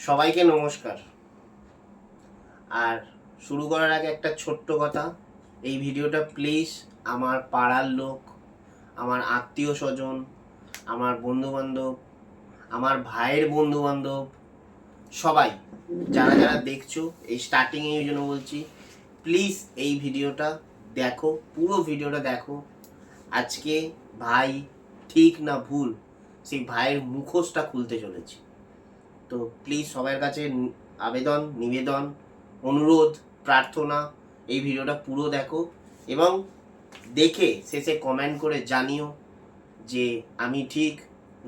সবাইকে নমস্কার। আর শুরু করার আগে একটা ছোট্ট কথা, এই ভিডিওটা প্লিজ আমার পাড়ার লোক, আমার আত্মীয় স্বজন, আমার বন্ধুবান্ধব, আমার ভাইয়ের বন্ধুবান্ধব, সবাই যারা যারা দেখছো, এই স্টার্টিংয়ে এই জন্য বলছি, প্লিজ এই ভিডিওটা দেখো, পুরো ভিডিওটা দেখো। আজকে ভাই ঠিক না ভুল, সেই ভাইয়ের মুখোশটা খুলতে চলেছি। তো প্লিজ সবার কাছে আবেদন, নিবেদন, অনুরোধ, প্রার্থনা, এই ভিডিওটা পুরো দেখো এবং দেখে শেষে কমেন্ট করে জানিও যে আমি ঠিক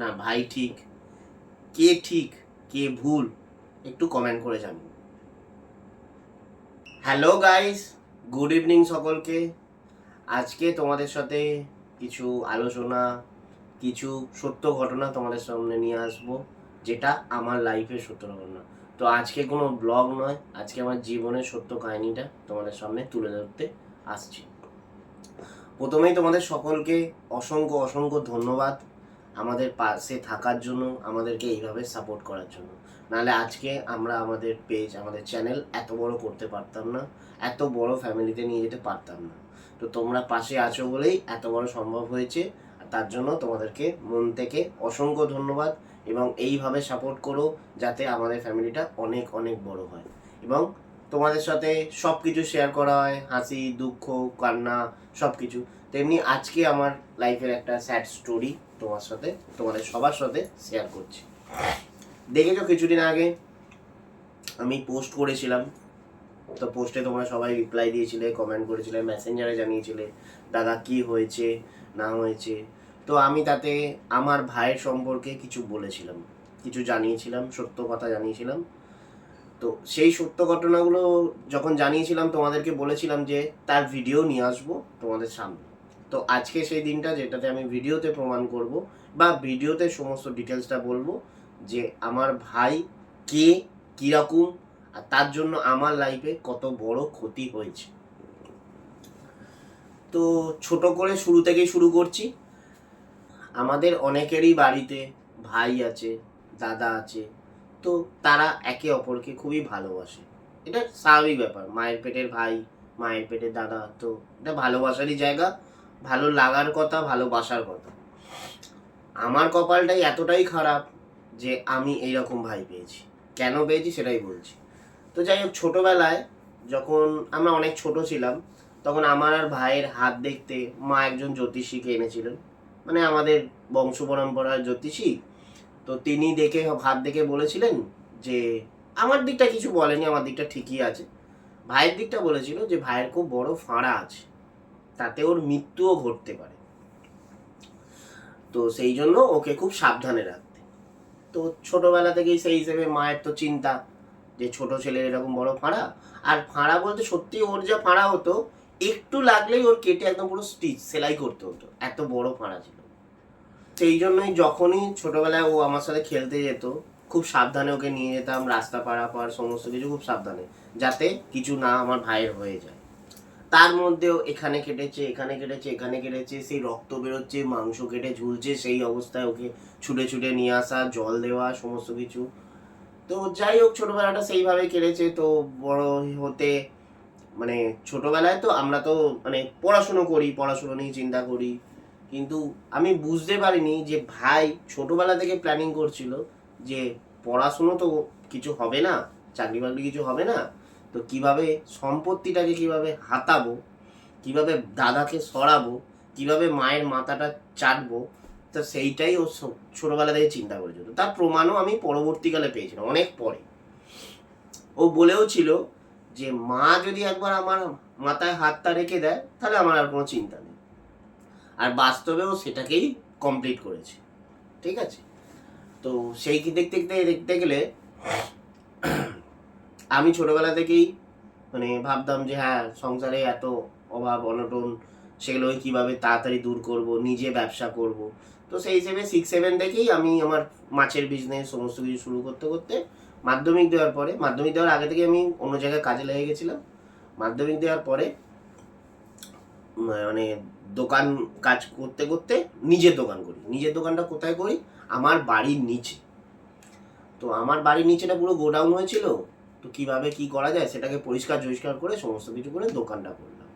না ভাই ঠিক, কে ঠিক কে ভুল, একটু কমেন্ট করে জানিও। হ্যালো গাইস, গুড ইভিনিং সকলকে। আজকে তোমাদের সাথে কিছু আলোচনা, কিছু সত্য ঘটনা তোমাদের সামনে নিয়ে আসবো, যেটা আমার লাইফের সত্য ঘটনা। তো আজকে কোনো ব্লগ নয়, আজকে আমার জীবনের সত্য কাহিনীটা তোমাদের সামনে তুলে ধরতে আসছি। প্রথমেই তোমাদের সকলকে অসংখ্য অসংখ্য ধন্যবাদ আমাদের পাশে থাকার জন্য, আমাদেরকে এইভাবে সাপোর্ট করার জন্য। নাহলে আজকে আমরা আমাদের পেজ, আমাদের চ্যানেল এত বড় করতে পারতাম না, এত বড় ফ্যামিলিতে নিয়ে যেতে পারতাম না। তো তোমরা পাশে আছো বলেই এত বড় সম্ভব হয়েছে, আর তার জন্য তোমাদেরকে মন থেকে অসংখ্য ধন্যবাদ। এবং এইভাবে সাপোর্ট করো যাতে আমাদের ফ্যামিলিটা অনেক অনেক বড় হয় এবং তোমাদের সাথে সব কিছু শেয়ার করা হয়, হাসি দুঃখ কান্না সব কিছু। তেমনি আজকে আমার লাইফের একটা স্যাড স্টোরি তোমাদের সবার সাথে শেয়ার করছি। দেখেছো কিছুদিন আগে আমি পোস্ট করেছিলাম, তো পোস্টে তোমরা সবাই রিপ্লাই দিয়েছিলে, কমেন্ট করেছিলে, মেসেঞ্জারে জানিয়েছিলে দাদা কি হয়েছে না হয়েছে। তো আমি তাতে আমার ভাইয়ের সম্পর্কে কিছু বলেছিলাম, কিছু জানিয়েছিলাম, সত্য কথা জানিয়েছিলাম। তো সেই সত্য ঘটনাগুলো যখন জানিয়েছিলাম তোমাদেরকে বলেছিলাম যে তার ভিডিও নিয়ে আসবো তোমাদের সামনে। তো আজকে সেই দিনটা যেটাতে আমি ভিডিওতে প্রমাণ করব বা ভিডিওতে সমস্ত ডিটেলসটা বলবো যে আমার ভাই কে, কীরকম, আর তার জন্য আমার লাইফে কত বড় ক্ষতি হয়েছে। তো ছোট করে শুরু থেকেই শুরু করছি। আমাদের অনেকেরই বাড়িতে ভাই আছে, দাদা আছে, তো তারা একে অপরকে খুবই ভালোবাসে। এটা স্বাভাবিক ব্যাপার, মায়ের পেটের ভাই, মায়ের পেটের দাদা, তো এটা ভালোবাসারই জায়গা, ভালো লাগার কথা, ভালোবাসার কথা। আমার কপালটাই এতটাই খারাপ যে আমি এইরকম ভাই পেয়েছি। কেন পেয়েছি সেটাই বলছি। তো যাই হোক, ছোটোবেলায় যখন আমরা অনেক ছোট ছিলাম, তখন আমার আর ভাইয়ের হাত দেখতে মা একজন জ্যোতিষীকে এনেছিলেন, মানে আমাদের বংশ পরম্পরার জ্যোতিষী। তো তিনি দেখে হাত দেখে বলেছিলেন যে, আমার দিকটা কিছু বলেনি, আমার দিকটা ঠিকই আছে, ভাইয়ের দিকটা বলেছিল যে ভাইয়ের খুব বড় ফাঁড়া আছে, তাতে ওর মৃত্যুও ঘটতে পারে, তো সেই জন্য ওকে খুব সাবধানে রাখতে। তো ছোটবেলা থেকেই সেই হিসেবে মায়ের তো চিন্তা যে ছোট ছেলের এরকম বড় ফাঁড়া। আর ফাঁড়া বলতে সত্যি ওর যা ফাঁড়া হতো, একটু লাগলেই ওর কেটে একদম পুরো স্টিচ সেলাই করতে হতো, এত বড় ফাঁড়া ছিল। সেই জন্যই যখনই ছোটবেলায় ও আমার সাথে খেলতে যেত, খুব সাবধানে ওকে নিয়ে যেতাম, রাস্তা পারাপার সমস্ত কিছু খুব সাবধানে, যাতে কিছু না আমার ভাইয়ের হয়ে যায়। তার মধ্যেও এখানে কেটেছে, এখানে কেটেছে, এখানে কেটেছে, সেই রক্ত বেরোচ্ছে, মাংস কেটে ঝুলছে, সেই অবস্থায় ওকে ছুটে ছুটে নিয়ে আসা, জল দেওয়া, সমস্ত কিছু। তো যাই হোক, ছোটবেলাটা সেইভাবে কেটেছে। তো বড় হতে মানে ছোটবেলায় তো আমরা তো মানে পড়াশুনো করি, পড়াশুনো নিয়ে চিন্তা করি, কিন্তু আমি বুঝতে পারিনি যে ভাই ছোটবেলা থেকে প্ল্যানিং করছিল যে পড়াশুনো তো কিছু হবে না, চাকরি বাকরি কিছু হবে না, তো কিভাবে সম্পত্তিটাকে কিভাবে হাতাবো, কিভাবে দাদাকে সরাবো, কিভাবে মায়ের মাথাটা চাটবো, তো সেইটাই ও ছোটবেলা থেকে চিন্তা করেছিল। তার প্রমাণও আমি পরবর্তীকালে পেয়েছিলাম, অনেক পরে। ও বলেও ছিল যে মা যদি একবার আমার মাথায় হাতটা রেখে দেয়, তাহলে আমার আর কোনো চিন্তা নেই। আর বাস্তবেও সেটাকেই কমপ্লিট করেছে, ঠিক আছে। তো সেই দেখতে দেখতে দেখতে গেলে আমি ছোটবেলা থেকেই মানে ভাবতাম যে হ্যাঁ, সংসারে এত অভাব অনটন, সেগুলো কীভাবে তাড়াতাড়ি দূর করব, নিজে ব্যবসা করব। তো সেই হিসেবে 6-7 থেকেই আমি আমার মাছের বিজনেস সমস্ত কিছু শুরু করতে করতে মাধ্যমিক দেওয়ার পরে, মাধ্যমিক দেওয়ার আগে থেকে আমি অন্য জায়গায় কাজে লেগে গেছিলাম। মাধ্যমিক দেওয়ার পরে মানে দোকান কাজ করতে করতে নিজের দোকান করি। নিজের দোকানটা কোথায় করি? আমার বাড়ির নিচে। তো আমার বাড়ির নিচেটা পুরো গোডাউন হয়েছিল, তো কিভাবে কি করা যায় সেটাকে পরিষ্কার করে সমস্ত কিছু করে দোকানটা করলাম।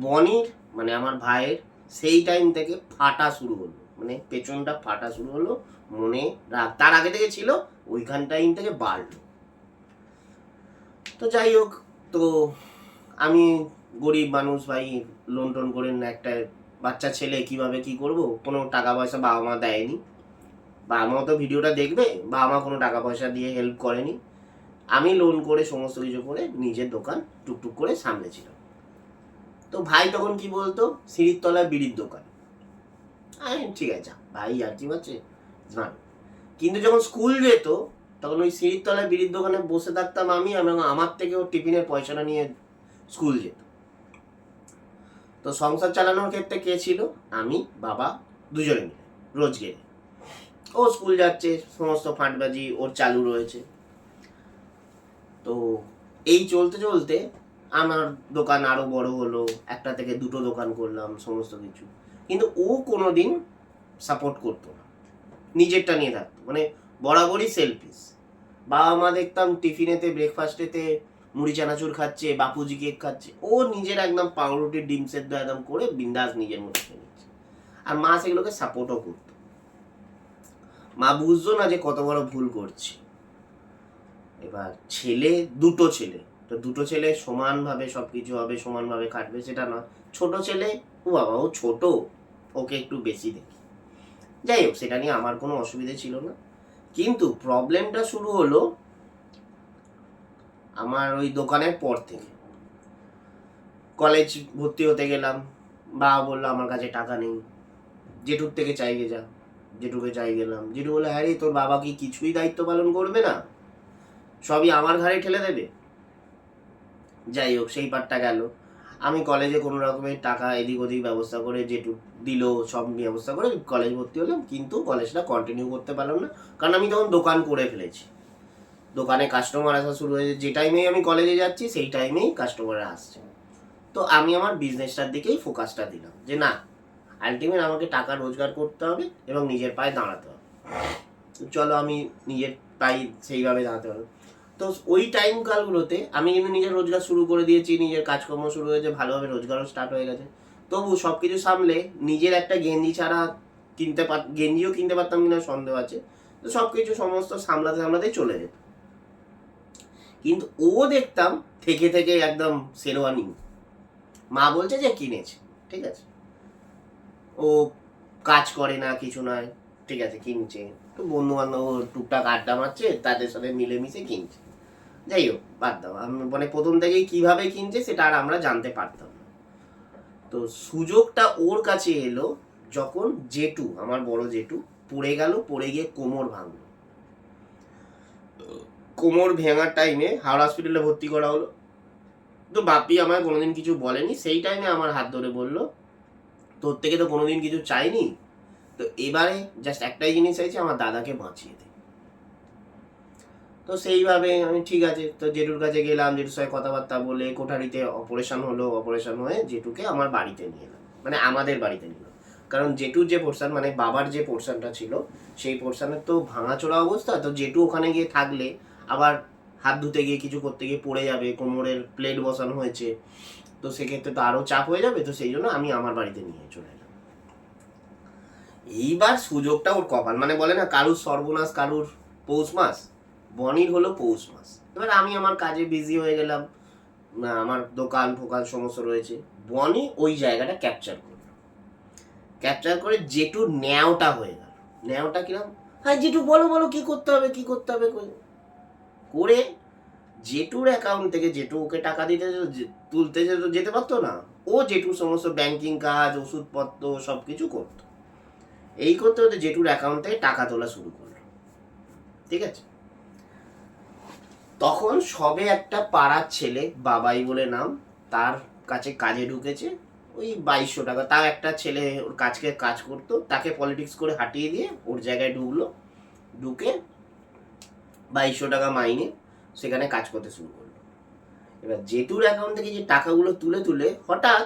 বনির মানে আমার ভাইয়ের সেই টাইম থেকে ফাটা শুরু হলো, মানে পেছনটা ফাটা শুরু হলো, মনে রাখ তার আগে থেকে ছিল, ওইখান টাইম থেকে বাড়লো। তো যাই হোক, তো আমি গরিব মানুষ ভাই, লোন টোন করে একটা বাচ্চা ছেলে কিভাবে কি করব, কোনো টাকা পয়সা বাবা মা দেয়নি, বাবা মাও তো ভিডিওটা দেখবে, বাবা মা কোনো টাকা পয়সা দিয়ে হেল্প করেনি, আমি লোন করে সমস্ত কিছু করে নিজের দোকান টুকটুক করে সামলেছিলাম। তো ভাই তখন কি বলতো, সিঁড়ির তলায় বিড়ির দোকান, আমি ঠিক আছে যা ভাই আর কি আছে না। কিন্তু যখন স্কুল যেত তখন ওই সিঁড়ির তলায় বিড়ির দোকানে বসে থাকতাম আমি, এবং আমার থেকে ওর টিফিনের পয়সাটা নিয়ে স্কুল যেত। তো সংসার চালানোর ক্ষেত্রে কে ছিল, আমি বাবা দুজনে মিলে রোজ গেলে, ও স্কুল যাচ্ছে, সমস্ত ফাঁটবাজি ওর চালু রয়েছে। তো এই চলতে চলতে আমার দোকান আরো বড় হলো, একটা থেকে দুটো দোকান করলাম সমস্ত কিছু। কিন্তু ও কোনোদিন সাপোর্ট করতো না, নিজেরটা নিয়ে থাকতো, মানে বরাবরই সেলফিশ। বাবা মা দেখতাম টিফিনেতে ব্রেকফাস্টেতে মুড়ি চানাচুর খাচ্ছে, বাপুজি কেক খাচ্ছে, ও নিজের একদম পাউরুটি ডিম সেদ্ধ একদম করে বিন্দাস নিজের মতো খেয়ে নিচ্ছে। আর মা সেগুলোকে সাপোর্টও করতো। মা বুঝতো না যে কত বড় ভুল করছে। এবার দুটো ছেলে, তো দুটো ছেলে সমানভাবে সব কিছু হবে, সমানভাবে খাটবে সেটা না। ছোট ছেলে, ও বাবা ও ছোট, ওকে একটু বেশি দেখি। যাই হোক, সেটা নিয়ে আমার কোনো অসুবিধে ছিল না। কিন্তু প্রবলেমটা শুরু হলো আমার ওই দোকানের পর থেকে। কলেজ ভর্তি হতে গেলাম, বাবা বললো আমার কাছে টাকা নেই, জেঠুর থেকে চাইগে যা। জেঠুকে চাই গেলাম, জেঠু বলে হ্যাঁ রে, তোর বাবা কি কিছুই দায়িত্ব পালন করবে না, সবই আমার ঘাড়ে ঠেলে দেবে। যাই হোক, সেই পার্টটা গেল। আমি কলেজে কোনো রকমের টাকা এদিক ওদিক ব্যবস্থা করে, জেঠু দিল সব ব্যবস্থা করে কলেজ ভর্তি হলাম, কিন্তু কলেজটা কন্টিনিউ করতে পারলাম না, কারণ আমি তখন দোকান করে ফেলেছি। দোকানে কাস্টমার আসা শুরু হয়েছে, যে টাইমেই আমি কলেজে যাচ্ছি সেই টাইমেই কাস্টমাররা আসছে। তো আমি আমার বিজনেসটার দিকেই ফোকাসটা দিলাম, যে না, আলটিমেট আমাকে টাকা রোজগার করতে হবে এবং নিজের পায়ে দাঁড়াতে হবে। চলো আমি নিজের পায়ে সেইভাবে দাঁড়াতে হবে। তো ওই টাইম কালগুলোতে আমি কিন্তু নিজের রোজগার শুরু করে দিয়েছি, নিজের কাজকর্ম শুরু হয়েছে, ভালোভাবে রোজগারও স্টার্ট হয়ে গেছে। তবু সব কিছু সামলে নিজের একটা গেঞ্জি ছাড়া গেঞ্জিও কিনতে পারতাম কিনা সন্দেহ আছে। তো সব কিছু সমস্ত সামলাতে সামলাতেই চলে যেত। কিন্তু ও দেখতাম থেকে থেকে একদম শেরওয়ানি, মা বলছে যে কিনেছে, ঠিক আছে, ও কাজ করে না কিছু নয়, ঠিক আছে কিনছে, তো বন্ধু বান্ধব টুকটাক আড্ডা মারছে, তাদের সাথে মিলেমিশে কিনছে। যাই হোক, বাদ দাও, আমি মানে প্রথম থেকেই কিভাবে কিনছে সেটা আর আমরা জানতে পারতাম না। তো সুযোগটা ওর কাছে এলো যখন জেঠু, আমার বড় জেঠু পড়ে গেল, পড়ে গিয়ে কোমর ভাঙলো। কোমর ভেঙার টাইমে হাওড়া হসপিটালে ভর্তি করা হলো। তো বাপি আমায় কোনোদিন কিছু বলেনি, সেই টাইমে আমার হাত ধরে বললো তোর থেকে তো কোনোদিন কিছু চাইনি, তো এবারে জাস্ট একটাই জিনিস চাইছি, আমার দাদাকে বাঁচিয়ে দে। তো সেইভাবে আমি ঠিক আছে, তো জেঠুর কাছে গেলাম, জেঠুর সঙ্গে কথাবার্তা বলে কোঠারিতে অপারেশন হলো, অপারেশন হয়ে জেঠুকে আমার বাড়িতে নিয়ে এলাম, মানে আমাদের বাড়িতে নিল। কারণ জেঠুর যে পোর্শন, মানে বাবার যে পোর্শনটা ছিল, সেই পোর্শনের তো ভাঙাচোরা অবস্থা, তো জেঠু ওখানে গিয়ে থাকলে আবার হাত ধুতে গিয়ে কিছু করতে গিয়ে পড়ে যাবে, কোমরের প্লেট বসানো হয়েছে, তো সেক্ষেত্রে তো আরও চাপ হয়ে যাবে। তো সেই জন্য আমি আমার বাড়িতে নিয়ে চলে এলাম। এইবার সুযোগটা ওর কপাল, মানে বলে না কারুর সর্বনাশ কারুর পৌষ মাস, বনির হলো পৌষ মাস। এবার আমি আমার কাজে বিজি হয়ে গেলাম, আমার দোকান ফোকান সমস্ত রয়েছে, বনি ওই জায়গাটা ক্যাপচার করলো, ক্যাপচার করে জেঠুর ন্যাওটা হয়ে গেল। ন্যাওটা কিরম, হ্যাঁ জেঠু বলো বলো কি করতে হবে কি করতে হবে করে জেঠুর অ্যাকাউন্ট থেকে, জেঠু ওকে টাকা দিতে তুলতে যেতে পারতো না, ও জেঠুর সমস্ত ব্যাংকিং কাজ ওষুধপত্র সব কিছু করতো। এই করতে হতে জেঠুর অ্যাকাউন্ট থেকে টাকা তোলা শুরু করলো, ঠিক আছে। তখন সবে একটা পাড়ার ছেলে, বাবাই বলে নাম, তার কাছে কাজে ঢুকেছে, ওই 2200 টাকা, তাও একটা ছেলে ওর কাজ করতো, তাকে পলিটিক্স করে হাঁটিয়ে দিয়ে ওর জায়গায় ঢুকলো, ঢুকে 2200 টাকা মাইনে সেখানে কাজ করতে শুরু করলো। এবার জেঠুর অ্যাকাউন্ট থেকে যে টাকাগুলো তুলে তুলে হঠাৎ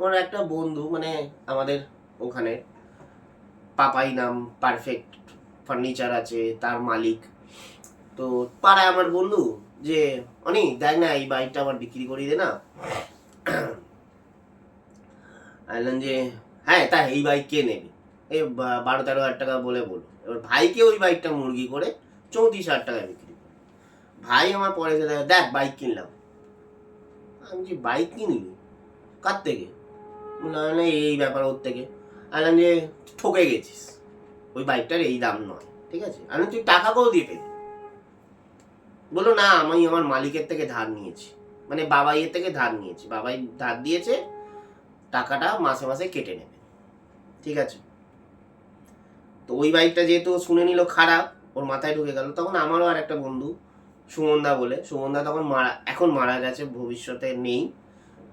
ওর একটা বন্ধু, মানে আমাদের ওখানে পাপাই নাম, পারফেক্ট ফার্নিচার আছে তার মালিক, তো পাড়ায় আমার বন্ধু যে অনেক দেখ না এই বাইকটা আমার বিক্রি করিয়ে দে না। বললাম যে হ্যাঁ তা এই বাইক কে নেবে, এই 12-13 হাজার টাকা বলে বলো। এবার ভাইকে ওই বাইকটা মুরগি করে 34,000 টাকায় বিক্রি করে। ভাই আমার পরে এসে দেখে, দেখ বাইক কিনলাম। আমি যে বাইক কিনলি কার থেকে? বললাম না এই ব্যাপার ওর থেকে। বললাম যে ঠকে গেছিস, ওই বাইকটার এই দাম নয়, ঠিক আছে? আমি তুই টাকা কও দিয়ে পেলি? বললো না আমি আমার মালিকের থেকে ধার নিয়েছি, মানে বাবাইয়ের থেকে ধার নিয়েছি, বাবাই ধার দিয়েছে, টাকাটা মাসে মাসে কেটে নেবে, ঠিক আছে? তো ওই বাইকটা যেহেতু শুনে নিল খারাপ, ওর মাথায় ঢুকে গেল। তখন আমারও আর একটা বন্ধু সুমনদা বলে, সুমনদা তখন এখন মারা গেছে, ভবিষ্যতে নেই।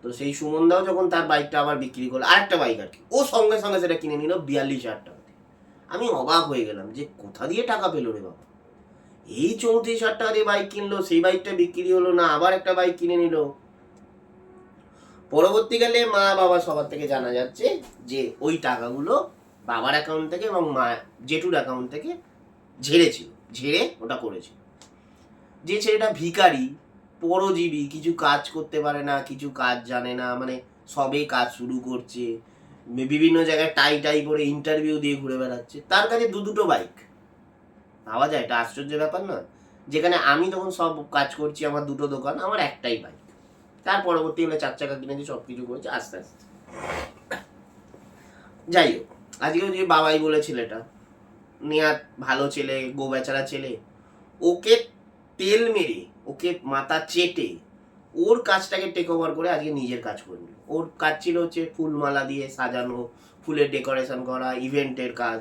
তো সেই সুমনদাও যখন তার বাইকটা আবার বিক্রি করলো, আরেকটা বাইক আর কি, ও সঙ্গে সঙ্গে সেটা কিনে নিল 42,000 টাকা। আমি অবাক হয়ে গেলাম যে কোথা দিয়ে টাকা পেলো রে বাবা, এই 34,000 টাকা দিয়ে বাইক কিনলো, সেই বাইকটা বিক্রি হলো না, আবার একটা বাইক কিনে নিল। পরবর্তীকালে মা বাবা সবার থেকে জানা যাচ্ছে যে ওই টাকাগুলো বাবার অ্যাকাউন্ট থেকে এবং মা জেঠুর অ্যাকাউন্ট থেকে ঝেড়েছিল, ঝেড়ে ওটা করেছিল। যে ছেলেটা ভিখারি, পরজীবী, কিছু কাজ করতে পারে না, কিছু কাজ জানে না, মানে সবে কাজ শুরু করছে, বিভিন্ন জায়গায় টাই টাই পরে ইন্টারভিউ দিয়ে ঘুরে বেড়াচ্ছে, তার কাছে দুটো বাইক। ভাবা যায়, এটা আশ্চর্যের ব্যাপার না? যেখানে আমি তখন সব কাজ করছি, আমার দুটো দোকান, আমার একটাই বাইক। তার পরবর্তী হলে 4 চাকা কিনেছি, সব কিছু করেছে আস্তে আস্তে। যাই হোক, আজকেও যে বাবাই বলে ছেলেটা নেয়াত ভালো ছেলে, গো বেচারা ছেলে, ওকে তেল মেরে, ওকে মাথা চেটে ওর কাজটাকে টেক ওভার করে আজকে নিজের কাজ করে নিল। ওর কাজ ছিল হচ্ছে ফুলমালা দিয়ে সাজানো, ফুলের ডেকোরেশন করা, ইভেন্টের কাজ।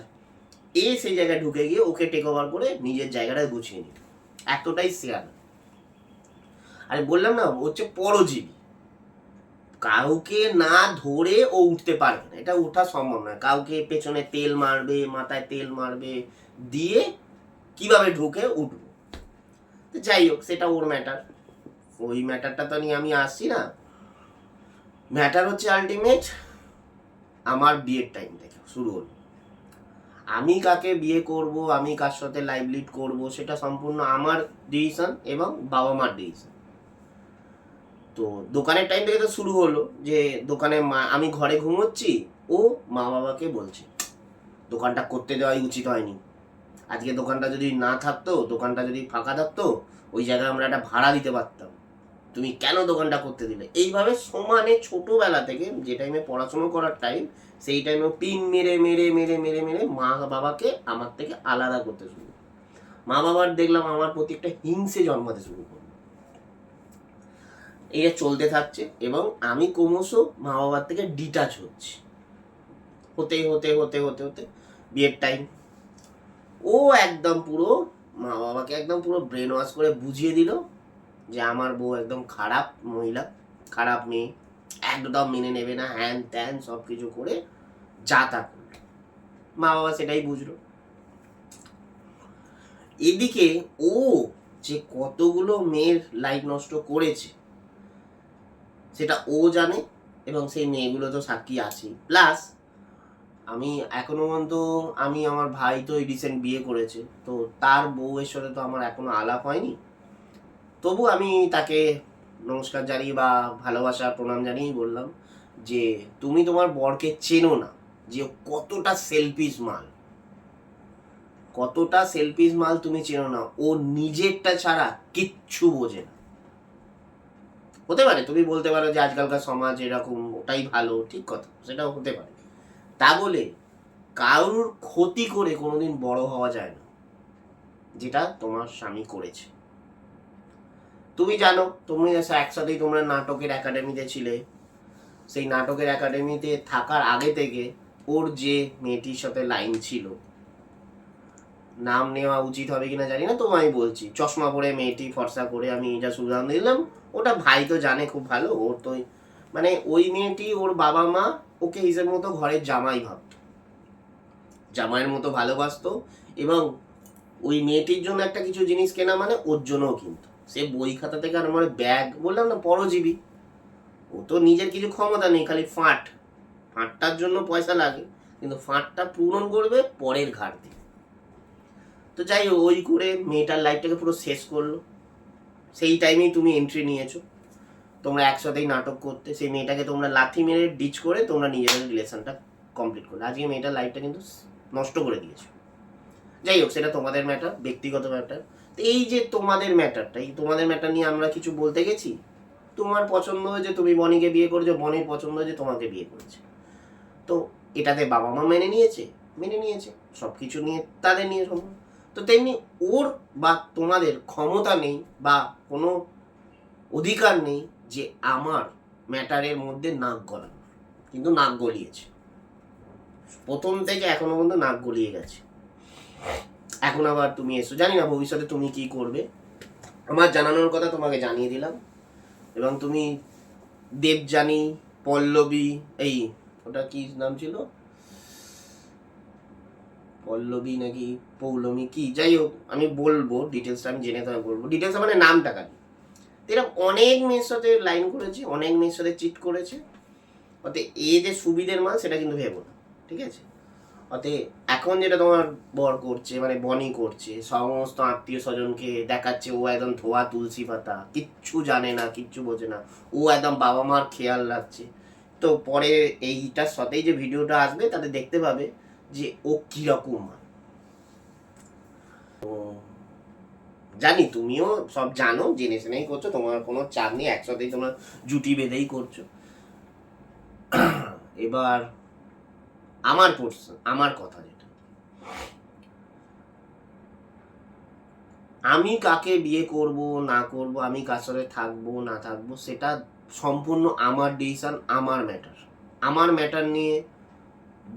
সেই জায়গায় ঢুকে গিয়ে ওকে টেক ওভার করে নিজের জায়গাটা গুছিয়ে নিল। এতটাই শেয়ার। আরে বললাম না, হচ্ছে পরজীবী, কাউকে না ধরে ও উঠতে পারবে না, এটা ওঠা সম্ভব নয়। কাউকে পেছনে তেল মারবে, মাথায় তেল মারবে, দিয়ে কিভাবে ঢুকে উঠবো। তো যাই হোক, সেটা ওর ম্যাটার, ওই ম্যাটারটা তো নিয়ে আমি আসছি না। ম্যাটার হচ্ছে আলটিমেট আমার বিয়ের টাইম থেকে শুরু হলো। আমি কাকে বিয়ে করব, আমি কার সাথে লাইফ লিড করব, সেটা সম্পূর্ণ আমার ডিসিশন এবং বাবা মার ডিসিশন। তো দোকানের টাইম থেকে তো শুরু হলো যে দোকানে আমি ঘরে ঘুমোচ্ছি, ও মা বাবাকে বলছে দোকানটা করতে দেওয়াই উচিত হয়নি, আজকে দোকানটা যদি না থাকতো, দোকানটা যদি ফাঁকা থাকতো, ওই জায়গায় আমরা একটা ভাড়া দিতে পারতাম, তুমি কেন দোকানটা করতে দিলে। এইভাবে সমানে ছোটোবেলা থেকে, যে টাইমে পড়াশুনো করার টাইম, সেই টাইমে পিন মেরে মেরে মেরে মেরে মেরে মা বাবাকে আমার থেকে আলাদা করতে শুরু। মা বাবার দেখলাম আমার প্রতি একটা হিংসে জন্মাতে শুরু করলো। এটা চলতে থাকছে এবং আমি ক্রমশ মা বাবার থেকে ডিটাচ হচ্ছি। হতে হতে হতে হতে হতে বিয়ের টাইম, ও একদম পুরো মা বাবাকে একদম পুরো ব্রেন ওয়াশ করে বুঝিয়ে দিল যে আমার বউ একদম খারাপ মহিলা, খারাপ মেয়ে, একদম মেনে নেবে না, হ্যান ত্যান সব কিছু করে যা তা করলো। মা বাবা সেটাই বুঝলো। এদিকে ও যে কতগুলো মেয়ের লাইফ নষ্ট করেছে সেটা ও জানে, এবং সেই মেয়েগুলো তো সাক্ষী আছে। প্লাস আমি এখনো পর্যন্ত, আমি আমার ভাই তো রিসেন্ট বিয়ে করেছে, তো তার বউয়ের সাথে তো আমার এখনো আলাপ হয়নি। তবু আমি তাকে নমস্কার জানিয়ে বা ভালোবাসা প্রণাম জানিয়েই বললাম যে তুমি তোমার বরকে চেনো না, যে কতটা সেলফিশ মাল, কতটা সেলফিশ মাল তুমি চেনো না। ও নিজেরটা ছাড়া কিচ্ছু বোঝে না। হতে পারে তুমি বলতে পারো যে আজকালকার সমাজ এরকম, ওটাই ভালো, ঠিক কথা, সেটাও হতে পারে। তা বলে কারোর ক্ষতি করে কোনোদিন বড় হওয়া যায় না, যেটা তোমার স্বামী করেছে। তুমি জানো, তুমি একসাথেই তোমরা নাটকের একাডেমিতে ছিলে, সেই নাটকের একাডেমিতে থাকার আগে থেকে ওর যে মেয়েটির সাথে লাইন ছিল, নাম নেওয়া উচিত হবে কিনা জানি না, তো আমি বলছি, চশমা পরে মেয়েটি, ফর্সা করে, আমি যা উদাহরণ দিলাম, ওটা ভাই তো জানে খুব ভালো। ওর তো মানে ওই মেয়েটি, ওর বাবা মা ওকে হিসেব মতো ঘরের জামাই ভাবত, জামাইয়ের মতো ভালোবাসতো, এবং ওই মেয়েটির জন্য একটা কিছু জিনিস কেনা মানে ওর জন্যও কিন্তু, সে বই খাতা থেকে আর আমার ব্যাগ, বললাম না পরজীবী, ও তো নিজের কিছু ক্ষমতা নেই, খালি ফাঁটটার জন্য পয়সা লাগে, কিন্তু ফাঁটটা পূরণ করবে পরের ঘাট দিয়ে। তো যাই হোক, ওই করে মেয়েটার লাইফটাকে পুরো শেষ করলো। সেই টাইমেই তুমি এন্ট্রি নিয়েছো, তোমরা একসাথেই নাটক করতে, সেই মেয়েটাকে তোমরা লাথি মেরে ডিচ করে তোমরা নিজেদের রিলেশনটা কমপ্লিট করলে। আজকে মেয়েটার লাইফটা কিন্তু নষ্ট করে দিয়েছো। যাই হোক, সেটা তোমাদের ম্যাটার, ব্যক্তিগত ম্যাটার। তো এই যে তোমাদের ম্যাটারটা, এই তোমাদের ম্যাটার নিয়ে আমরা কিছু বলতে গেছি। তোমার পছন্দ হয়েছে, তুমি বনিকে বিয়ে করেছো, বনির পছন্দ হয়েছে, তোমাকে বিয়ে করেছে। তো এটাতে বাবা মা মেনে নিয়েছে সব কিছু নিয়ে তাদের নিয়ে সম্ভব। তো তেমনি ওর বা তোমাদের ক্ষমতা নেই বা কোনো অধিকার নেই যে আমার ম্যাটারের মধ্যে নাক গলানো, কিন্তু নাক গলিয়েছে প্রথম থেকে এখনো পর্যন্ত, নাক গলিয়ে গেছে। এখন আবার তুমি এসো, জানি না ভবিষ্যতে তুমি কি করবে, আমার জানানোর কথা তোমাকে জানিয়ে দিলাম। এবং তুমি দেবযানী, পল্লবী, এই ওটা কি নাম ছিল, পল্লবী নাকি পৌলমী কি, যাই হোক আমি বলবো ডিটেলসটা, আমি জেনে তোমায় বলবো ডিটেলস, মানে নামটা কাটি। এরকম অনেক মেয়ের সাথে লাইন করেছে, অনেক মেয়ের সাথে চিট করেছে। অতে এ যে সুবিধের মাল সেটা কিন্তু ভেবো না, ঠিক আছে? অতে এখন যেটা তোমার বর করছে, মানে বনি করছে, সমস্ত আত্মীয় স্বজনকে দেখাচ্ছে ও একদম ধোয়া তুলসী পাতা, কিচ্ছু জানে না, কিচ্ছু বোঝে না, ও একদম বাবা মার খেয়াল রাখছে। তো পরে এইটার সাথেই যে ভিডিওটা আসবে তাতে দেখতে পাবে যে ও কিরকম। জানি তুমিও সব জানো, জেনে শুনেই করছো, তোমার কোনো চাপ নেই, একসাথেই তোমরা জুটি বেঁধেই করছো। এবার আমার পোর্শন, আমার কথা যেটা, আমি কাকে বিয়ে করব না করব, আমি কার সাথে থাকবো না থাকবো, সেটা সম্পূর্ণ আমার ডিসিশন, আমার ম্যাটার। আমার ম্যাটার নিয়ে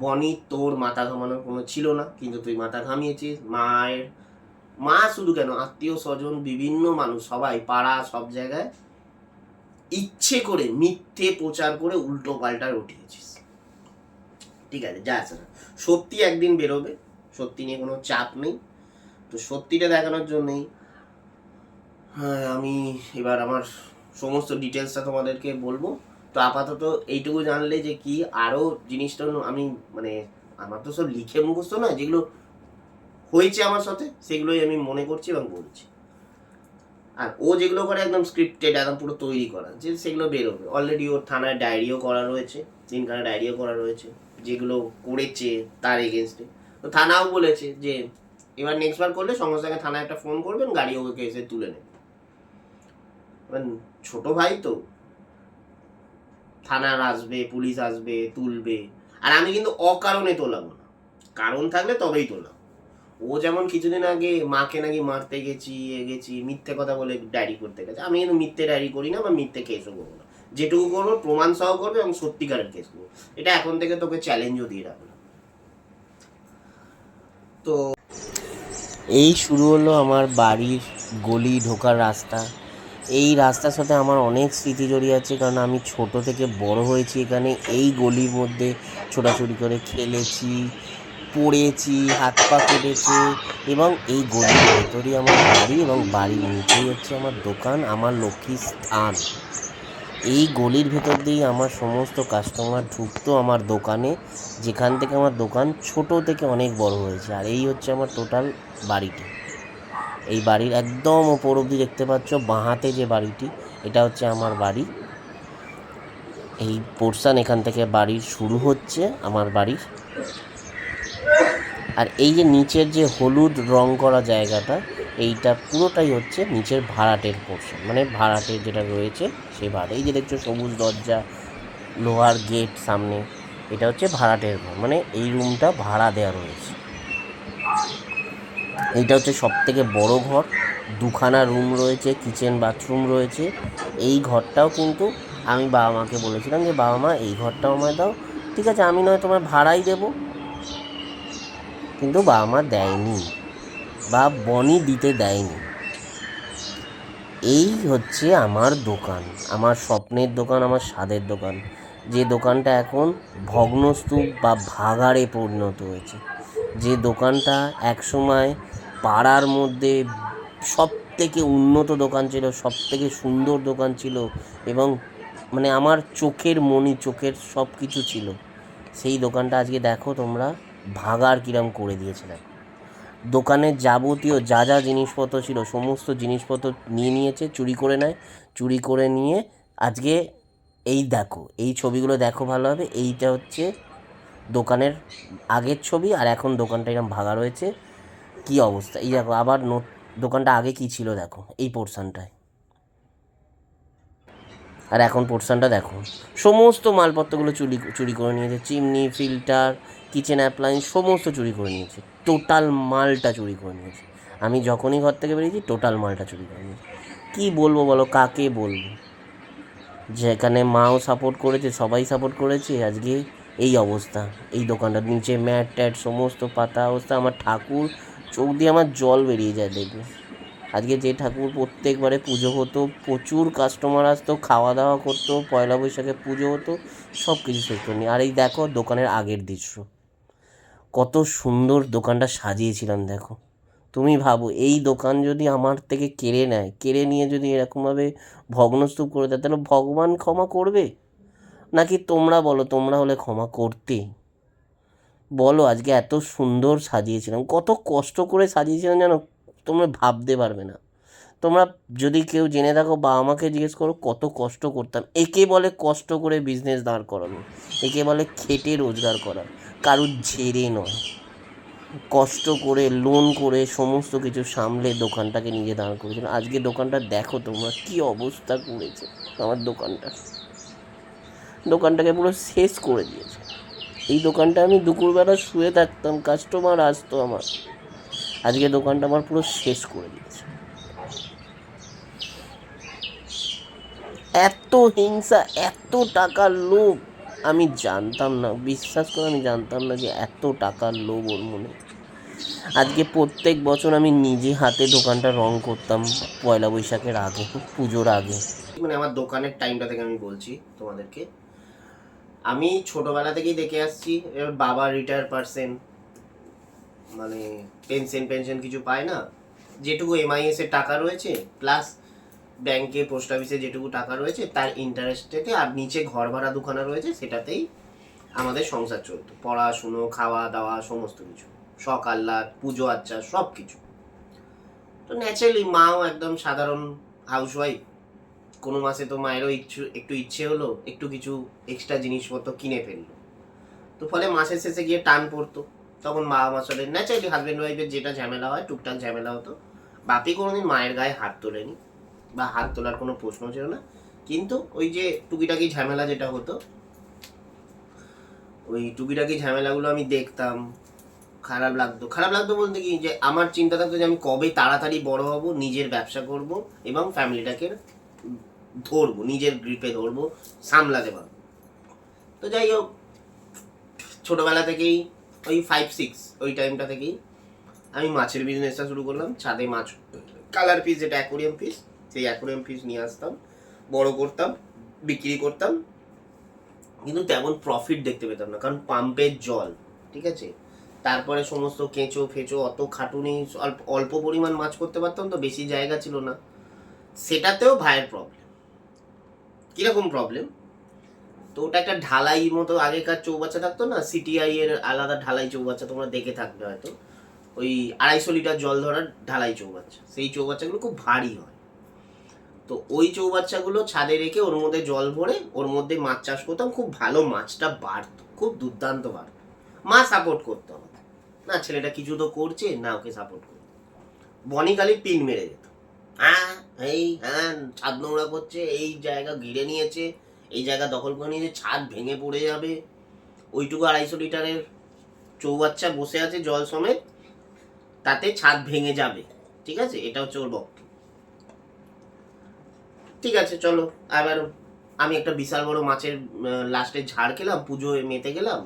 বনি তোর মাথা ঘামানোর কোনো ছিল না, কিন্তু তুই মাথা ঘামিয়েছিস। মা শুধু কেন, আত্মীয় স্বজন, বিভিন্ন মানুষ, সবাই, পাড়া, সব জায়গায় ইচ্ছে করে মিথ্যে প্রচার করে উল্টো পাল্টা উঠিয়েছিস। ঠিক আছে, যা আছে না, সত্যি একদিন বেরোবে, সত্যি নিয়ে কোনো চাপ নেই। তো সত্যিটা দেখানোর জন্যই আমি এবার আমার সমস্ত ডিটেলসটা তোমাদেরকে বলবো। তো আপাতত এইটুকু জানলে যে কি আরও জিনিসটা আমি, মানে আমার তো সব লিখে মুখস্থ নয়, যেগুলো হয়েছে আমার সাথে সেগুলোই আমি মনে করছি এবং বলছি। আর ও যেগুলো করে একদম স্ক্রিপ্টেড, একদম পুরো তৈরি করা, যে সেগুলো বেরোবে। অলরেডি ওর থানায় ডায়েরিও করা রয়েছে, 3খানা ডায়েরিও করা রয়েছে যেগুলো করেছে তার এগেনস্টে। তো থানাও বলেছে যে এবার নেক্সট বার করলে সঙ্গে সঙ্গে থানায় একটা ফোন করবেন, গাড়ি ওকে এসে তুলে নেবে। ছোট ভাই তো, থানার আসবে, পুলিশ আসবে, তুলবে। আর আমি কিন্তু অকারণে তোলাবো না, কারণ থাকলে তবেই তোলাবো। ও যেমন কিছুদিন আগে মাকে নাকি মারতে গেছি মিথ্যে কথা বলে ডায়েরি করতে গেছে, আমি কিন্তু মিথ্যে ডায়েরি করি না বা মিথ্যে কেসও করবো না। যেটুকু করবো প্রমাণ সহ করবে এবং সত্যিকারের কেস করবো। এটা এখন থেকে তোকে চ্যালেঞ্জও দিয়ে রাখলাম। তো এই শুরু হলো আমার বাড়ির গলি ঢোকার রাস্তা। এই রাস্তার সাথে আমার অনেক স্মৃতি জড়িয়ে আছে, কারণ আমি ছোট থেকে বড় হয়েছি এখানে, এই গলির মধ্যে ছোটাছুটি করে খেলেছি, পড়েছি, হাত পা কেটেছে। এবং এই গলির ভেতরেই আমার বাড়ি, এবং বাড়ির নিচেই হচ্ছে আমার দোকান, আমার লক্ষ্মীর স্থান। এই গলির ভেতর দিয়েই আমার সমস্ত কাস্টমার ঢুকতো আমার দোকানে, যেখান থেকে আমার দোকান ছোট থেকে অনেক বড় হয়েছে। আর এই হচ্ছে আমার টোটাল বাড়িটি। এই বাড়ির একদম ওপর অবধি দেখতে পাচ্ছ বাঁ হাতে যে বাড়িটি, এটা হচ্ছে আমার বাড়ি। এই পোর্শন এখান থেকে বাড়ির শুরু হচ্ছে, আমার বাড়ির। আর এই যে নিচের যে হলুদ রং করা জায়গাটা, এইটা পুরোটাই হচ্ছে নিচের ভাড়াটের পোর্শন, মানে ভাড়াটের যেটা রয়েছে সেই ভাড়া। এই যে দেখছো সবুজ দরজা, লোহার গেট সামনে, এটা হচ্ছে ভাড়াটের ঘর, মানে এই রুমটা ভাড়া দেওয়া রয়েছে। এইটা হচ্ছে সবথেকে বড় ঘর, 2খানা রুম রয়েছে, কিচেন বাথরুম রয়েছে। এই ঘরটাও কিন্তু আমি বাবা মাকে বলেছিলাম যে বাবা মা এই ঘরটাও আমায় দাও, ঠিক আছে আমি নয় তোমার ভাড়াই দেবো, কিন্তু বাবা মা দেয়নি বা বনি দিতে দেয়নি। এই হচ্ছে আমার দোকান, আমার স্বপ্নের দোকান, আমার স্বাদের দোকান, যে দোকানটা এখন ভগ্নস্তূপ বা ভাগাড়ে পরিণত হয়েছে। যে দোকানটা একসময় পাড়ার মধ্যে সব থেকে উন্নত দোকান ছিল, সব থেকে সুন্দর দোকান ছিল, এবং মানে আমার চোখের মণি, চোখের সব কিছু ছিল, সেই দোকানটা আজকে দেখো তোমরা ভাগাড় কিরম করে দিয়েছিলাম। দোকানের যাবতীয় যা যা জিনিসপত্র ছিল সমস্ত জিনিসপত্র নিয়ে নিয়েছে, চুরি করে নেয়। চুরি করে নিয়ে আজকে এই দেখো, এই ছবিগুলো দেখো ভালোভাবে, এইটা হচ্ছে দোকানের আগের ছবি, আর এখন দোকানটা এরকম ভাঙা রয়েছে। কি অবস্থা, এই দেখো আবার দোকানটা আগে কি ছিল দেখো এই পোর্শনটায়, আর এখন পোর্শনটা দেখো। সমস্ত মালপত্রগুলো চুরি করে নিয়েছে, চিমনি, ফিল্টার, কিচেন অ্যাপ্লায়েন্স সমস্ত চুরি করে নিয়েছে, টোটাল মালটা চুরি করে নিয়েছে। আমি যখনই ঘর থেকে বেরিয়েছি টোটাল মালটা চুরি করে নিয়েছে। কী বলবো বলো, কাকে বলবো? যেখানে মাও সাপোর্ট করেছে, সবাই সাপোর্ট করেছে, আজকে এই অবস্থা। এই দোকানটার নিচে ম্যাট ট্যাট সমস্ত পাতা অবস্থা। আমার ঠাকুর, চোখ দিয়ে আমার জল বেরিয়ে যায় দেখবে। আজকে যে ঠাকুর প্রত্যেকবারে পুজো হতো, প্রচুর কাস্টমার আসতো, খাওয়া দাওয়া করতো, পয়লা বৈশাখে পুজো হতো, সব কিছু শেষ করে নি। আর এই দেখো দোকানের আগের দৃশ্য, কত সুন্দর দোকানটা সাজিয়েছিলাম দেখো। তুমি ভাবো এই দোকান যদি আমার থেকে কেড়ে নেয়, কেড়ে নিয়ে যদি এরকমভাবে ভগ্নস্তূপ করে দেয়, তাহলে ভগবান ক্ষমা করবে? নাকি তোমরা বলো, তোমরা হলে ক্ষমা করতে? বলো, আজকে এত সুন্দর সাজিয়েছিলাম, কত কষ্ট করে সাজিয়েছিলাম জানো, তোমরা ভাবতে পারবে না। তোমরা যদি কেউ জেনে থাকো বা আমাকে জিজ্ঞেস করো কত কষ্ট করতাম। একে বলে কষ্ট করে বিজনেস দাঁড় করানো, একে বলে খেটে রোজগার করা, কারুর ঝেড়ে নয়। কষ্ট করে লোন করে সমস্ত কিছু সামলে দোকানটাকে নিজে দাঁড় করেছিল। আজকে দোকানটা দেখো তোমরা কী অবস্থা করেছে। আমার দোকানটাকে পুরো শেষ করে দিয়েছে। এই দোকানটা আমি দুপুরবেলা শুয়ে থাকতাম, কাস্টমার আসতো আমার, আজকে দোকানটা আমার পুরো শেষ করে দিয়েছে। এত হিংসা, এত টাকার লোভ, আমি জানতাম না, বিশ্বাস করে আমি জানতাম না যে এত টাকার লোভ ওর মনে। আজকে প্রত্যেক বছর আমি নিজে হাতে দোকানটা রং করতাম পয়লা বৈশাখের আগে, পুজোর আগে। মানে আমার দোকানের টাইমটা থেকে আমি বলছি তোমাদেরকে, আমি ছোটবেলা থেকেই দেখে আসছি। এবার বাবা রিটায়ার পারসন, মানে পেনশন কিছু পায় না, যেটুকু এমআইএস এর টাকা রয়েছে প্লাস ব্যাংকে পোস্ট অফিসে যেটুকু টাকা রয়েছে তার ইন্টারেস্টেতে, আর নিচে ঘর ভাড়া দুখানা রয়েছে, সেটাতেই আমাদের সংসার চলতো। পড়াশুনো, খাওয়া দাওয়া সমস্ত কিছু, শখ আহ্লাদ, পুজো আচ্চা সব কিছু। তো ন্যাচারালি মাও একদম সাধারণ হাউসওয়াইফ। কোনো মাসে তো মায়েরও একটু ইচ্ছে হলো, একটু কিছু এক্সট্রা জিনিসপত্র কিনে ফেললো। তো ফলে মাসের শেষে গিয়ে টান পড়তো। তখন মা আসলে ন্যাচারালি হাজব্যান্ড ওয়াইফের যেটা ঝামেলা হয়, টুকটাক ঝামেলা হতো। বাপি কোনোদিন মায়ের গায়ে হাত তোলেনি, বা হাত তোলার কোনো প্রশ্ন ছিল না। কিন্তু ওই যে টুকিটাকি ঝামেলা যেটা হতো, ওই টুকিটাকি ঝামেলাগুলো আমি দেখতাম, খারাপ লাগতো বলতে কি, যে আমার চিন্তা থাকতো যে আমি কবে তাড়াতাড়ি বড় হব, নিজের ব্যবসা করব এবং ফ্যামিলিটাকে ধরবো, নিজের গ্রিপে ধরবো, সামলাতে পারবো। তো যাই হোক, ছোটবেলা থেকেই ওই 5-6 ওই টাইমটা থেকেই আমি মাছের বিজনেসটা শুরু করলাম। ছাদে মাছ, কালার পিস যেটা অ্যাকোরিয়াম পিস, সেই অ্যাকোরিয়াম পিস নিয়ে আসতাম, বড় করতাম, বিক্রি করতাম। কিন্তু তেমন প্রফিট দেখতে পেতাম না, কারণ পাম্পের জল, ঠিক আছে, তারপরে সমস্ত কেঁচো ফেঁচো, অত খাটুনি, অল্প পরিমাণ মাছ করতে পারতাম, তো বেশি জায়গা ছিল না। সেটাতেও ভাইয়ের প্রবলেম। কিরকম প্রবলেম? তো ওটা একটা ঢালাই মতো, আগেকার চৌবাচ্চা থাকতো না, সিটিআই এর আলাদা ঢালাই চৌবাচ্চা, তোমরা দেখে থাকবে হয়তো, ওই 250 লিটার জল ধরার ঢালাই চৌবাচ্চা। সেই চৌবাচ্চাগুলো খুব ভারী হয়। তো ওই চৌবাচ্চাগুলো ছাদে রেখে ওর মধ্যে জল ভরে ওর মধ্যে মাছ চাষ করতাম। খুব ভালো মাছটা বাড়তো, খুব দুর্দান্ত বাড়তো। মা সাপোর্ট করতো আমাকে, না ছেলেটা কিছু তো করছে, না ওকে সাপোর্ট করতো। বনি খালি পিন মেরে যেত, হ্যাঁ হ্যাঁ ছাদ নোংরা করছে, এই জায়গা ঘিরে নিয়েছে, এই জায়গা দখল করে নিয়েছে, ছাদ ভেঙে পড়ে যাবে। ওইটুকু 250 লিটারের চৌবাচ্চা বসে আছে জল সমেত, তাতে ছাদ ভেঙে যাবে, ঠিক আছে, এটা হচ্ছে ওর বক্তব্য। ঠিক আছে চলো, এবার আমি একটা বিশাল বড় মাছের লাস্টে ঝাড় খেলাম, পুজো মেতে গেলাম,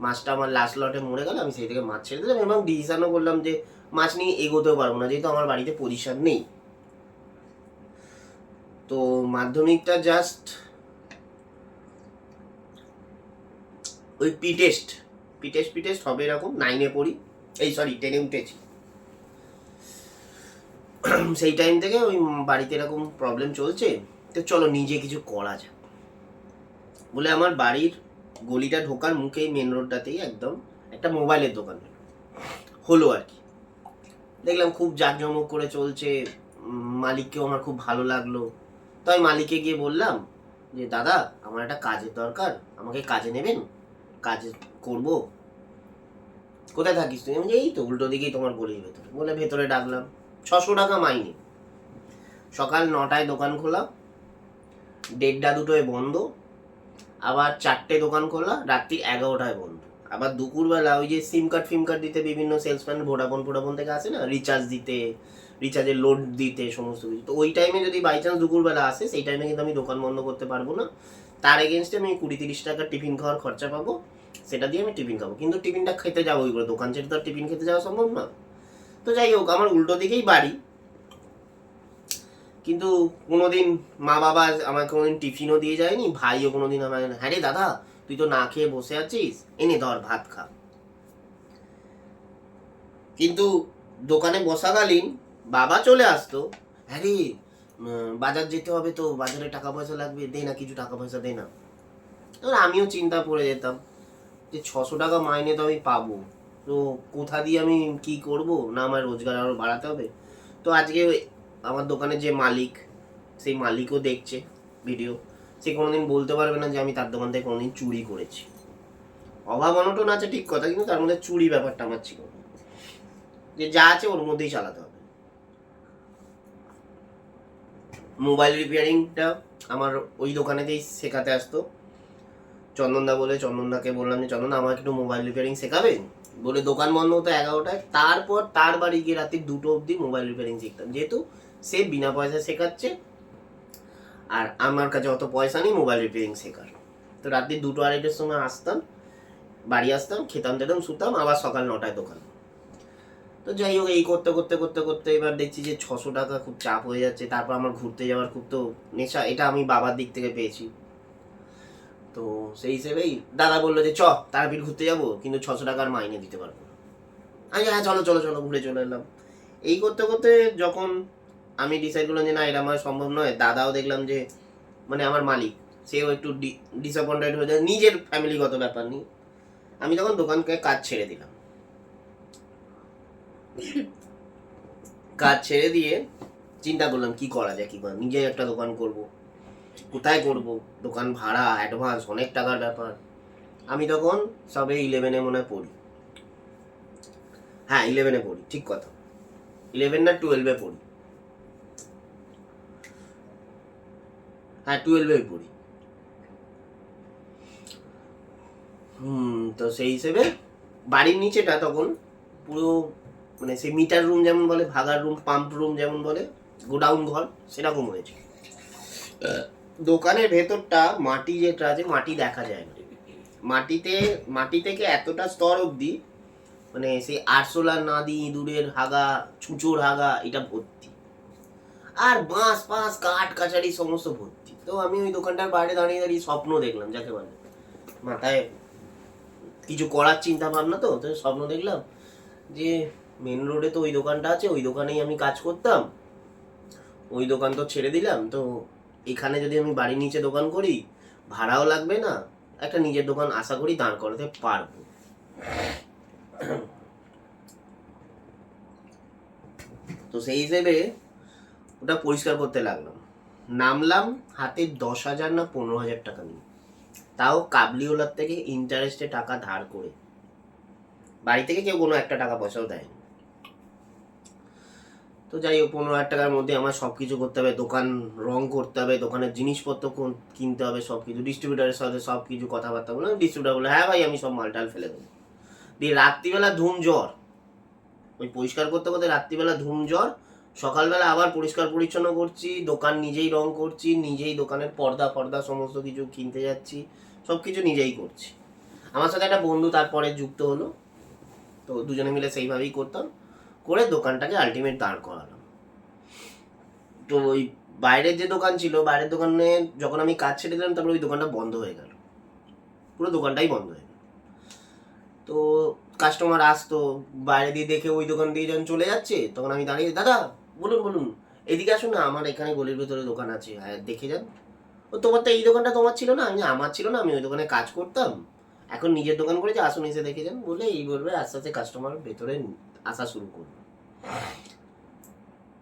মাছটা আমার লাস্ট লটে মরে গেল। আমি সেই থেকে মাছ ছেড়ে দিলাম এবং ডিসিশনও করলাম যে মাছ নিয়ে এগোতেও পারবো না, যেহেতু আমার বাড়িতে পজিশন নেই। তো মাধ্যমিকটা জাস্ট ওই পিটেস্ট হবে এরকম 9-এ পড়ি, এই সরি 10-এ উঠেছি। সেই টাইম থেকে ওই বাড়িতে এরকম প্রবলেম চলছে, তো চলো নিজে কিছু করা যাক বলে আমার বাড়ির গলিটা ঢোকার মুখেই মেন রোডটাতেই একদম একটা মোবাইলের দোকান হলো আর কি। দেখলাম খুব জাঁকজমক করে চলছে, মালিককেও আমার খুব ভালো লাগলো। তো আমি মালিককে গিয়ে বললাম যে দাদা আমার একটা কাজের দরকার, আমাকে কাজে নেবেন, কাজ করব। কোথায় থাকিস তুই? আমি এই তো উল্টো দিকেই তোমার গলির ভেতরে। বলে ভেতরে ডাকলাম, 600 টাকা মাইনে। সকাল 9টায় দোকান খোলা, 1:30-2টোয় বন্ধ, আবার 4টে দোকান খোলা, রাত্রি 11টায় বন্ধ। আবার দুপুরবেলা ওই যে সিম কার্ড দিতে বিভিন্ন সেলসম্যান ভোডাফোন থেকে আসে না, রিচার্জ দিতে, রিচার্জের লোড দিতে, সমস্ত কিছু। তো ওই টাইমে যদি বাই চান্স দুপুরবেলা আসে, সেই টাইমে কিন্তু আমি দোকান বন্ধ করতে পারবো না। তার এগেনস্টে আমি 20-30 টাকা টিফিন খাওয়ার খরচা পাবো, সেটা দিয়ে আমি টিফিন খাবো। কিন্তু টিফিনটা খেতে যাবো ওই করে, দোকান ছেড়ে তো আর টিফিন খেতে যাওয়া সম্ভব না। তো যাই হোক, আমার উল্টো দিকেই বাড়ি, কিন্তু কোনোদিন মা বাবা আমাকে কোনোদিন টিফিনও দিয়ে যায়নি, ভাইও কোনোদিন আমাকে, হ্যাঁ রে দাদা তুই তো না খেয়ে বসে আছিস, এনে ধর ভাত খা। কিন্তু দোকানে বসাকালীন বাবা চলে আসতো, হ্যাঁ রে বাজার যেতে হবে তো, বাজারে টাকা পয়সা লাগবে, দে না কিছু টাকা পয়সা, দে না। এবার আমিও চিন্তা পড়ে যেতাম যে 600 টাকা মাইনে তো আমি পাবো, তো কোথা দিয়ে আমি কি করব, না আমার রোজগার আরও বাড়াতে হবে। তো আজকে আমার দোকানের যে মালিক, সেই মালিকও দেখছে ভিডিও, সে কোনোদিন বলতে পারবে না যে আমি তার দোকান থেকে কোনোদিন চুরি করেছি। অভাব অনটন আছে ঠিক কথা, কিন্তু তার মধ্যে চুরি ব্যাপারটা আমার ছিল না। যে যা আছে ওর মধ্যেই চালাতে হবে। মোবাইল রিপেয়ারিংটা আমার ওই দোকানেতেই শেখাতে আসতো চন্দনদা বলে। চন্দনদাকে বললাম যে চন্দনদা আমার একটু মোবাইল রিপেয়ারিং শেখাবে, বলে দোকান বন্ধ হতো 11টায়। তারপর তার বাড়ি গিয়ে রাত্রি 2টো অবধি মোবাইল রিপেয়ারিং শিখতাম, যেহেতু সে বিনা পয়সায় শেখাচ্ছে আর আমার কাছে অত পয়সা নেই মোবাইল রিপেয়ারিং শেখার। তো রাত্রি 2-2:30টার সময় আসতাম, বাড়ি আসতাম, খেতাম টেতাম, শুতাম, আবার সকাল 9টায় দোকান। তো যাই হোক, এই করতে করতে করতে করতে এবার দেখছি যে 600 টাকা খুব চাপ হয়ে যাচ্ছে। তারপর আমার ঘুরতে যাওয়ার খুব তো নেশা, এটা আমি বাবার দিক থেকে পেয়েছি। তো সেই হিসেবেই দাদা বললো যে তারাপীঠ ঘুরতে যাবো, কিন্তু 600 টাকার মাইনে দিতে পারবো না। আমি হ্যাঁ চলো চলো চলো, ঘুরে চলে এলাম। এই করতে করতে যখন আমি ডিসাইড করলাম যে না এটা আমার সম্ভব নয়, দাদাও দেখলাম যে মানে আমার মালিক, সেও একটু ডিসঅ্যাপয়েন্টেড হয়ে যায় নিজের ফ্যামিলিগত ব্যাপার নিয়ে। আমি তখন দোকানকে কাজ ছেড়ে দিলাম। কাজ ছেড়ে দিয়ে চিন্তা করলাম কি করা যায়, কি করা, নিজে একটা দোকান করব, কোথায় করব, দোকান ভাড়া, অ্যাডভান্স, অনেক টাকার ব্যাপার। আমি তখন সবে 11-এ মনে হয় পড়ি, হ্যাঁ 11-এ পড়ি, ঠিক কথা, 11 না 12-এ পড়ি, হ্যাঁ 12-এ পড়ি। তো সেই হিসেবে বাড়ির নিচেটা তখন পুরো মানে সেই মিটার রুম যেমন বলে, ভাগার রুম, পাম্প রুম যেমন বলে, গোডাউন ঘর, সেরকম হয়েছে। দোকানের ভেতরটা মাটি যেটা আছে, মাটি দেখা যায় না, মাটি থেকে এতটা স্তর অবধি মানে সেই আরশোলার নাদি, ইঁদুরের হাগা, ছুঁচোর হাগা, এটা ভর্তি। আর বাঁশ পাঁশ কাঠ কাছারি সমস্ত ভর্তি। তো আমি ওই দোকানটার বাইরে দাঁড়িয়ে দাঁড়িয়ে স্বপ্ন দেখলাম, যাকে বলে মাথায় কিছু করার চিন্তা ভাবনা। তো স্বপ্ন দেখলাম যে মেন রোডে তো ওই দোকানটা আছে, ওই দোকানেই আমি কাজ করতাম, ওই দোকান তো ছেড়ে দিলাম, তো এখানে যদি আমি বাড়ির নিচে দোকান করি, ভাড়াও লাগবে না, একটা নিজের দোকান আশা করি দাঁড় করাতে পারবো। তো সেই হিসেবে ওটা পরিষ্কার করতে লাগলাম। নামলাম হাতে 10,000 না 15,000 টাকা নিয়ে, তাও কাবলিওলার থেকে ইন্টারেস্টে টাকা ধার করে। বাড়ি থেকে কেউ কোনো একটা টাকা পয়সাও দেয়নি। তো যাই হোক, 15,000 টাকার মধ্যে আমার সব কিছু করতে হবে, দোকান রং করতে হবে, দোকানের জিনিসপত্র কিনতে হবে, সব কিছু, ডিস্ট্রিবিউটারের সাথে সব কিছু কথাবার্তা বলে, ডিস্ট্রিবিউটার বলে হ্যাঁ ভাই আমি সব মালটাল ফেলে দেবো। দিয়ে রাত্রিবেলা ধুম জ্বর, ওই পরিষ্কার করতে করতে রাত্রিবেলা ধুম জ্বর, সকালবেলা আবার পরিষ্কার পরিচ্ছন্ন করছি, দোকান নিজেই রং করছি, নিজেই দোকানের পর্দা সমস্ত কিছু কিনতে যাচ্ছি, সব কিছু নিজেই করছি। আমার সাথে একটা বন্ধু তারপরে যুক্ত হলো, তো দুজনে মিলে সেইভাবেই করতাম, করে দোকানটাকে আলটিমেট দাঁড় করালাম। তো ওই বাইরের যে দোকান ছিল, বাইরের দোকানে যখন আমি কাজ ছেড়ে দিলাম, তারপরে ওই দোকানটা বন্ধ হয়ে গেল, পুরো দোকানটাই বন্ধ হয়ে গেল। তো কাস্টমার আসতো, বাইরে দিয়ে দেখে ওই দোকান দিয়ে যখন চলে যাচ্ছে, তখন আমি দাঁড়িয়ে, দাদা বলুন বলুন এদিকে আসুন না, আমার এখানে গলির ভেতরে দোকান আছে, হ্যাঁ দেখে যান। ও তোমার তো এই দোকানটা তোমার ছিল না? আমি আমার ছিল না, আমি ওই দোকানে কাজ করতাম, এখন নিজের দোকান করেছি, আসুন এসে দেখে যান, বলে এই বলবে আস্তে আস্তে কাস্টমার ভেতরে আসা শুরু করবে।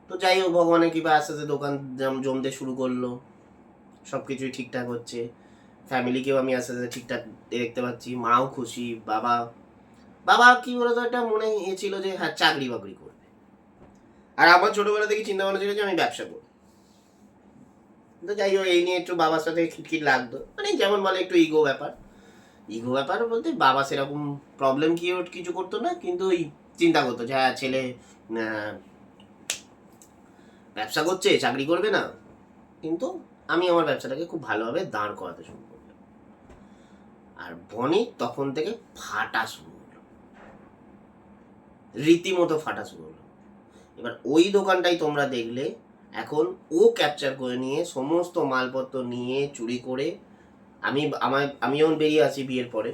তো যাই হোক, ভগবানের কৃপায় আস্তে আস্তে দোকান জমতে শুরু করলো, সব কিছুই ঠিকঠাক হচ্ছে, ফ্যামিলিকেও আমি আস্তে আস্তে ঠিকঠাক দেখতে পাচ্ছি, মাও খুশি, বাবা বাবা কি বলতো একটা মনে ছিল যে হ্যাঁ চাকরি বাকরি করবে, আর আমার ছোটবেলা থেকে চিন্তা ভাবনা ছিল যে আমি ব্যবসা করবো। তো যাই হোক, এই নিয়ে একটু বাবার সাথে খিটখিট লাগতো, মানে যেমন বলে একটু ইগো ব্যাপার বলতে বাবা সেরকম প্রবলেম কি কিছু করতো না, কিন্তু ওই চিন্তা করতো যে হ্যাঁ ছেলে ব্যবসা করছে, চাকরি করবে না। কিন্তু আমি আমার ব্যবসাটাকে খুব ভালোভাবে দাঁড় করাতে শুরু করলাম, আর বনি তখন থেকে ফাটা শুরু হলো, রীতিমতো ফাটা শুরু হলো। এবার ওই দোকানটাই তোমরা দেখলে এখন ও ক্যাপচার করে নিয়ে সমস্ত মালপত্র নিয়ে চুরি করে, আমি যখন বেরিয়ে আসি বিয়ের পরে,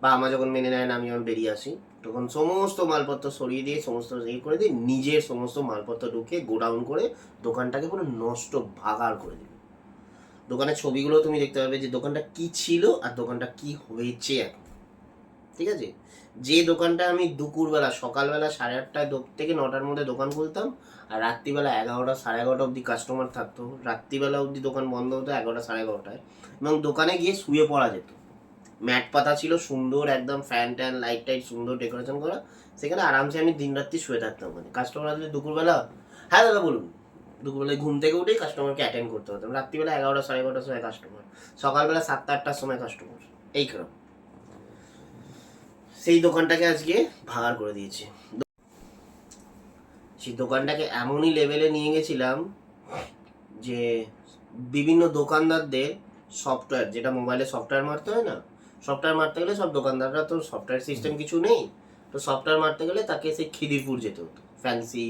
বা আমার যখন মেনে নেয় না, আমি যখন বেরিয়ে আসি, তখন সমস্ত মালপত্র সরিয়ে দিয়ে সমস্ত ইয়ে করে দিয়ে নিজের সমস্ত মালপত্র ঢুকে গোডাউন করে দোকানটাকে পুরো নষ্ট ভাগাড় করে দিল। দোকানের ছবিগুলো তুমি দেখতে পাবে যে দোকানটা কি ছিল আর দোকানটা কি হয়েছে এখন, ঠিক আছে? যে দোকানটা আমি দুপুরবেলা সকালবেলা 8:30 থেকে 9টার মধ্যে দোকান খুলতাম, আর রাত্রিবেলা 11টা 11:30 অবধি কাস্টমার থাকতো, রাত্রিবেলা অবধি দোকান বন্ধ হতো 11টা 11:30টায়, এবং দোকানে গিয়ে শুয়ে পড়া যেত। ম্যাট পাতা ছিল সুন্দর, একদম ফ্যান ট্যান লাইট টাইট সুন্দর ডেকোরেশন করা, সেখানে আরামসে আমি দিন রাত্রি শুয়ে থাকতাম। মানে কাস্টমার আসলে দুপুরবেলা, হ্যাঁ দাদা বলুন, দুপুরবেলায় ঘুম থেকে উঠেই কাস্টমারকে অ্যাটেন্ড করতে হতাম, রাত্রিবেলা 11টা 11:30টার সময় কাস্টমার, সকালবেলা 7টা 8টার সময় কাস্টমার, এই কারণ সেই দোকানটাকে আজকে ভাগাড় করে দিয়েছে। সেই দোকানটাকে এমনই লেভেলে নিয়ে গেছিলাম যে বিভিন্ন দোকানদারদের সফটওয়্যার, যেটা মোবাইলে সফটওয়্যার মারতে হয় না, সফটওয়্যার মারতে গেলে সব দোকানদাররা তো সফটওয়্যার সিস্টেম কিছু নেই, তো সফটওয়্যার মারতে গেলে তাকে সেই খিদিরপুর যেতে হতো, ফ্যান্সি,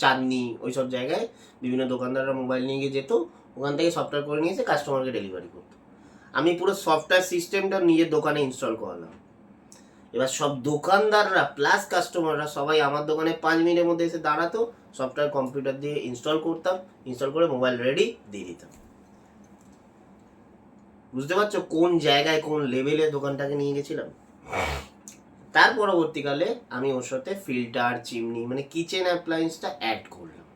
চাঁদনি, ওই সব জায়গায় বিভিন্ন দোকানদাররা মোবাইল নিয়ে গিয়ে যেত, ওখান থেকে সফটওয়্যার করে নিয়ে এসে কাস্টমারকে ডেলিভারি করতো। আমি পুরো সফটওয়্যার সিস্টেমটা নিজের দোকানে ইনস্টল করালাম। এবার সব দোকানদাররা প্লাস কাস্টমাররা সবাই আমার দোকানে 5 মিনিটের মধ্যে এসে দাঁড়াতো, সফটওয়্যার কম্পিউটার দিয়ে ইনস্টল করতাম, ইনস্টল করে মোবাইল রেডি দিয়ে দিতাম। বুঝতে পারছো কোন জায়গায় কোন লেভেলে দোকানটাকে নিয়ে গেছিলাম? তার পরবর্তীকালে আমি ওর সাথে ফিল্টার, চিমনি, মানে কিচেন অ্যাপ্লায়েন্সটা অ্যাড করলাম।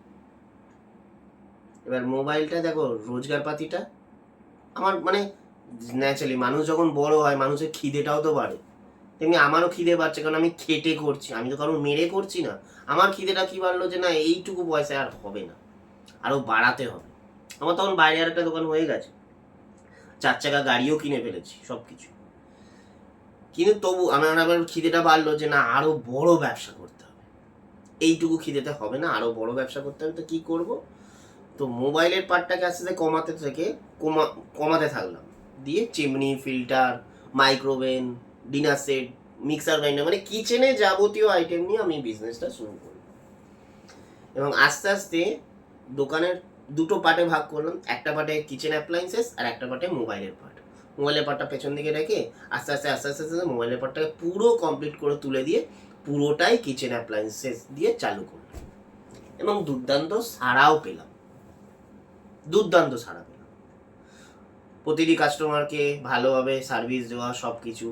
এবার মোবাইলটা দেখো, রোজগার পাতিটা আমার, মানে ন্যাচারালি মানুষ যখন বড় হয় মানুষের খিদেটাও তো বাড়ে, তেমনি আমারও খিদে বাড়ছে, কারণ আমি খেটে করছি, আমি তো কারণ মেরে করছি না। আমার খিদেটা কি বাড়লো যে না এইটুকু পয়সায় আর হবে না, আরও বাড়াতে হবে। আমার তখন বাইরে আর একটা দোকান হয়ে গেছে, 4 চাকা গাড়িও কিনে ফেলেছি, সব কিছু, কিন্তু তবু আমার আবার খিদেটা বাড়লো যে না আরও বড় ব্যবসা করতে হবে, এইটুকু খিদেতে হবে না, আরও বড় ব্যবসা করতে হবে। তো কী করব? তো মোবাইলের পার্টটাকে আস্তে আস্তে কমাতে থাকলাম, দিয়ে chimney, filter, microwave oven, dinner set, mixer grinder, মানে কিচেনে যাবতীয় আইটেম নিয়ে আমি বিজনেসটা শুরু করি। এবং আস্তে আস্তে দোকানের দুটো পার্টে ভাগ করলাম, একটা পার্টে কিচেন অ্যাপ্লায়েন্সেস আর একটা পার্টে মোবাইলের পার্ট। মোবাইলের পার্টটা পেছন দিকে রেখে আস্তে আস্তে আস্তে আস্তে আস্তে মোবাইলের পার্টটাকে পুরো কমপ্লিট করে তুলে দিয়ে পুরোটাই কিচেন অ্যাপ্লায়েন্সেস দিয়ে চালু করলাম, এবং দুর্দান্ত সাড়াও পেলাম, দুর্দান্ত সাড়া পেলাম। প্রতিটি কাস্টমারকে ভালোভাবে সার্ভিস দেওয়া, সব কিছু।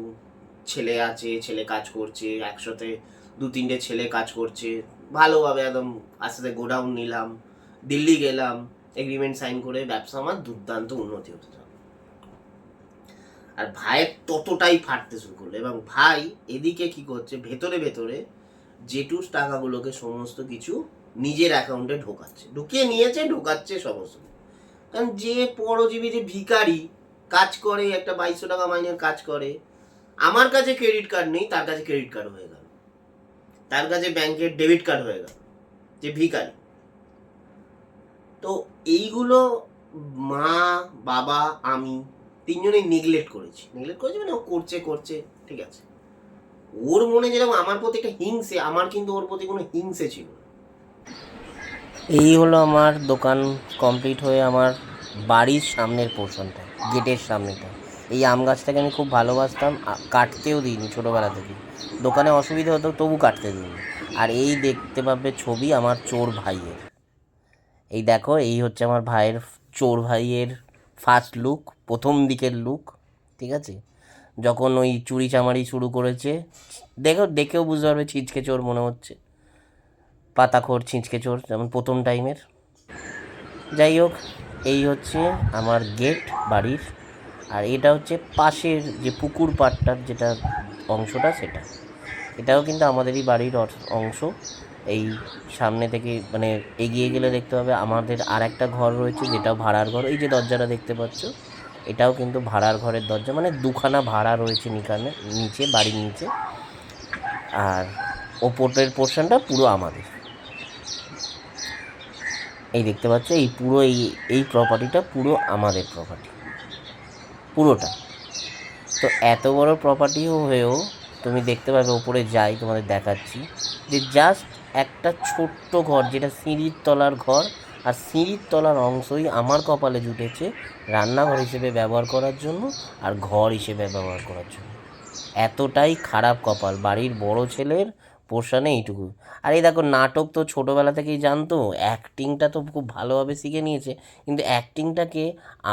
ছেলে আছে, ছেলে কাজ করছে, একসাথে 2-3টে ছেলে কাজ করছে ভালোভাবে একদম। আস্তে আস্তে গোডাউন নিলাম, দিল্লি গেলাম, এগ্রিমেন্ট সাইন করে ব্যবসা আমার দুর্দান্ত উন্নতি হতে থাকলো। আর ভাইয়ের ততটাই ফাটতে শুরু করলো, এবং ভাই এদিকে কি করছে, ভেতরে ভেতরে জেঠুর টাকাগুলোকে সমস্ত কিছু নিজের অ্যাকাউন্টে ঢুকিয়ে নিয়েছে, ঢোকাচ্ছে সমস্ত। কারণ যে পরজীবী, যে ভিখারি কাজ করে, একটা 2200 টাকা মাইনের কাজ করে, আমার কাছে ক্রেডিট কার্ড নেই, তার কাছে ক্রেডিট কার্ড হয়ে গেল, তার কাছে ব্যাংকের ডেবিট কার্ড হয়ে গেল, যে ভিখারি। তো এইগুলো মা, বাবা, আমি তিনজনেই নেগলেক্ট করেছি মানে ও করছে ঠিক আছে, ওর মনে যেরকম আমার প্রতি একটা হিংসে, আমার কিন্তু ওর প্রতি কোনো হিংসে ছিল না। এই হলো আমার দোকান কমপ্লিট হয়ে আমার বাড়ির সামনের পোর্শনটা, গেটের সামনেটা। এই আম গাছটাকে আমি খুব ভালোবাসতাম, কাটতেও দিইনি ছোটোবেলা থেকে, দোকানে অসুবিধা হতো তবু কাটতে দিইনি। আর এই দেখতে পাবে ছবি আমার চোর ভাইয়ের, এই দেখো, এই হচ্ছে আমার ভাইয়ের, চোর ভাইয়ের ফার্স্ট লুক, প্রথম দিকের লুক, ঠিক আছে? যখন ওই চুরি চামারি শুরু করেছে, দেখেও বুঝতে পারবে ছিচকে চোর মনে হচ্ছে, পাতাখোর ছিঁচকে চোর, যেমন প্রথম টাইমের। যাই হোক, এই হচ্ছে আমার গেট বাড়ির। আর এটা হচ্ছে পাশের যে পুকুর পাড়টার যেটা অংশটা, সেটা এটাও কিন্তু আমাদেরই বাড়ির অংশ। এই সামনে থেকে মানে এগিয়ে গেলে দেখতে পাবে আমাদের আর একটা ঘর রয়েছে, যেটাও ভাড়ার ঘর। এই যে দরজাটা দেখতে পাচ্ছ, এটাও কিন্তু ভাড়ার ঘরের দরজা, মানে দুখানা ভাড়া রয়েছে নিকানে নিচে, বাড়ির নিচে। আর ওপরের পোর্শনটা পুরো আমাদের। এই দেখতে পাচ্ছ, এই পুরো এই প্রপার্টিটা পুরো আমাদের প্রপার্টি, পুরোটা। তো এত বড় প্রপার্টিও হয়েও তুমি দেখতে পাবে, ওপরে যাই তোমাদের দেখাচ্ছি, যে জাস্ট একটা ছোট্ট ঘর, যেটা সিঁড়ির তলার ঘর, আর সিঁড়ির তলার অংশই আমার কপালে জুটেছে রান্নাঘর হিসেবে ব্যবহার করার জন্য আর ঘর হিসেবে ব্যবহার করার জন্য। এতটাই খারাপ কপাল বাড়ির বড় ছেলের পোর্শনে এইটুকু। আর এই দেখো, নাটক তো ছোটোবেলা থেকেই জানতো, অ্যাক্টিংটা তো খুব ভালোভাবে শিখে নিয়েছে, কিন্তু অ্যাক্টিংটাকে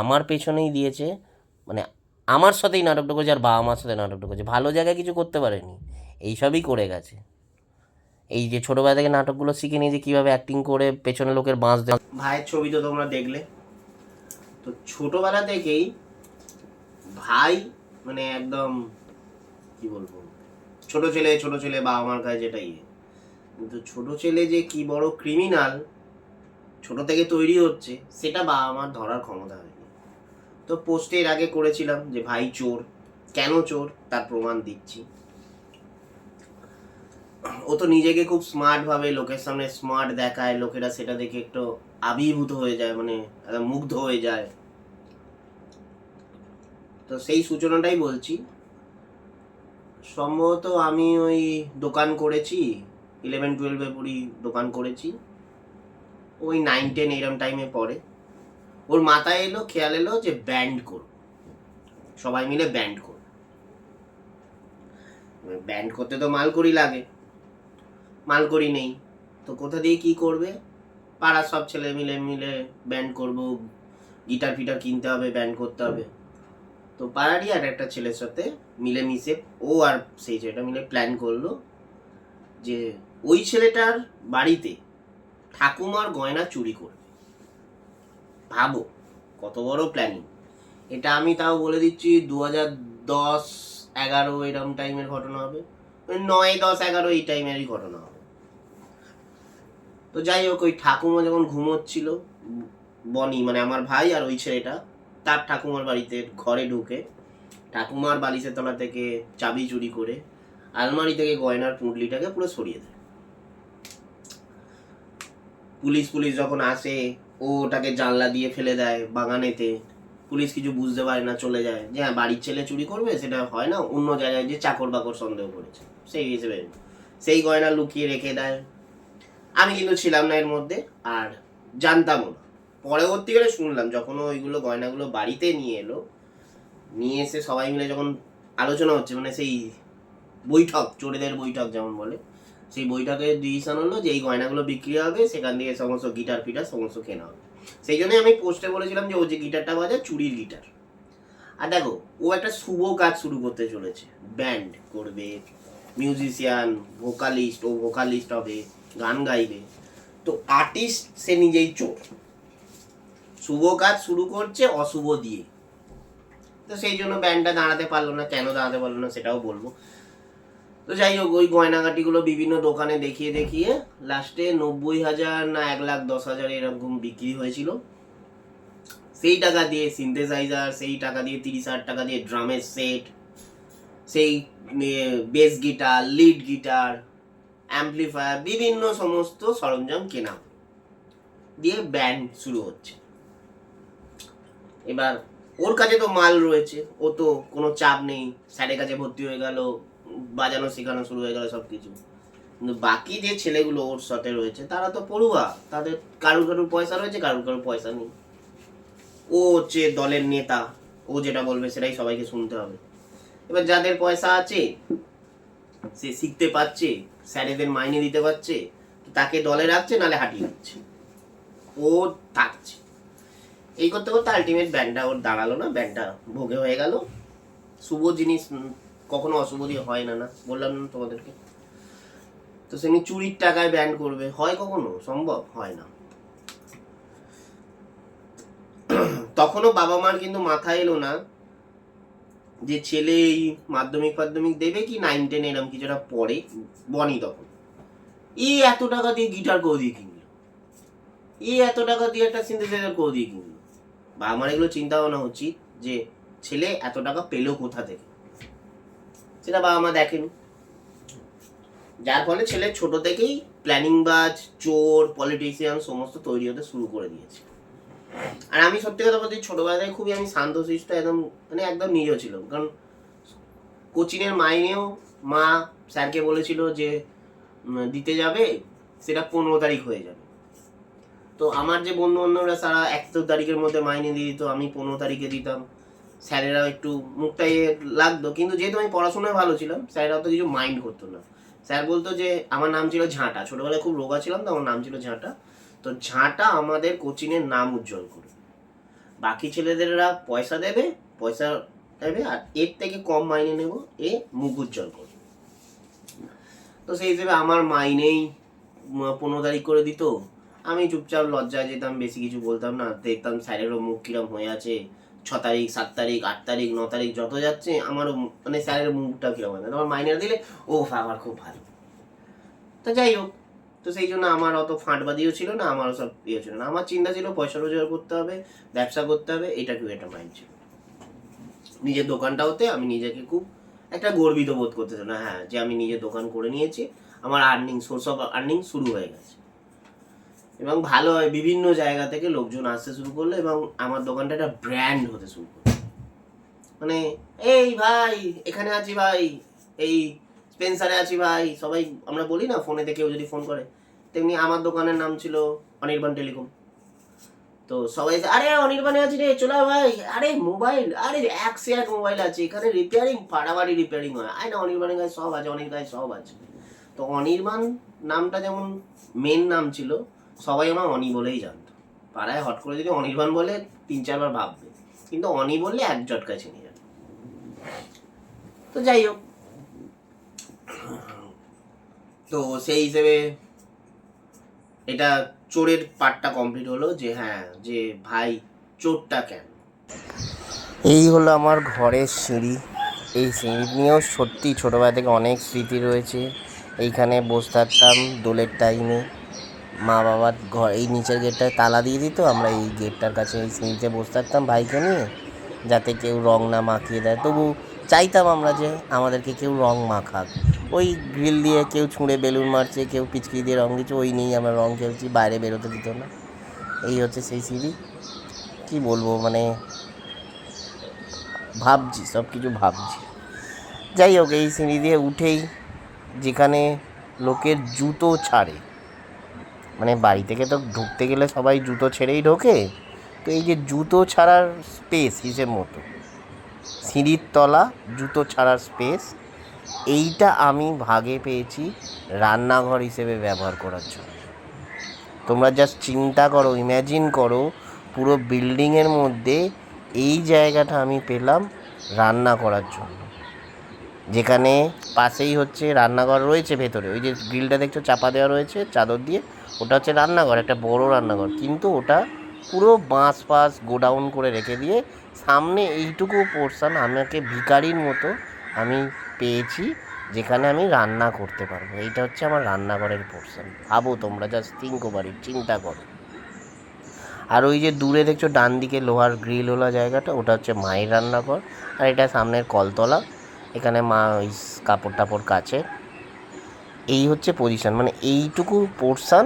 আমার পেছনেই দিয়েছে। মানে আমার সাথেই নাটকটা করেছে, আর বাবা মার সাথে নাটকটা করেছে, ভালো জায়গায় কিছু করতে পারেনি, এইসবই করে গেছে। এই যে ছোটোবেলা থেকে নাটকগুলো শিখে নিয়েছে কীভাবে অ্যাক্টিং করে পেছনে লোকের বাঁশ দেয়। ভাইয়ের ছবি তো তোমরা দেখলে। তো ছোটবেলা থেকেই ভাই মানে একদম কি বলবো, ছোট ছেলে বাবা মার কাছে যেটা কিন্তু ছোট ছেলে যে কি বড় ক্রিমিনাল ছোট থেকে তৈরি হচ্ছে, সেটা বাবা মার ধরার ক্ষমতা হয়নি। তো পোস্টে এর আগে করেছিলাম যে ভাই চোর, কেন চোর তার প্রমাণ দিচ্ছি। ও তো নিজেকে খুব স্মার্ট ভাবে লোকের সামনে স্মার্ট দেখায়, লোকেরা সেটা দেখে একটু আবির্ভূত হয়ে যায়, মানে মুগ্ধ হয়ে যায়। তো সেই সূচনাটাই বলছি। সম্ভবত আমি ওই দোকান করেছি 11-12 পড়ি, দোকান করেছি ওই 9-10 এরম টাইমে পড়ে। ওর মাথায় এলো, খেয়াল এলো যে ব্যান্ড করব, সবাই মিলে ব্যান্ড করব। ব্যান্ড করতে তো মালকড়ি লাগে, মালকড়ি নেই, তো কোথা দিয়ে কি করবে? পাড়ার সব ছেলে মিলে মিলে ব্যান্ড করব, গিটার ফিটার কিনতে হবে, ব্যান্ড করতে হবে। তো পাড়ারই আর একটা ছেলের সাথে মিলে মিশে ও আর সেই ছেলেটা মিলে প্ল্যান করলো যে ওই ছেলেটার বাড়িতে ঠাকুমার গয়না চুরি করবে। ভাবো কত বড় প্ল্যানিং। এটা আমি তাও বলে দিচ্ছি 2010-11 এরম টাইমের ঘটনা হবে, 9-10-11 এই টাইমেরই ঘটনা হবে। তো যাই হোক, ওই ঠাকুমা যখন ঘুমোচ্ছিল, বনি মানে আমার ভাই আর ওই ছেলেটা তার ঠাকুমার বাড়িতে ঘরে ঢুকে ঠাকুমার বালিশের তলা থেকে চাবি চুরি করে আলমারি থেকে গয়নার পুঁটলিটাকে পুরো সরিয়ে দেয়। পুলিশ যখন আসে, ও ওটাকে জানলা দিয়ে ফেলে দেয় বাগানেতে। পুলিশ কিছু বুঝতে পারে না, চলে যায় যে হ্যাঁ বাড়ির ছেলে চুরি করবে, সেটা হয় না, অন্য জায়গায় যে চাকর বাকর সন্দেহ করেছে সেই হিসেবে সেই গয়না লুকিয়ে রেখে দেয়। আমি কিন্তু ছিলাম না এর মধ্যে, আর জানতামও না। পরবর্তীকালে শুনলাম যখন ওইগুলো গয়নাগুলো বাড়িতে নিয়ে এলো, নিয়ে এসে সবাই মিলে যখন আলোচনা হচ্ছে, মানে সেই বৈঠক, চোরেদের বৈঠক যেমন বলে, সেই বৈঠকে ডিসিশন হলো যে এই গয়নাগুলো বিক্রি হবে, সেখান থেকে সমস্ত গিটার ফিটার সমস্ত কেনা হবে। সেই জন্যই আমি পোস্টে বলেছিলাম যে ও যে গিটারটা বাজায় চুরির গিটার। আর দেখো, ও একটা শুভ কাজ শুরু করতে চলেছে, ব্যান্ড করবে, মিউজিশিয়ান, ভোকালিস্ট, ও ভোকালিস্ট হবে, গান গাইবে। তো আর্টিস্ট সে নিজেই চোর, শুভ কাজ শুরু করছে অশুভ দিয়ে। তো সেই জন্য ব্যান্ডটা দাঁড়াতে পারলো না, কেন দাঁড়াতে পারলো না সেটাও বলবো। তো যাই হোক, ওই গয়নাগাটিগুলো বিভিন্ন দোকানে দেখিয়ে দেখিয়ে লাস্টে 90,000 না 1,10,000 এরকম বিক্রি হয়েছিল। সেই টাকা দিয়ে সিনথেসাইজার, সেই টাকা দিয়ে 30,000 টাকা দিয়ে ড্রামের সেট, সেই bass guitar, lead guitar, amplifier, বিভিন্ন সমস্ত সরঞ্জাম কেনা দিয়ে ব্যান্ড শুরু হচ্ছে। এবার ওর কাছে তো মাল রয়েছে, ও তো কোনো চাপ নেই, স্যারের কাছে ভর্তি হয়ে গেল, বাজানো শেখানো শুরু হয়ে গেল সব কিছু। কিন্তু বাকি যে ছেলেগুলো ওর সাথে রয়েছে তারা তো পড়ুয়া, তাদের কারুর পয়সা রয়েছে, কারুর পয়সা নেই। ও হচ্ছে দলের নেতা, ও যেটা বলবে সেটাই সবাইকে শুনতে হবে। এবার যাদের পয়সা আছে, সে শিখতে পাচ্ছে, স্যারেদের মাইনে দিতে পারছে, তাকে দলে রাখছে, নালে হাঁটিয়ে দিচ্ছে, ও থাকছে। এই করতে করতে আলটিমেট ব্যান্ডটা ওর দাঁড়ালো না, ব্যান্ডটা ভোগে হয়ে গেল। শুভ জিনিস কখনো অশুভ দিয়ে হয় না, না বললাম না তোমাদেরকে। তো সেমনি চুরির টাকায় ব্যান করবে, হয় কখনো সম্ভব? হয় না। তখনও বাবা মার কিন্তু মাথায় এলো না যে ছেলে এই মাধ্যমিক দেবে কি 9-10 এরম কিছুটা পরে, বনি তখন এত টাকা দিয়ে গিটার করে দিয়ে কিনলো, এত টাকা দিয়ে একটা সিনথেসাইজার করে দিয়ে কিনলো। বাবা মার এগুলো চিন্তা ভাবনা উচিত যে ছেলে এত টাকা পেলো কোথা থেকে, সেটা বাবা মা দেখেনি। যার ফলে ছেলে ছোট থেকেই প্ল্যানিংবাজ, চোর, পলিটিশিয়ান সমস্ত তৈরি হতে শুরু করে দিয়েছে। আর আমি সত্যি কথা বলতে ছোটবেলা থেকে খুবই আমি শান্তশিষ্ট, একদম মানে একদম নিরীহ ছিলাম। কারণ কোচিংয়ের মাইনেও মা স্যারকে বলেছিল যে দিতে যাবে, সেটা 15 তারিখ হয়ে যাবে। তো আমার যে বন্ধু বান্ধবরা সারা 1 তারিখের মধ্যে মাইনে দিয়ে দিত, আমি 15 তারিখে দিতাম। স্যারেরাও একটু মুখটাই লাগতো, কিন্তু যেহেতু আমি পড়াশোনায় ভালো ছিলাম স্যারেরাও তো কিছু মাইন্ড করতো না। স্যার বলতো যে, আমার নাম ছিল ঝাঁটা, ছোটবেলায় খুব রোগা ছিলাম তো আমার নাম ছিল ঝাঁটা। তো ঝাঁটা আমাদের কোচিংয়ের নাম উজ্জ্বল করবে, বাকি ছেলেদেররা পয়সা দেবে আর এর থেকে কম মাইনে নেব, এ মুখ উজ্জ্বল করবে। তো সেই হিসেবে আমার মাইনেই 15 তারিখ করে দিত। আমি চুপচাপ লজ্জায় যেতাম, বেশি কিছু বলতাম না। দেখতাম স্যারেরও মুখ কিরম হয়ে আছে, 6 তারিখ 7 তারিখ 8 তারিখ 9 তারিখ যত যাচ্ছে আমারও মানে স্যারের মুখটা কিরম হয় না। তখন মাইনে দিলে ও আমার খুব ভালো। তো যাই হোক, তো সেই জন্য আমার অত ফাঁটবাদিও ছিল না, আমার সব ইয়ে ছিল না। আমার চিন্তা ছিল পয়সা রোজগার করতে হবে, ব্যবসা করতে হবে, এটা কি একটা মাইন্ড ছিল। নিজের দোকানটা হতে আমি নিজেকে খুব একটা গর্বিত বোধ করতেছিলাম না, হ্যাঁ, যে আমি নিজের দোকান করে নিয়েছি, আমার সোর্স অফ আর্নিং শুরু হয়ে গেছে। এবং ভালো হয়, বিভিন্ন জায়গা থেকে লোকজন আসতে শুরু করলো এবং আমার দোকানটা একটা ব্র্যান্ড হতে শুরু করলো। মানে এই ভাই এখানে আছি ভাই, এই স্পেন্সারে আছি ভাই, সবাই আমরা বলি না ফোনেতে কেউ যদি ফোন করে, তেমনি আমার দোকানের নাম ছিল অনির্বাণ টেলিকম। তো সবাই আরে অনির্বাণে আছি রে, চলে ভাই, আরে মোবাইল, আরে 1 মোবাইল আছে এখানে, রিপেয়ারিং ফাটাফাটি রিপেয়ারিং হয়, আয় না অনির্বাণের গায়ে সব আছে, অনির গায়ে সব আছে। তো অনির্বাণ নামটা যেমন মেন নাম ছিল, সবাই আমার অনি বলেই জানতো। পাড়ায় হট করে যদি অনির্বাণ বলে 3-4 বার ভাববে, কিন্তু অনি বললে এক জটকায় চিনে যাবে। তো যাই হোক, তো সেই হিসেবে এটা চোরের পার্টটা কমপ্লিট হলো, যে হ্যাঁ, যে ভাই চোরটা কেন। এই হলো আমার ঘরের সিঁড়ি। এই সিঁড়ি নিয়েও সত্যি ছোটোবেলা থেকে অনেক স্মৃতি রয়েছে। এইখানে বসে থাকতাম দোলের টাইমে, মা বাবার ঘর এই নিচের গেটটায় তালা দিয়ে দিত, আমরা এই গেটটার কাছে এই সিঁড়িতে বসে থাকতাম ভাইকে নিয়ে, যাতে কেউ রং না মাখিয়ে দেয়। তবু চাইতাম আমরা যে আমাদেরকে কেউ রং মাখাক। ওই গ্রিল দিয়ে কেউ ছুঁড়ে বেলুন মারছে, কেউ পিচকি দিয়ে রং দিচ্ছে, ওই নিয়েই আমরা রং খেলছি, বাইরে বেরোতে দিত না। এই হচ্ছে সেই সিঁড়ি। কী বলবো, মানে ভাবছি, সব কিছু ভাবছি। যাই হোক, এই সিঁড়ি দিয়ে উঠেই যেখানে লোকের জুতো ছাড়ে, মানে বাড়ি থেকে তো ঢুকতে গেলে সবাই জুতো ছেড়েই ঢোকে, তো এই যে জুতো ছাড়ার স্পেস হিসেব মতো সিঁড়ির তলা জুতো ছাড়ার স্পেস, এইটা আমি ভাগে পেয়েছি রান্নাঘর হিসেবে ব্যবহার করার জন্য। তোমরা জাস্ট চিন্তা করো, ইম্যাজিন করো, পুরো বিল্ডিংয়ের মধ্যে এই জায়গাটা আমি পেলাম রান্না করার জন্য। যেখানে পাশেই হচ্ছে রান্নাঘর রয়েছে, ভেতরে ওই যে গ্রিলটা দেখছো চাপা দেওয়া রয়েছে চাদর দিয়ে, ওটা হচ্ছে রান্নাঘর, একটা বড় রান্নাঘর, কিন্তু ওটা পুরো বাঁশ ফাঁস গোডাউন করে রেখে দিয়ে সামনে এইটুকু পোর্শন আমাকে ভিখারির মতো আমি পেয়েছি, যেখানে আমি রান্না করতে পারবো। এইটা হচ্ছে আমার রান্নাঘরের পোর্শন। ভাবো তোমরা, জাস্ট থিঙ্ক ওভার ইট, চিন্তা করো। আর ওই যে দূরে দেখছো ডান দিকে লোহার গ্রিলওয়ালা জায়গাটা, ওটা হচ্ছে মায়ের রান্নাঘর। আর এটা সামনের কলতলা, এখানে মা ওই কাপড় টাপড় কাচে। এই হচ্ছে পজিশন, মানে এইটুকু পোর্শন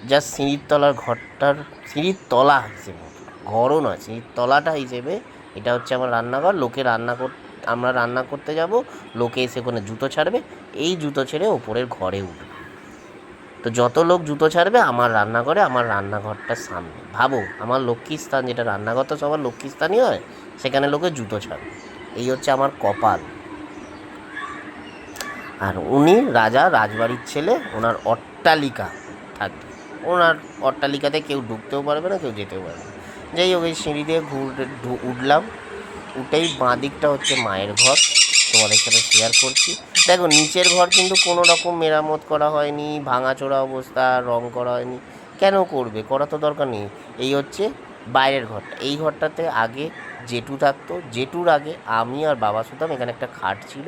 জাস্ট সিঁড়ির তলার ঘরটার, সিঁড়ির তলা হিসেবে, ঘরও নয় সিঁড়ির তলাটা হিসেবে এটা হচ্ছে আমার রান্নাঘর। লোকে আমরা রান্না করতে যাব, লোকে এসে ওখানে জুতো ছাড়বে, এই জুতো ছেড়ে ওপরের ঘরে উঠবে। তো যত লোক জুতো ছাড়বে আমার রান্নাঘরে, আমার রান্নাঘরটার সামনে। ভাবো, আমার লক্ষ্মীস্থান, যেটা রান্নাঘর তো সবার লক্ষ্মীস্থানই হয়, সেখানে লোকে জুতো ছাড়বে। এই হচ্ছে আমার কপাল। আর উনি রাজা, রাজবাড়ির ছেলে, ওনার অট্টালিকা থাকবে, ওনার অট্টালিকাতে কেউ ঢুকতেও পারবে না, কেউ যেতেও পারবে না। যাই হোক, এই সিঁড়ি দিয়ে উঠলাম, উঠেই বাঁ দিকটা হচ্ছে মায়ের ঘর, তোমাদের সাথে শেয়ার করছি। দেখো নিচের ঘর কিন্তু কোনো রকম মেরামত করা হয়নি, ভাঙাচোরা অবস্থা, রং করা হয়নি। কেন করবে? করা তো দরকার নেই। এই হচ্ছে বাইরের ঘরটা। এই ঘরটাতে আগে জেঠু থাকতো, জেঠুর আগে আমি আর বাবা শুতাম। এখানে একটা খাট ছিল।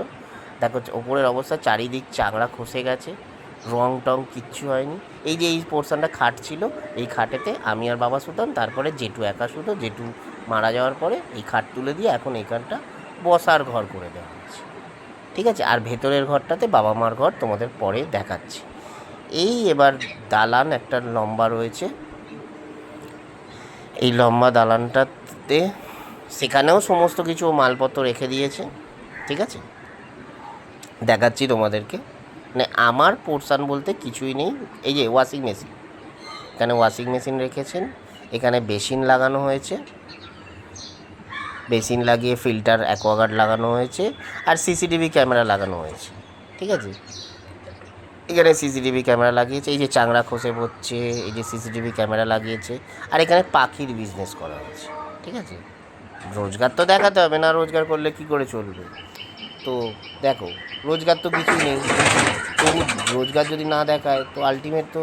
দেখো ওপরের অবস্থা, চারিদিক চাংড়া খসে গেছে, রং টং কিচ্ছু হয়নি। এই যে এই পোর্শনটা খাট ছিল, এই খাটেতে আমি আর বাবা শুতাম। তারপরে জেঠু একা শুতো। জেঠু মারা যাওয়ার পরে এই খাট তুলে দিয়ে এখন এইখানটা বসার ঘর করে দেওয়া হয়েছে। ঠিক আছে, আর ভেতরের ঘরটাতে বাবা মার ঘর তোমাদের পরে দেখাচ্ছি। এই এবার দালান একটা লম্বা রয়েছে, এই লম্বা দালানটাতে সেখানেও সমস্ত কিছু মালপত্র রেখে দিয়েছে। ঠিক আছে, দেখাচ্ছি তোমাদেরকে। মানে আমার পোর্শান বলতে কিছুই নেই। এই যে ওয়াশিং মেশিন, এখানে ওয়াশিং মেশিন রেখেছেন, এখানে বেসিন লাগানো হয়েছে, বেসিন লাগিয়ে ফিল্টার অ্যাকোয়াগার্ড লাগানো হয়েছে, আর সিসিটিভি ক্যামেরা লাগানো হয়েছে। ঠিক আছে, এখানে সিসিটিভি ক্যামেরা লাগিয়েছে। এই যে চাংড়া খসে পড়ছে, এই যে সিসিটিভি ক্যামেরা লাগিয়েছে। আর এখানে পাখির বিজনেস করা হয়েছে। ঠিক আছে, রোজগার তো দেখাতে হবে, না রোজগার করলে কি করে চলবে? তো দেখো, রোজগার তো কিছুই নেই। তো রোজগার যদি না দেখায় তো আলটিমেট তো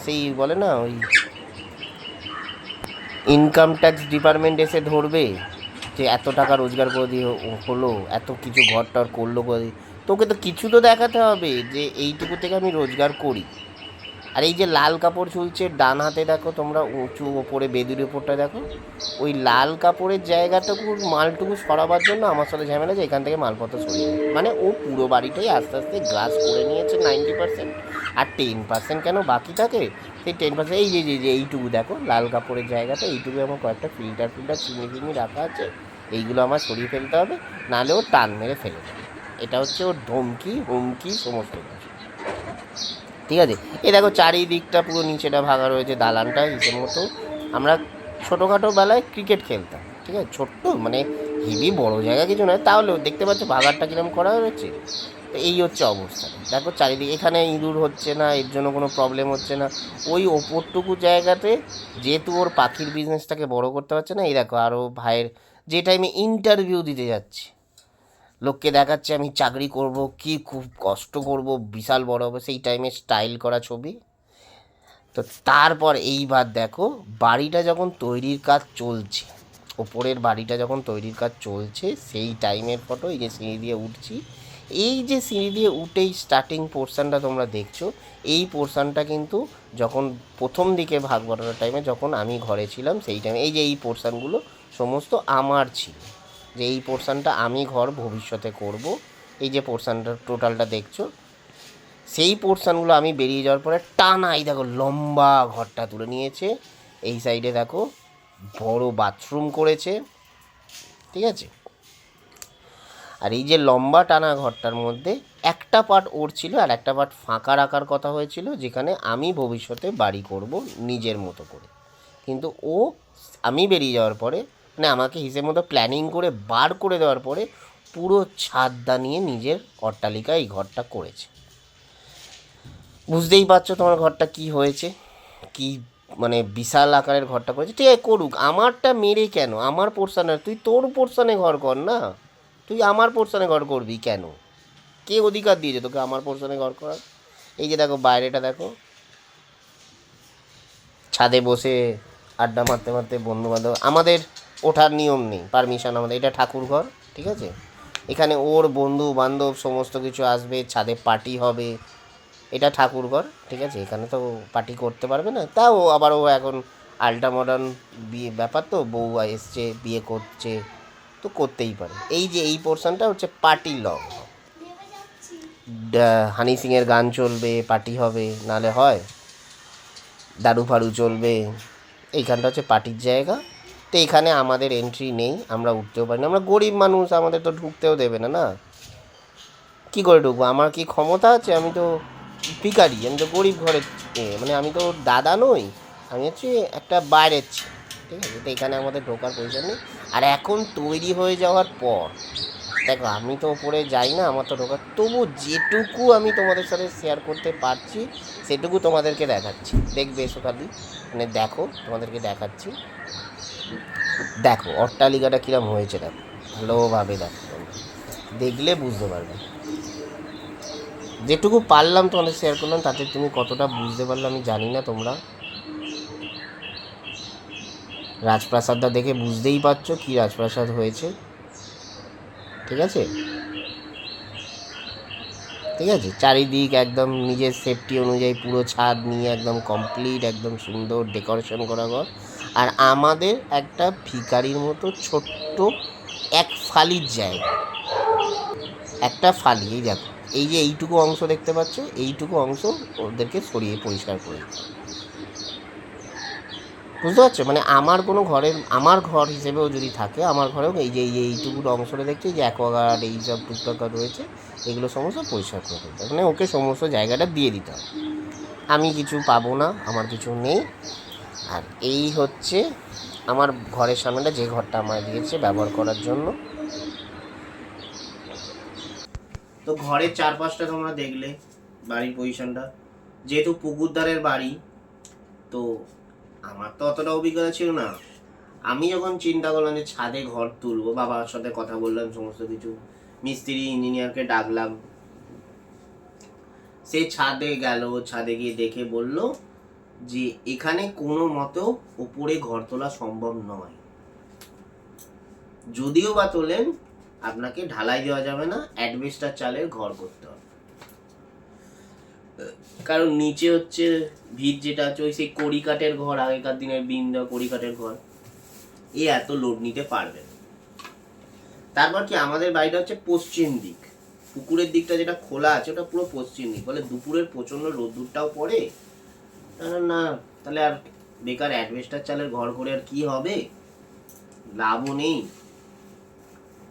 সেই বলে না, ওই ইনকাম ট্যাক্স ডিপার্টমেন্ট এসে ধরবে যে এত টাকা রোজগার করে দিয়ে হলো, এত কিছু ঘর টর করলো করে দিয়ে। তোকে তো কিছু তো দেখাতে হবে যে এইটুকু থেকে আমি রোজগার করি। আর এই যে লাল কাপড় ঝুলছে ডান হাতে, দেখো তোমরা উঁচু ওপরে বেদির ওপরটা দেখো, ওই লাল কাপড়ের জায়গাটুকু মালটুকু সরাবার জন্য আমার সাথে ঝামেলা যে এখান থেকে মালপত্র সরিয়ে দেয়। মানে ও পুরো বাড়িটাই আস্তে আস্তে গ্লাস করে নিয়েছে 90%। আর 10% কেন বাকি থাকে, সেই 10% এই যে যে যে এইটুকু দেখো লাল কাপড়ের জায়গাটা, এইটুকু আমার কয়েকটা ফিল্টার চিনি চিনি রাখা আছে। এইগুলো আমার সরিয়ে ফেলতে হবে, নাহলে ও টান মেরে ফেলে দেবে। এটা হচ্ছে ওর ধমকি হুমকি সমস্ত কিছু। ঠিক আছে, এই দেখো চারিদিকটা পুরো নিচেটা ভাঙা রয়েছে, দালানটা হিসেব মতো। আমরা ছোটোখাটো বেলায় ক্রিকেট খেলতাম। ঠিক আছে, ছোট্ট মানে হেভি বড় জায়গা কিছু নয়, তাহলেও দেখতে পাচ্ছ ভাগারটা কীরকম করা হয়েছে। তো এই হচ্ছে অবস্থা। দেখো চারিদিকে, এখানে ইঁদুর হচ্ছে না, এর জন্য কোনো প্রবলেম হচ্ছে না। ওই ওপরটুকু জায়গাতে যেহেতু ওর পাখির বিজনেসটাকে বড় করতে পারছে না, এই দেখো আরও ভাইয়ের যে টাইমে ইন্টারভিউ দিতে যাচ্ছে, লোককে দেখাচ্ছে আমি চাকরি করব, কি খুব কষ্ট করব, বিশাল বড় হবে, সেই টাইমে স্টাইল করা ছবি। তো তারপর এইবার দেখো বাড়িটা যখন তৈরির কাজ চলছে, ওপরের বাড়িটা যখন তৈরির কাজ চলছে সেই টাইমের ফটো। এই যে সিঁড়ি দিয়ে উঠছি, এই যে সিঁড়ি দিয়ে উঠেই স্টার্টিং পোর্শানটা তোমরা দেখছো, এই পোর্শানটা কিন্তু যখন প্রথম দিকে ভাগ বটানোর টাইমে যখন আমি ঘরে ছিলাম সেই টাইমে এই যে এই পোর্শানগুলো সমস্ত আমার ছিল, যে এই পোর্শানটা আমি ঘর ভবিষ্যতে করব। এই যে পোর্শানটা টোটালটা দেখছো, সেই পোর্শানগুলো আমি বেরিয়ে যাওয়ার পরে টানা এই দেখো লম্বা ঘরটা তুলে নিয়েছে। এই সাইডে দেখো বড় বাথরুম করেছে। ঠিক আছে, আর এই যে লম্বা টানা ঘরটার মধ্যে একটা পার্ট ওর ছিল আর একটা পার্ট ফাঁকা রাখার কথা হয়েছিল, যেখানে আমি ভবিষ্যতে বাড়ি করব নিজের মতো করে। কিন্তু ও আমি বেরিয়ে যাওয়ার পরে, মানে আমাকে হিসেব মতো প্ল্যানিং করে বার করে দেওয়ার পরে পুরো ছাদটা নিয়ে নিজের অট্টালিকা এই ঘরটা করেছে। বুঝতেই পারছো তোমার ঘরটা কি হয়েছে, কি মানে বিশাল আকারের ঘরটা করেছে। ঠিক আছে, করুক, আমারটা মেরে কেন? আমার পোর্শানে, তুই তোর পোর্শানে ঘর কর না, তুই আমার পোর্শানে ঘর করবি কেন? কে অধিকার দিয়েছে তোকে আমার পোর্শানে ঘর করার? এই যে দেখো বাইরেটা দেখো, ছাদে বসে আড্ডা মারতে মারতে বন্ধু বান্ধব, আমাদের ওঠার নিয়ম নেই, পারমিশন আমাদের, এটা ঠাকুর ঘর। ঠিক আছে, এখানে ওর বন্ধু বান্ধব সমস্ত কিছু আসবে, ছাদে পার্টি হবে, এটা ঠাকুর ঘর। ঠিক আছে, এখানে তো পার্টি করতে পারবে না, তাও আবার ও এখন আল্ট্রা মডার্ন বিয়ে ব্যাপার, তো বউ এসছে বিয়ে করছে তো করতেই পারে। এই যে এই পোর্শনটা হচ্ছে পার্টি লং, হানি সিংয়ের গান চলবে, পার্টি হবে, নালে হয় দারু ফারু চলবে। এইখানটা হচ্ছে পার্টির জায়গা। তো এখানে আমাদের এন্ট্রি নেই, আমরা উঠতেও পারি না, আমরা গরিব মানুষ, আমাদের তো ঢুকতেও দেবে না। না, কী করে ঢুকবো? আমার কি ক্ষমতা আছে? আমি তো ভিখারি, আমি তো গরিব ঘরের মানে আমি তো দাদা নই, আমি হচ্ছে একটা বাইরের ছেলে। ঠিক আছে, তো এখানে আমাদের ঢোকার প্রয়োজন নেই। আর এখন তৈরি হয়ে যাওয়ার পর দেখো আমি তো ওপরে যাই না, আমার তো ঢোকার, তবু যেটুকু আমি তোমাদের সাথে শেয়ার করতে পারছি সেটুকু তোমাদেরকে দেখাচ্ছি। দেখবে এসো খালি, মানে দেখো তোমাদেরকে দেখাচ্ছি। দেখো অট্টালিকাটা কীরকম হয়েছে, দেখো ভালোভাবে দেখো, দেখলে বুঝতে পারবে। যেটুকু পারলাম তোমাদের শেয়ার করলাম, তাতে তুমি কতটা বুঝতে পারলে আমি জানি না। তোমরা রাজপ্রাসাদটা দেখে বুঝতেই পারছো কি রাজপ্রাসাদ হয়েছে। ঠিক আছে, ঠিক আছে, চারিদিক একদম নিজের সেফটি অনুযায়ী পুরো ছাদ নিয়ে একদম কমপ্লিট, একদম সুন্দর ডেকোরেশন করা ঘর। আর আমাদের একটা ভিখারির মতো ছোট্ট এক ফালির জায়গা, একটা ফালি। এই দেখো, এই যে এইটুকু অংশ দেখতে পাচ্ছ, এইটুকু অংশ ওদেরকে সরিয়ে পরিষ্কার করে দিতে হবে। বুঝতে পারছো? মানে আমার কোনো ঘরের, আমার ঘর হিসেবেও যদি থাকে, আমার ঘরেও এই যে এইটুকু অংশটা দেখছি, যে অ্যাকোয়াগার্ড এইসব টুকটাক রয়েছে, এগুলো সমস্ত পরিষ্কার করে দিতে হবে। মানে ওকে সমস্ত জায়গাটা দিয়ে দিতে হবে। আমি কিছু পাবো না, আমার কিছু নেই। আর এই হচ্ছে আমার ঘরের সামনেটা, যে ঘরটা আমায় দিয়েছে ব্যবহার করার জন্য। তো ঘরের চারপাশটা তোমরা দেখলে, বাড়ির পজিশনটা, যেহেতু পুকুরদারের বাড়ি, তো আমার তো অতটা অভিজ্ঞতা ছিল না। আমি যখন চিন্তা করলাম যে ছাদে ঘর তুলবো, বাবার সাথে কথা বললাম, সমস্ত কিছু মিস্ত্রি ইঞ্জিনিয়ারকে ডাকলাম, সে ছাদে গেল, ছাদে গিয়ে দেখে বলল যে এখানে কোনো মতেও উপরে ঘর তোলা সম্ভব নয়। যদিও বা তোলেন, আপনাকে ঢালাই দেওয়া যাবে না, অ্যাডবেস্টার চালের ঘর করতে হবে। কারণ নিচে হচ্ছে ভিত যেটা আছে, ওই সেই কড়িকাঠের ঘর, আগেকার দিনের বিম দেওয়া কড়িকাঠের ঘর, এ এত লোড নিতে পারবে না। তারপর কি, আমাদের বাড়িটা হচ্ছে পশ্চিম দিক, পুকুরের দিকটা যেটা খোলা আছে ওটা পুরো পশ্চিম দিক, বলে দুপুরের প্রচন্ড রোদ্দুরটাও পড়ে। না, তাহলে আর বেকার অ্যাডভেস্টার চালের ঘর করে আর কি হবে, লাভও নেই,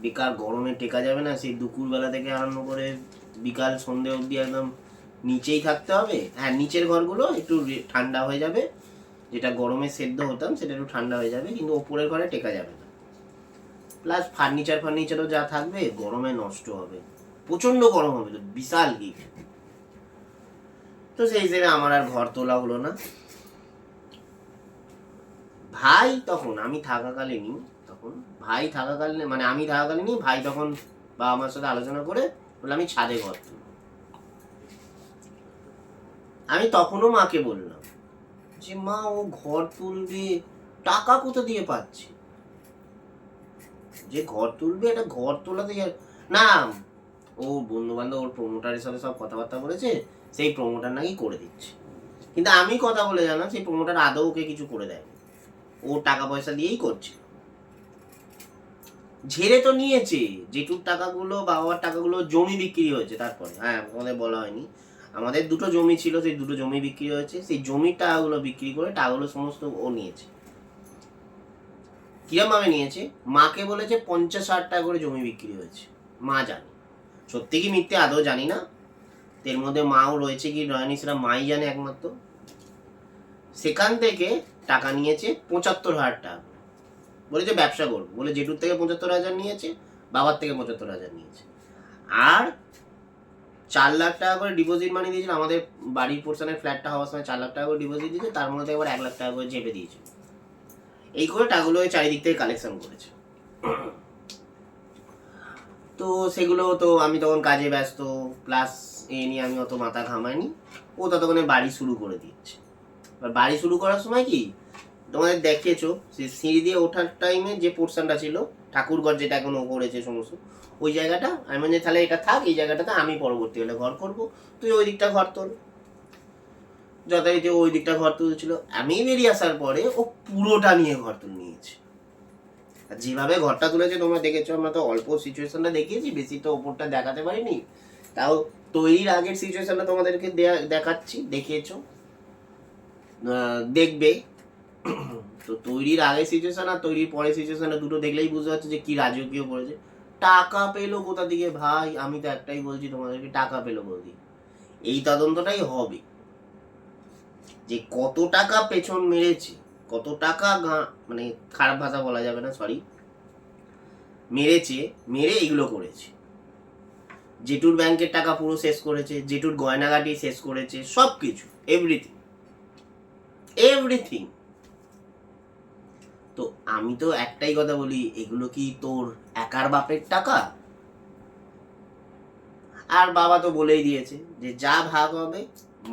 বেকার গরমে টেকা যাবে না। সেই দুপুরবেলা থেকে আরম্ভ করে বিকাল সন্ধে অবধি একদম নিচেই থাকতে হবে। হ্যাঁ, নিচের ঘরগুলো একটু ঠান্ডা হয়ে যাবে, যেটা গরমে সেদ্ধ হতাম সেটা একটু ঠান্ডা হয়ে যাবে, কিন্তু ওপরের ঘরে টেকা যাবে না। প্লাস ফার্নিচারও যা থাকবে গরমে নষ্ট হবে, প্রচন্ড গরম হবে, তো বিশাল হিট। তো সেই হিসেবে আমার আর ঘর তোলা হলো না। ভাই তখন, আমি থাকাকালীনই, তখন ভাই থাকাকালীন, মানে আমি থাকাকালীনই ভাই তখন বা আমার সাথে আলোচনা করে বলে আমি ছাদে ঘর তুলব। আমি তখনও মাকে বললাম যে মা, ও ঘর তুলবে, টাকা কোথা দিয়ে পাচ্ছে, যে ঘর তুলবে এটা ঘর তোলাতে না, ও বন্ধু বান্ধব, ওর প্রমোটারের সাথে সব কথাবার্তা বলেছে, সেই প্রমোটার নাকি করে দিচ্ছে। কিন্তু আমি কথা বলে জানলাম সেই প্রমোটার আদৌ ওকে কিছু করে দেয়নি, ও টাকা পয়সা দিয়েই করছে। ঝেড়ে তো নিয়েছে, যেটুক টাকাগুলো, বাবার টাকাগুলো, জমি বিক্রি হয়েছে। তারপরে হ্যাঁ, আমাদের বলা হয়নি, আমাদের দুটো জমি ছিল, সেই দুটো জমি বিক্রি হয়েছে, সেই জমির টাকাগুলো বিক্রি করে টাকাগুলো সমস্ত ও নিয়েছে। কিরম ভাবে নিয়েছে, মাকে বলেছে 50,000 টাকা করে জমি বিক্রি হয়েছে, মা জানে, সত্যি কি মিথ্যে আদৌ জানি না, এর মধ্যে মাও রয়েছে কি রয়নি সেটা মাই জানে একমাত্র। সেখান থেকে টাকা নিয়েছে 75,000 টাকা, বলেছে ব্যবসা করবো বলে, জেঠুর থেকে 75,000 নিয়েছে, বাবার থেকে 75,000 নিয়েছে। আর 4 লাখ টাকা করে ডিপোজিট মানি দিয়েছিল, আমাদের বাড়ির পোর্শনের ফ্ল্যাটটা হওয়ার সময় 4 লাখ টাকা করে ডিপোজিট দিয়েছে, তার মধ্যে একবার 1 লাখ টাকা করে চেপে দিয়েছিল। এই করে টাকাগুলো চারিদিক থেকে কালেকশন করেছে। তো সেগুলো তো আমি তখন কাজে ব্যস্ত, প্লাস এ নিয়ে আমি অত মাথা ঘামাইনি। ও ততক্ষণে বাড়ি শুরু করে দিচ্ছে। আর বাড়ি শুরু করার সময় কি, তোমাদের দেখেছো সে সিঁড়ি দিয়ে ওঠার টাইমে যে পোর্শনটা ছিল, ঠাকুরঘর যেটা এখন ও করেছে সমস্ত, ওই জায়গাটা আমি মানে তাহলে এটা থাক, এই জায়গাটাতে আমি পরবর্তী হলে ঘর করব, তুই ওই দিকটা ঘর তোল। যথারীতি ওই দিকটা ঘর তুলছিল, আমি বেরিয়ে আসার পরে ও পুরোটা নিয়ে ঘর তুলে নিয়েছে। আর যেভাবে ঘরটা তুলেছে তোমরা দেখেছো, আমরা তো অল্প সিচুয়েশনটা দেখিয়েছি, বেশি তো ওপরটা দেখাতে পারিনি, তাও তৈরির আগের সিচুয়েশনটা তোমাদেরকে দেখাচ্ছি, দেখিয়েছো, দেখবে। তো তৈরির আগে সিচুয়েশন আর তৈরির পরে সিচুয়েশন দুটো দেখলেই বুঝতে পারছো যে কি রাজকীয় করেছে। টাকা পেলো কোথা থেকে ভাই, আমি তো একটাই বলছি তোমাদেরকে, টাকা পেলো বৌদি। এই তদন্তটাই হবে যে কত টাকা পেছন মেরেছে, কত টাকা মানে খারাপ ভাষা বলা যাবে না, সরি, মেরেছে, মেরে এগুলো করেছে। জেঠুর ব্যাংকের টাকা পুরো শেষ করেছে, জেঠুর গয়নাগাটি শেষ করেছে, সব কিছু, এভরিথিং এভরিথিং। তো আমি তো একটাই কথা বলি, এগুলো কি তোর একার বাপের টাকা? আর বাবা তো বলেই দিয়েছে যে যা ভাগ হবে,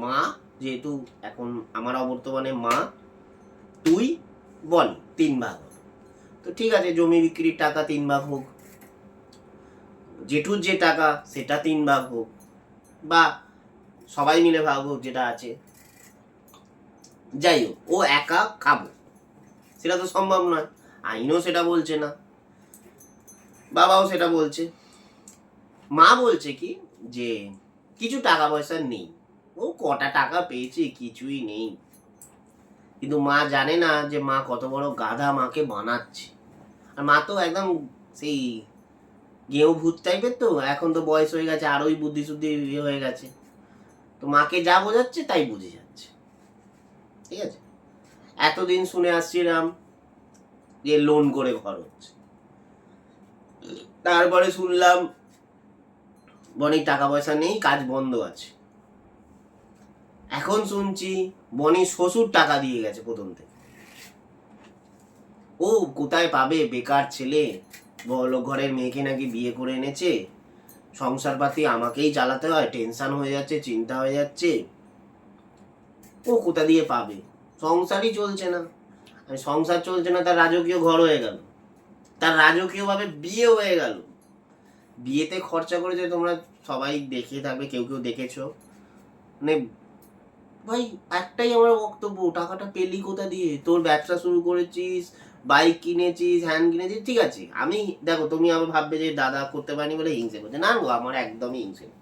মা যেহেতু এখন আমার অবর্তমানে মা, তুই, বল 3 ভাগ হবে। তো ঠিক আছে, জমি বিক্রির টাকা 3 ভাগ হোক, জেঠুর যে টাকা সেটা 3 ভাগ হোক, বা সবাই মিলে ভাগ হোক যেটা আছে, যাই হোক, ও একা খাবো সেটা তো সম্ভব নয়। আইনও সেটা বলছে না, বাবাও সেটা বলছে। মা বলছে কি যে কিছু টাকা পয়সা নেই, ও কটা টাকা পেয়েছে, কিছুই নেই। কিন্তু মা জানে না যে মা কত বড় গাধা মাকে বানাচ্ছে। আর মা তো একদম সেই গেঁয়ো ভূত টাইপের, তো এখন তো বয়স হয়ে গেছে, আরোই বুদ্ধি শুদ্ধি হয়ে গেছে। তো মাকে যা বোঝাচ্ছে তাই বুঝে যাচ্ছে, ঠিক আছে। এতদিন শুনে আসছিলাম যে লোন করে ঘর হচ্ছে, তারপরে শুনলাম বনির টাকা পয়সা নেই, কাজ বন্ধ আছে। এখন শুনছি বনির শ্বশুর টাকা দিয়ে গেছে প্রথম থেকে। ও কোথায় পাবে, বেকার ছেলে, বড়লোক ঘরের মেয়েকে নাকি বিয়ে করে এনেছে, সংসারপাতি আমাকেই চালাতে হয়, টেনশন হয়ে যাচ্ছে, চিন্তা হয়ে যাচ্ছে। ও কোথা দিয়ে পাবে, সংসারই চলছে না। আর সংসার চলছে না, তার রাজকীয় ঘর হয়ে গেল, তার রাজকীয়ভাবে বিয়ে হয়ে গেল। বিয়েতে খরচা করেছে তোমরা সবাই দেখে থাকবে, কেউ কেউ দেখেছো। মানে ভাই একটাই আমার বক্তব্য, টাকাটা পেলি কোথা দিয়ে? তোর ব্যবসা শুরু করেছিস, বাইক কিনেছিস, হ্যান কিনেছিস, ঠিক আছে। আমি দেখো, তুমি আবার ভাববে যে দাদা করতে পারিনি বলে হিংসে করছে, না গো, আমার একদমই হিংসে নেই।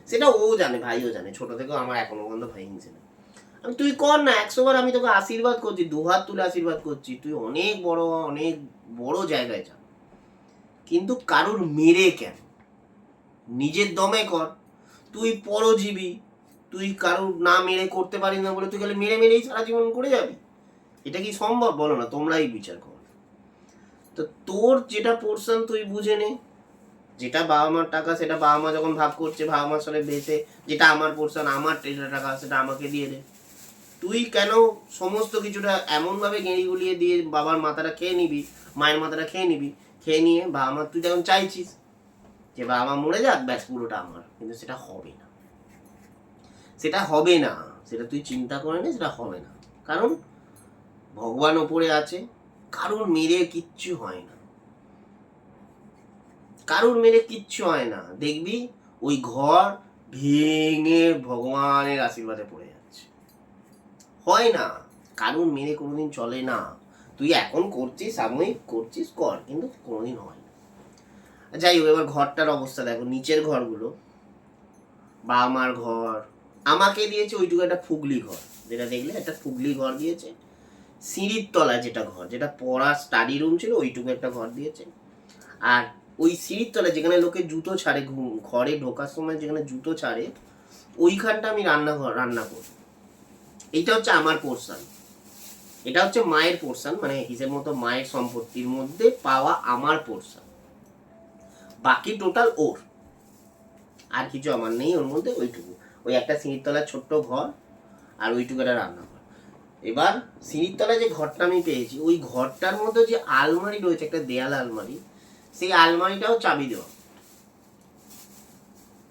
সেটা ও জানে, ভাইও জানে, ছোট থেকেও আমার এখনো পর্যন্ত ভাই হিংসে নেই। আমি তুই কর না, 100 বার আমি তোকে আশীর্বাদ করছি, 2 হাত তুলে আশীর্বাদ করছি, তুই অনেক বড়, অনেক বড় জায়গায় যা। কিন্তু কারুর মেরে কেন, নিজের দমে কর। তুই পরজীবী, তুই কারুর না মেরে করতে পারিস না বলে তুই খালি মেরে মেরেই সারা জীবন করে যাবি? এটা কি সম্ভব বলো না, তোমরাই বিচার করো। তো তোর যেটা পোর্শন তুই বুঝে নে, যেটা বাবা মার টাকা সেটা বাবা মা যখন ভাগ করছে বাবা মার সাথে বেঁচে, যেটা আমার পোর্শন, আমার টাকা সেটা আমাকে দিয়ে দে। তুই কেন সমস্ত কিছুটা এমনভাবে গেঁড়ি গুলিয়ে দিয়ে বাবার মাথাটা খেয়ে নিবি, মায়ের মাথাটা খেয়ে নিবি, খেয়ে নিয়ে বাবা মা, তুই যখন চাইছিস যে বাবা মা মরে যাক ব্যাস পুরোটা আমার, কিন্তু সেটা হবে না, সেটা হবে না, সেটা তুই চিন্তা করে নে, সেটা হবে না। কারণ ভগবান ওপরে আছে, কারুর মেরে কিচ্ছু হয় না, কারুর মেরে কিচ্ছু হয় না। দেখবি ওই ঘর ভেঙে ভগবানের আশীর্বাদে পড়ে যাচ্ছে। হয় না, কারুর মেরে কোনোদিন চলে না। তুই এখন করছিস, সাময়িক করছিস, কর, কিন্তু কোনোদিন হয় না। যাই হোক, এবার ঘরটার অবস্থা দেখো, নিচের ঘরগুলো, বাবা মার ঘর আমাকে দিয়েছে ওইটুকু একটা ফুগলি ঘর, যেটা দেখলে একটা ফুগলি ঘর দিয়েছে। সিঁড়ির তলায় যেটা ঘর, যেটা পড়ার স্টাডি রুম ছিল, ওইটুকু একটা ঘর দিয়েছে। আর ওই সিঁড়ির তলায় যেখানে লোকে জুতো ছাড়ে, ঘরে ঢোকার সময় যেখানে জুতো ছাড়ে, ওইখানটা আমি রান্না করব। এইটা হচ্ছে আমার পোর্শন, এটা হচ্ছে মায়ের পোর্শন, মানে হিসেব মতো মায়ের সম্পত্তির মধ্যে পাওয়া আমার পোর্শন, বাকি টোটাল ওর, আর কিছু আমার নেই ওর মধ্যে। ওইটুকু, ওই একটা সিঁড়ির তলার ছোট্ট ঘর, আর ওইটুকু একটা রান্নাঘর। এবার সিঁড়ির তলায় যে ঘরটা আমি পেয়েছি, ওই ঘরটার মধ্যে যে আলমারি রয়েছে, একটা দেয়াল আলমারি, সেই আলমারিটাও চাবি দেওয়া।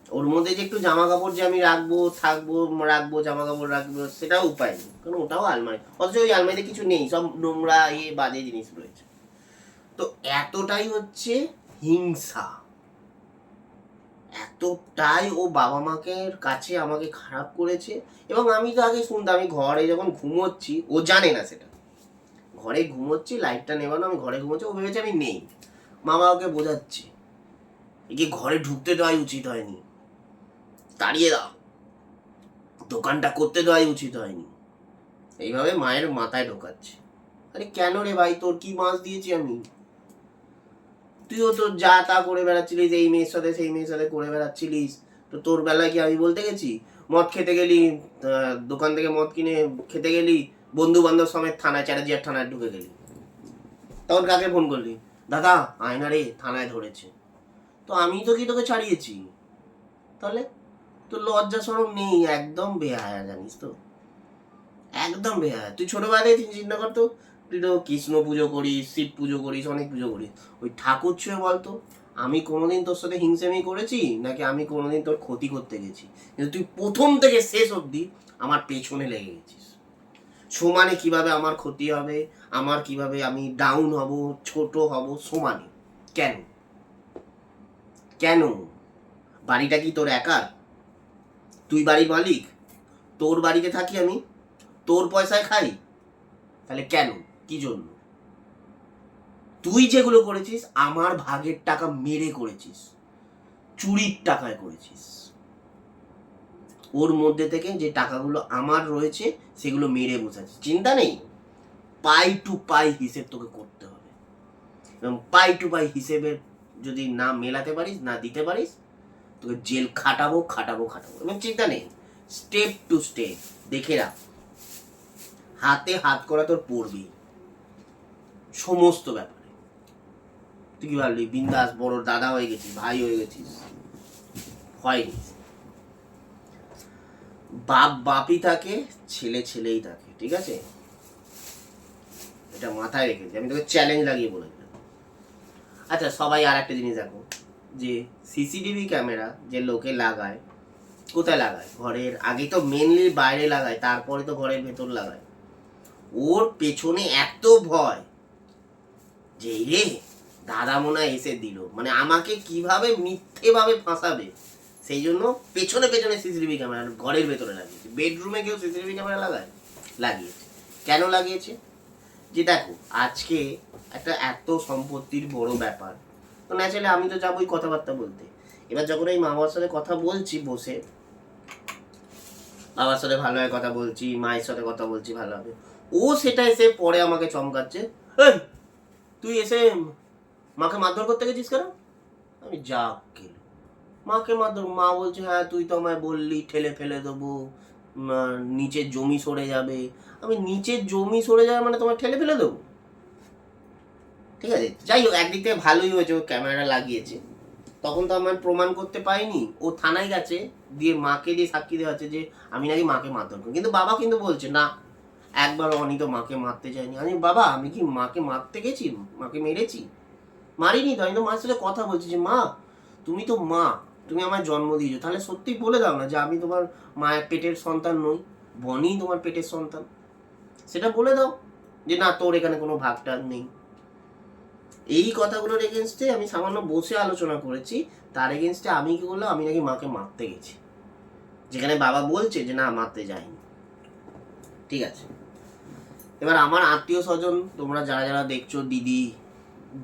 ওর মধ্যে যে একটু জামা কাপড় যে আমি রাখবো, থাকবো, রাখবো, জামা কাপড় রাখবো, সেটাও উপায় নেই, কারণ ওটাও আলমারি। অথচ ওই আলমারিতে কিছু নেই, সব নোংরা বাজে জিনিস রয়েছে। তো এতটাই হচ্ছে হিংসা, এতটাই ও বাবা মাকে কাছে আমাকে খারাপ করেছে। এবং আমি তো আগে শুনতাম, আমি ঘরে যখন ঘুমোচ্ছি, ও জানে না সেটা, ঘরে ঘুমোচ্ছি, লাইটটা নেবানো, আমি ঘরে ঘুমোচ্ছি, ও ভেবেছে আমি নেই। মা বাবাকে বোঝাচ্ছি, একে ঘরে ঢুকতে দেওয়াই উচিত হয়নি, তাড়িয়ে দাও, দোকানটা করতে দেওয়াই উচিত হয়নি, এইভাবে মায়ের মাথায় ঢোকাচ্ছে। আরে কেন রে ভাই, তোর কি মাছ দিয়েছি আমি? তুইও তো যা তা করে বেড়াচ্ছিলিস, এই মেয়ের সাথে সেই মেয়ের সাথে করে বেড়াচ্ছিলিস। তো তোর বেলায় কি আমি বলতে গেছি? মদ খেতে গেলি, দোকান থেকে মদ কিনে খেতে গেলি, বন্ধু বান্ধব সমেত থানায়, চ্যাটার্জিয়ার থানায় ঢুকে গেলি, তখন কাকে ফোন করলি? দাদা আয়না রে, থানায় ধরেছে। তো আমি তো কি তোকে ছাড়িয়েছি? তাহলে তোর লজ্জা সরম নেই, একদম বেহায়া, জানিস তো, একদম বেহায়া। তুই ছোটবেলা থেকে চিন্তা করতো, তুই তো কৃষ্ণ পুজো করিস, শিব পুজো করিস, অনেক পুজো করিস, ওই ঠাকুর ছুঁয়ে বলতো আমি কোনোদিন তোর সাথে হিংসেমি করেছি নাকি আমি কোনোদিন তোর ক্ষতি করতে গেছি? কিন্তু তুই প্রথম থেকে শেষ অবধি আমার পেছনে লেগে গেছিস। সমানে কিভাবে আমার ক্ষতি হবে, আমার কিভাবে আমি ডাউন হব, ছোট হব, সমানে। কেন? কেন? বাড়িটা কি তোর একার? তুই বাড়ির মালিক? তোর বাড়িতে থাকি আমি, তোর পয়সায় খাই, তাহলে কেন? কি জন্য? তুই যেগুলো করেছিস আমার ভাগের টাকা মেরে করেছিস, চুরির টাকায় করেছিস। ওর মধ্যে থেকে যে টাকাগুলো আমার রয়েছে সেগুলো মেরে বসাচ্ছিস। চিন্তা নেই, পাই টু পাই হিসেব তোকে করতে হবে, এবং পাই টু পাই হিসেবের যদি না মেলাতে পারিস, না দিতে পারিস, তোকে জেল খাটাবো খাটাবো খাটাবো। এবং চিন্তা নেই, স্টেপ টু স্টেপ দেখে রাখ, হাতে হাত করা তোর পড়বি সমস্ত ব্যাপারে। তুই কি ভাবলি বিন্দাস বড় দাদা হয়ে গেছিস, ভাই হয়ে গেছিস? হয়নি। বাপ বাপই থাকে, ছেলে ছেলেই থাকে, ঠিক আছে? এটা মাথায় রেখেছি, আমি তোকে চ্যালেঞ্জ লাগিয়ে বলে দিলাম। আচ্ছা, সবাই আর একটা জিনিস দেখো, যে সিসিটিভি ক্যামেরা যে লোকে লাগায়, কোথায় লাগায়? ঘরের আগে তো মেনলি বাইরে লাগায়, তারপরে তো ঘরের ভেতর লাগায়। ওর পেছনে এত ভয় যে রে দাদা মনে হয় এসে দিল, মানে আমাকে কিভাবে মিথ্যেভাবে ফাঁসাবে, সেই জন্য পেছনে পেছনে সিসিটিভি ক্যামেরা ঘরের ভেতরে লাগিয়েছে। বেডরুমে কেউ সিসিটিভি ক্যামেরা লাগায়? লাগিয়েছে। কেন লাগিয়েছে? যে দেখো আজকে একটা এত সম্পত্তির বড় ব্যাপার, তো ন্যাচারালি আমি তো যাবোই কথাবার্তা বলতে। এবার যখন এই মা বাবার সাথে কথা বলছি বসে, বাবার সাথে ভালোভাবে কথা বলছি, মায়ের সাথে কথা বলছি ভালোভাবে, ও সেটা এসে পরে আমাকে চমকাচ্ছে, এই তুই এসে মাকে মারধর করতে গেছিস কেন? আমি যা গেল, মাকে মারধর? মা বলছে হ্যাঁ তুই তো আমায় বললি ঠেলে ফেলে দেবো, নিচের জমি সরে যাবে। আমি নিচের জমি সরে যাবে মানে তোমায় ঠেলে ফেলে দেবো? ঠিক আছে, যাই হোক, একদিক থেকে ভালোই হয়েছে ও ক্যামেরা লাগিয়েছে। তখন তো আমার প্রমাণ করতে পারিনি, ও থানায় গেছে, দিয়ে মাকে দিয়ে সাক্ষী দেওয়াচ্ছে যে আমি নাকি মাকে মারধর করি। কিন্তু বাবা কিন্তু বলছে না, একবার অনি তো মাকে মারতে চাইনি। আমি বাবা আমি কি মাকে মারতে গেছি, মাকে মেরেছি? মারিনি তো, আমি তো মার সাথে কথা বলছি যে মা তুমি তো মা, তুমি আমার জন্ম দিয়েছো, তাহলে সত্যি বলে দাও না যে আমি তোমার মায়ের পেটের সন্তান নই, বনি তোমার পেটের সন্তান, সেটা বলে দাও যে না তোর এখানে কোনো ভাগটাগ নেই। এই কথাগুলোর এগেনস্টে আমি সামান্য বসে আলোচনা করেছি, তার এগেনস্টে আমি কি বললাম আমি নাকি মাকে মারতে গেছি, যেখানে বাবা বলছে যে না মারতে যাইনি। ঠিক আছে, এবার আমার আত্মীয় স্বজন তোমরা যারা যারা দেখছো, দিদি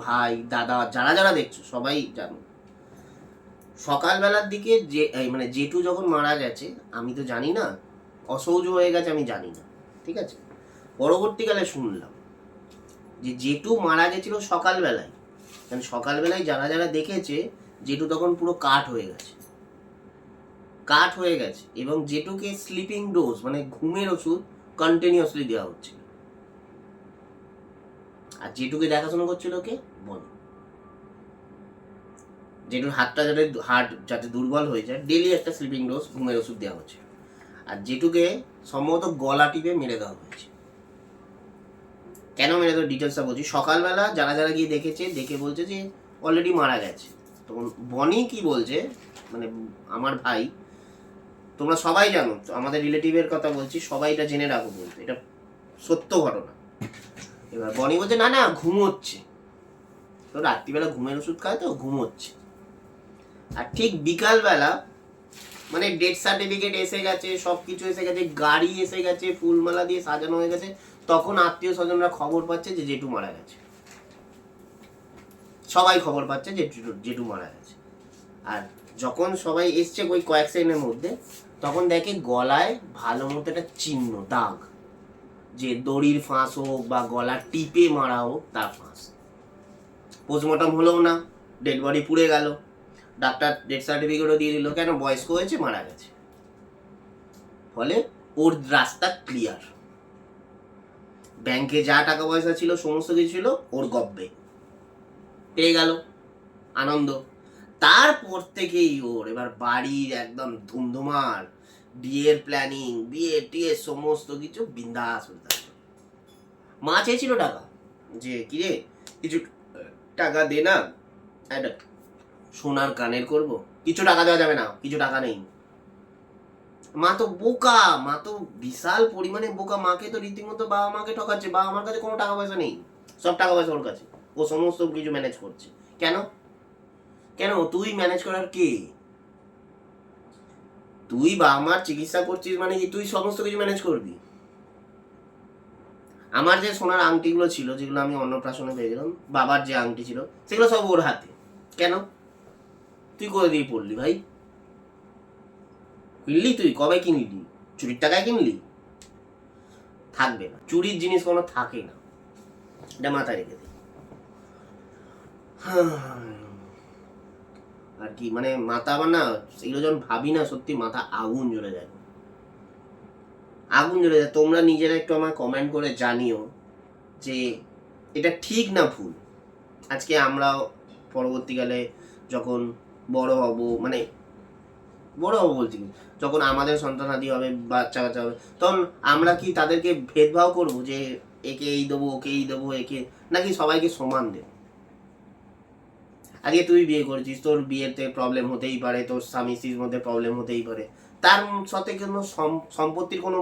ভাই দাদা যারা যারা দেখছো সবাই জানো, সকালবেলার দিকে যে মানে জেঠু যখন মারা গেছে আমি তো জানি না, অসহ্য হয়ে গেছে আমি জানি না, ঠিক আছে? পরবর্তীকালে শুনলাম যে জেঠু মারা গেছিল সকালবেলায়, মানে সকালবেলায় যারা যারা দেখেছে জেঠু তখন পুরো কাঠ হয়ে গেছে, কাঠ হয়ে গেছে, এবং জেঠুকে স্লিপিং ডোজ মানে ঘুমের ওষুধ কন্টিনিউয়াসলি দেওয়া হচ্ছিল। আর জেঠুকে দেখাশোনা করছিল কে? বনি। জেঠুর হার্ট যাতে দুর্বল হয়ে যায়, ডেলি একটা স্লিপিং ডোজ ঘুমের ওষুধ দেওয়া হচ্ছে। আর জেঠুকে সম্ভবত গলা টিপে মেরে দেওয়া হয়েছে। কেন মেরে দেওয়া ডিটেলসটা বলছি, সকালবেলা যারা যারা গিয়ে দেখেছে, দেখে বলছে যে অলরেডি মারা গেছে। তখন বনি কি বলছে, মানে আমার ভাই, তোমরা সবাই জানো, আমাদের রিলেটিভের কথা বলছি, সবাই এটা জেনে রাখো, বলতে এটা সত্য ঘটনা। এবার বনি বলছে না না ঘুমোচ্ছে, তো রাত্রিবেলা ঘুমের ওষুধ খায় তো ঘুমোচ্ছে। আর ঠিক বিকালবেলা মানে ডেথ সার্টিফিকেট এসে গেছে, সব কিছু এসে গেছে, গাড়ি এসে গেছে, ফুলমালা দিয়ে সাজানো হয়ে গেছে, তখন আত্মীয় স্বজনরা খবর পাচ্ছে যে জেঠু মারা গেছে। সবাই খবর পাচ্ছে যে জেঠু মারা গেছে। আর যখন সবাই এসছে ওই কয়েক সেকেন্ডের মধ্যে, তখন দেখে গলায় ভালো মতো একটা চিহ্ন, দাগ, যে দড়ির ফাঁস হোক বা গলা টিপে মারা হোক তার ফাঁস। পোস্টমর্টম হলোও না, ডেড বডি পুড়ে গেল, ডাক্তার ডেথ সার্টিফিকেটও দিয়ে দিল, কেন বয়স্ক হয়েছে মারা গেছে। ফলে ওর রাস্তা ক্লিয়ার, ব্যাংকে যা টাকা পয়সা ছিল সমস্ত কিছু ছিল ওর গব্বে, পেয়ে গেল, আনন্দ। তারপর থেকেই ওর এবার বাড়ির একদম ধুমধুমার, বিয়ের প্ল্যানিং, বিয়ে টিয়ে সমস্ত কিছু বিন্দাস হতে থাকে। মা চেয়েছিল টাকা, যে কিরে কিছু টাকা দে না, একটা সোনার কানের করব? কিছু টাকা দেওয়া যাবে না, কিছু টাকা নেই। মা তো বোকা, মা তো বিশাল পরিমাণে বোকা। মাকে তো রীতিমতো বাবা মাকে ঠকাচ্ছে। বাবা আমার কাছে কোনো টাকা পয়সা নেই, সব টাকা পয়সা ওর কাছে। ও সমস্ত কিছু ম্যানেজ করছে। কেন? কেন তুই ম্যানেজ করার কে? তুই বাবা মার চিকিৎসা করছিস মানে কি তুই সমস্ত কিছু ম্যানেজ করবি? আমার যে সোনার আংটিগুলো ছিল, যেগুলো আমি অন্নপ্রাশনে পেয়ে গেলাম, বাবার যে আংটি ছিল, সেগুলো সব ওর হাতে। কেন? তুই করে দিয়ে পড়লি ভাই? কিনলি তুই? কবে কিনলি? চুরির টাকায় কিনলি? থাকবে না, চুরির জিনিস কোনো থাকে না, এটা মাথায় রেখে দে। আর কি মানে মাথা আমার না, এগুলো যখন ভাবি না সত্যি মাথা আগুন জ্বলে যায়, আগুন জ্বলে যায়। তোমরা নিজেরা একটু আমার কমেন্ট করে জানিও যে এটা ঠিক না ভুল। আজকে আমরাও পরবর্তীকালে যখন বড় হব, মানে বড় হবো বলছি কি, যখন আমাদের সন্তানাদি হবে, বাচ্চা কাচ্চা হবে, তখন আমরা কি তাদেরকে ভেদভাব করবো যে একে এই দেবো, ওকে এই দেবো, একে, নাকি সবাইকে সমান দেবো? আজকে তুই বিয়ে করেছিস, তোর বিয়েতে প্রবলেম হতেই পারে, তোর স্বামী স্ত্রীর মধ্যে প্রবলেম হতেই পারে, তার সাথে কোনো সম্পত্তির কোনো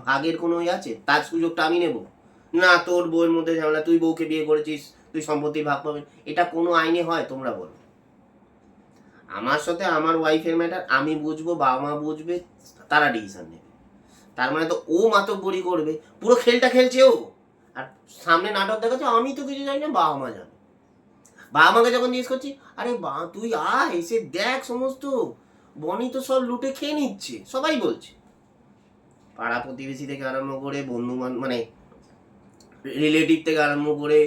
ভাগের কোনো আছে? তার সুযোগটা আমি নেব না? তোর বউয়ের মধ্যে ঝামেলা, তুই বউকে বিয়ে করেছিস, তুই সম্পত্তির ভাগ পাবেন, এটা কোনো আইনে হয়? তোমরা বলো। আমার সাথে আমার ওয়াইফের ম্যাটার, আমি বুঝবো, বাবা মা বুঝবে, তারা ডিসিশন নেবে। তার মানে তো ও মাতব্বরি করবে, পুরো খেলটা খেলছে ও, আর সামনে নাটক দেখাচ্ছে আমি তো কিছু জানি না, বাবা মা জানে। বাবা মাকে যখন জিজ্ঞেস করছি, আরে বা তুই এসে দেখ, সমস্ত বনি তো সব লুটে খেয়ে নিচ্ছে, সবাই বলছে, পাড়া প্রতিবেশী থেকে আরম্ভ করে বন্ধু মানে রিলেটিভ থেকে আরম্ভ করে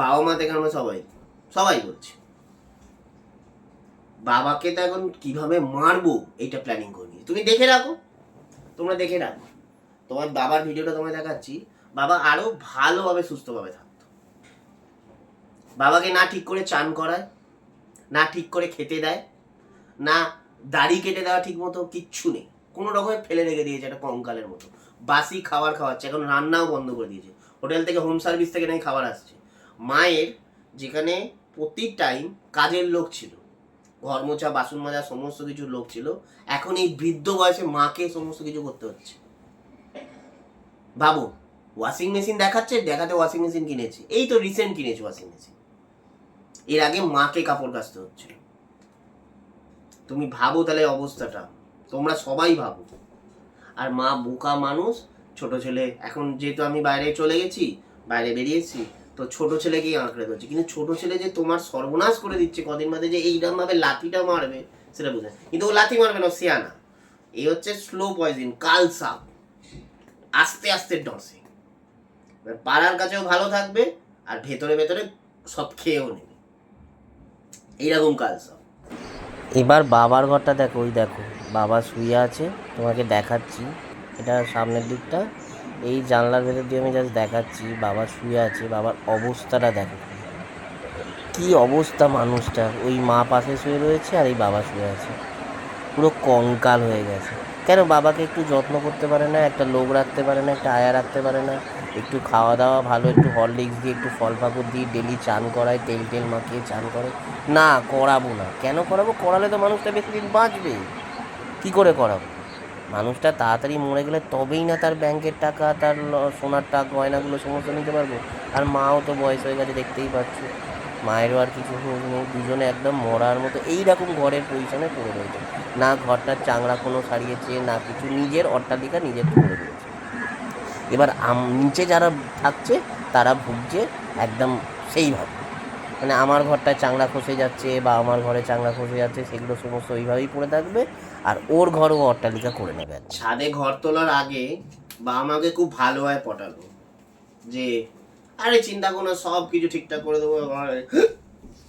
বাবা মা থেকে আরম্ভ সবাই সবাই বলছে। বাবাকে তো এখন কিভাবে মারবো এইটা প্ল্যানিং করে নিয়েছি। তুমি দেখে রাখো, তোমরা দেখে রাখো, তোমার বাবার ভিডিওটা তোমায় দেখাচ্ছি। বাবা আরো ভালোভাবে সুস্থভাবে থাকতো। বাবাকে না ঠিক করে চান করায়, না ঠিক করে খেতে দেয়, না দাড়ি কেটে দেওয়া ঠিক মতো, কিচ্ছু নেই, কোনো রকমের ফেলে রেখে দিয়েছে একটা কঙ্কালের মতো। বাসি খাবার খাওয়াচ্ছে, এখন রান্নাও বন্ধ করে দিয়েছে, হোটেল থেকে, হোম সার্ভিস থেকে নাকি খাবার আসছে। মায়ের যেখানে প্রতি টাইম কাজের লোক ছিল, ঘর মোছা, বাসন মাজা, সমস্ত কিছু লোক ছিল, এখন এই বৃদ্ধ বয়সে মাকে সমস্ত কিছু করতে হচ্ছে। ভাবো, ওয়াশিং মেশিন দেখাতে ওয়াশিং মেশিন কিনেছি, এই তো রিসেন্ট কিনেছি ওয়াশিং মেশিন, এর আগে মাকে কাপড় কাচতে হচ্ছিল। তুমি ভাবো তাহলে অবস্থাটা, তোমরা সবাই ভাবো। আর মা বোকা মানুষ, ছোট ছেলে, এখন যেহেতু আমি বাইরে চলে গেছি, বাইরে বেরিয়েছি, তো ছোট ছেলেকেই আঁকড়ে ধরছে। কিন্তু ছোট ছেলে যে তোমার সর্বনাশ করে দিচ্ছে কদিন বাদে, যে এইরকম ভাবে লাথিটা মারবে সেটা বুঝে, কিন্তু ও লাথি মারবে না, সিয়ানা। এই হচ্ছে স্লো পয়জন, কাল সাপ, আস্তে আস্তে ডসে। পাড়ার কাছেও ভালো থাকবে, আর ভেতরে ভেতরে সব খেয়েও নেবে, এইরকম কাল সাপ। এবার বাবার ঘরটা দেখো, ওই দেখো বাবা শুয়ে আছে, তোমাকে দেখাচ্ছি, এটা সামনের দিকটা, এই জানলার ভেতর দিয়ে আমি জাস্ট দেখাচ্ছি, বাবা শুয়ে আছে, বাবার অবস্থাটা দেখো, কি অবস্থা মানুষটা, ওই মা পাশে শুয়ে রয়েছে আর এই বাবা শুয়ে আছে, পুরো কঙ্কাল হয়ে গেছে। কেন বাবাকে একটু যত্ন করতে পারে না, একটা লোক রাখতে পারে না, একটা আয়া রাখতে পারে না, একটু খাওয়া দাওয়া ভালো, একটু হরলিক্স দিয়ে, একটু ফল ফাকুর দিয়ে ডেলি চান করায়, তেল টেল মাখিয়ে চান করে? না, করাবো না। কেন করাবো? করালে তো মানুষটা বেশি দিন বাঁচবে। কী করে করাবো? মানুষটা তাড়াতাড়ি মরে গেলে তবেই না তার ব্যাংকের টাকা, তার সোনার টাকা, গয়নাগুলো সমস্ত নিতে পারবো। আর মাও তো বয়স হয়ে গেছে, দেখতেই পাচ্ছি, মায়েরও আর কিছু খোঁজ নেই, দুজনে একদম মরার মতো এইরকম ঘরের পজিশনে পড়ে রয়েছে। না ঘরটার চাংড়া কোনো সারিয়েছে, না কিছু, নিজের অট্টালিকা নিজের করে দিয়েছে। এবার নিচে যারা থাকছে তারা ভুগছে একদম সেইভাবে, মানে আমার ঘরটায় চাংড়া খসে যাচ্ছে বা আমার ঘরে চাংড়া খসে যাচ্ছে, সেগুলো সমস্ত ওইভাবেই পড়ে থাকবে, আর ওর ঘরও অট্টালিকা করে নেবে। ছাদে ঘর তোলার আগে বাবা আমাকে খুব ভালোভাবে পটালো যে আরে চিন্তা করো না, সব কিছু ঠিকঠাক করে দেবো,